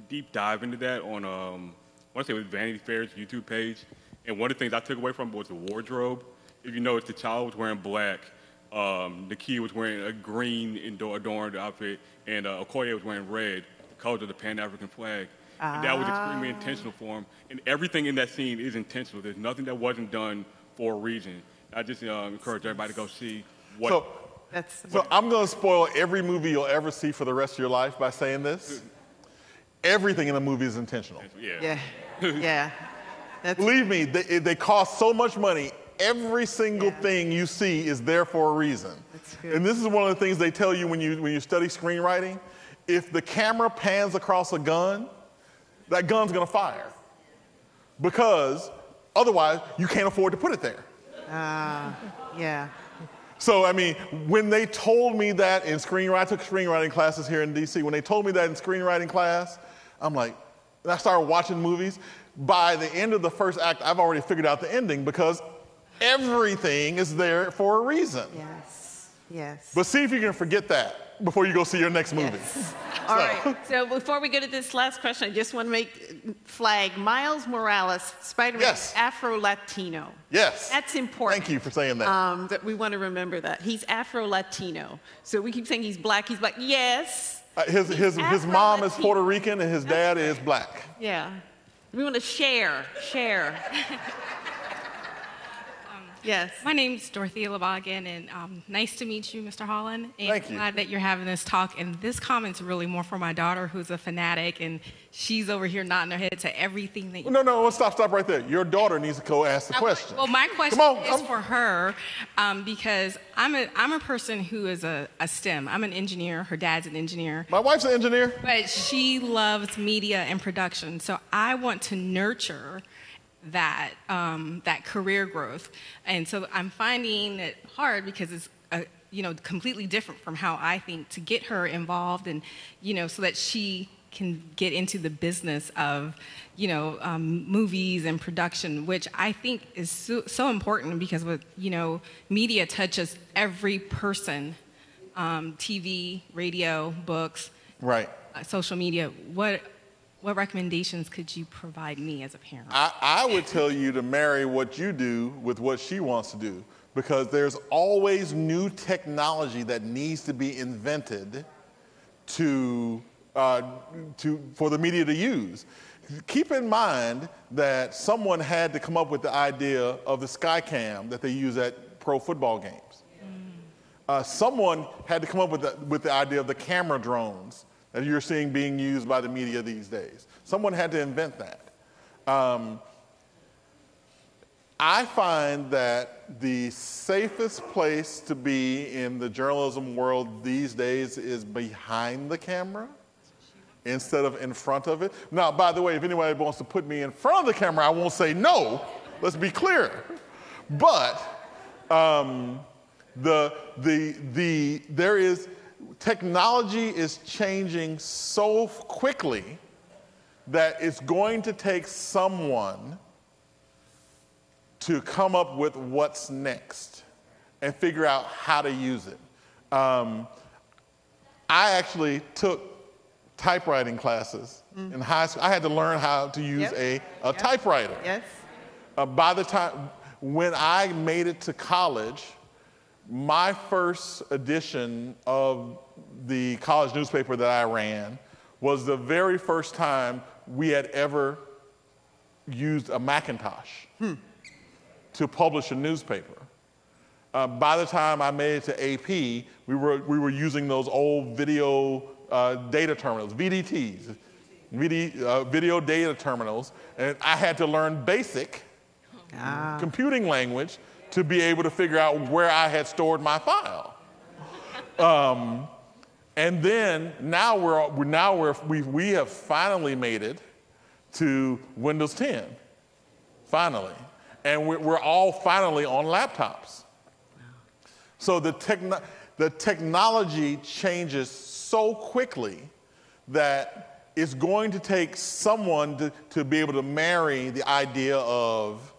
Speaker 8: deep dive into that on, I want to say it was Vanity Fair's YouTube page. And one of the things I took away from it was the wardrobe. If you notice, T'Challa was wearing black, Nakia was wearing a green adorned outfit, and Okoye was wearing red, the colors of the Pan-African flag. And that was extremely intentional for him. And everything in that scene is intentional. There's nothing that wasn't done for a reason. I just encourage everybody to go see what...
Speaker 2: So I'm going to spoil every movie you'll ever see for the rest of your life by saying this. Everything in the movie is intentional.
Speaker 1: Yeah. Yeah.
Speaker 2: Believe me, they cost so much money. Every single thing you see is there for a reason. And this is one of the things they tell you when you study screenwriting. If the camera pans across a gun, that gun's going to fire. Because otherwise, you can't afford to put it there.
Speaker 1: Yeah.
Speaker 2: So, I mean, when they told me that in screenwriting, I took screenwriting classes here in DC. When they told me that in screenwriting class, I'm like, and I started watching movies. By the end of the first act, I've already figured out the ending because everything is there for a reason.
Speaker 1: Yes. Yes.
Speaker 2: But see if you can forget that before you go see your next movie.
Speaker 5: All right. So before we go to this last question, I just want to flag Miles Morales, Spider-Man, Afro-Latino.
Speaker 2: Yes.
Speaker 5: That's important.
Speaker 2: Thank you for saying that.
Speaker 5: That we want to remember that. He's Afro-Latino. So we keep saying he's black. He's black. Yes.
Speaker 2: His mom is Puerto Rican and his dad is black.
Speaker 5: Yeah. We want to share. Yes.
Speaker 4: My name's Dorothea Labagan, and nice to meet you, Mr. Holland. And
Speaker 2: Thank you.
Speaker 4: Glad that you're having this talk. And this comment's really more for my daughter, who's a fanatic, and she's over here nodding her head to everything that you...
Speaker 2: No, stop right there. Your daughter needs to go ask the question.
Speaker 4: Well, my question is for her, because I'm a person who is a STEM. I'm an engineer. Her dad's an engineer.
Speaker 2: My wife's an engineer.
Speaker 4: But she loves media and production, so I want to nurture that career growth. And so I'm finding it hard because it's completely different from how I think, to get her involved and so that she can get into the business of movies and production, which I think is so important because media touches every person, TV, radio, books,
Speaker 2: right,
Speaker 4: social media. What recommendations could you provide me as a parent?
Speaker 2: I would tell you to marry what you do with what she wants to do, because there's always new technology that needs to be invented for the media to use. Keep in mind that someone had to come up with the idea of the Skycam that they use at pro football games. Someone had to come up with the idea of the camera drones that you're seeing being used by the media these days. Someone had to invent that. I find that the safest place to be in the journalism world these days is behind the camera instead of in front of it. Now, by the way, if anybody wants to put me in front of the camera, I won't say no. Let's be clear. But technology is changing so quickly that it's going to take someone to come up with what's next and figure out how to use it. I actually took typewriting classes in high school. I had to learn how to use a typewriter.
Speaker 1: Yes.
Speaker 2: By the time, when I made it to college, my first edition of the college newspaper that I ran was the very first time we had ever used a Macintosh to publish a newspaper. By the time I made it to AP, we were using those old video data terminals, VDTs, video data terminals, and I had to learn basic computing language to be able to figure out where I had stored my file. And then now we have finally made it to Windows 10, finally. And we're all finally on laptops. So the technology changes so quickly that it's going to take someone to be able to marry the idea of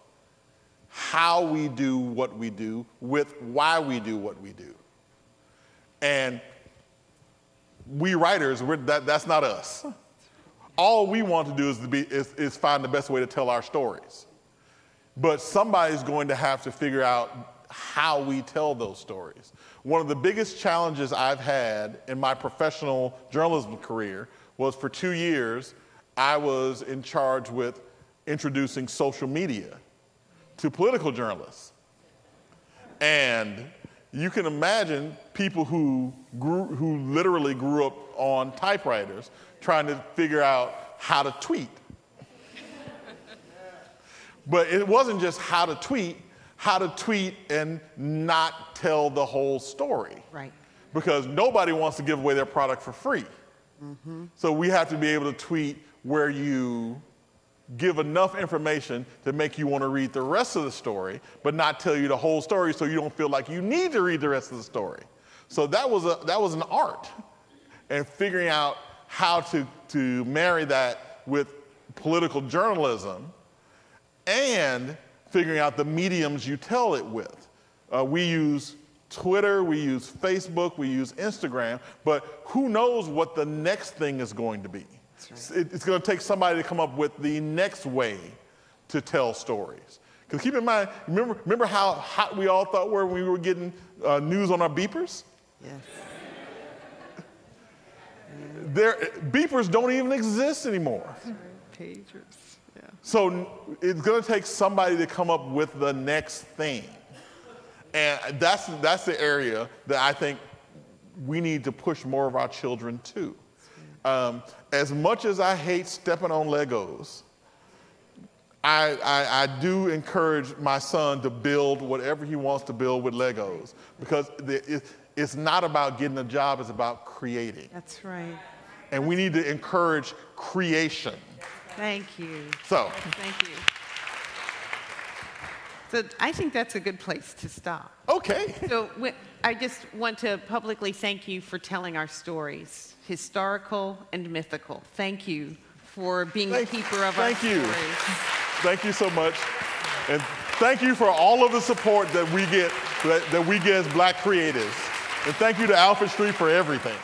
Speaker 2: how we do what we do with why we do what we do. And we writers, that's not us. All we want to do is find the best way to tell our stories. But somebody's going to have to figure out how we tell those stories. One of the biggest challenges I've had in my professional journalism career was for 2 years, I was in charge with introducing social media to political journalists. And you can imagine people who literally grew up on typewriters trying to figure out how to tweet. But it wasn't just how to tweet and not tell the whole story.
Speaker 1: Right.
Speaker 2: Because nobody wants to give away their product for free.
Speaker 1: Mm-hmm.
Speaker 2: So we have to be able to tweet where you give enough information to make you want to read the rest of the story, but not tell you the whole story so you don't feel like you need to read the rest of the story. So that was an art. And figuring out how to marry that with political journalism and figuring out the mediums you tell it with. We use Twitter, we use Facebook, we use Instagram, but who knows what the next thing is going to be. Right. It's going to take somebody to come up with the next way to tell stories. Because keep in mind, remember how hot we all thought when we were getting news on our beepers?
Speaker 1: Yes.
Speaker 2: Beepers don't even exist anymore.
Speaker 1: Pagers, yeah.
Speaker 2: So it's going to take somebody to come up with the next thing. And that's the area that I think we need to push more of our children to. As much as I hate stepping on Legos, I do encourage my son to build whatever he wants to build with Legos, because it's not about getting a job, it's about creating.
Speaker 1: That's right.
Speaker 2: And we need to encourage creation.
Speaker 1: Thank you.
Speaker 2: So.
Speaker 1: Thank you. So I think that's a good place to stop.
Speaker 2: Okay.
Speaker 1: So I just want to publicly thank you for telling our stories, historical and mythical. Thank you for being the keeper of our stories.
Speaker 2: Thank you so much. And thank you for all of the support that we get as Black creatives. And thank you to Alfred Street for everything.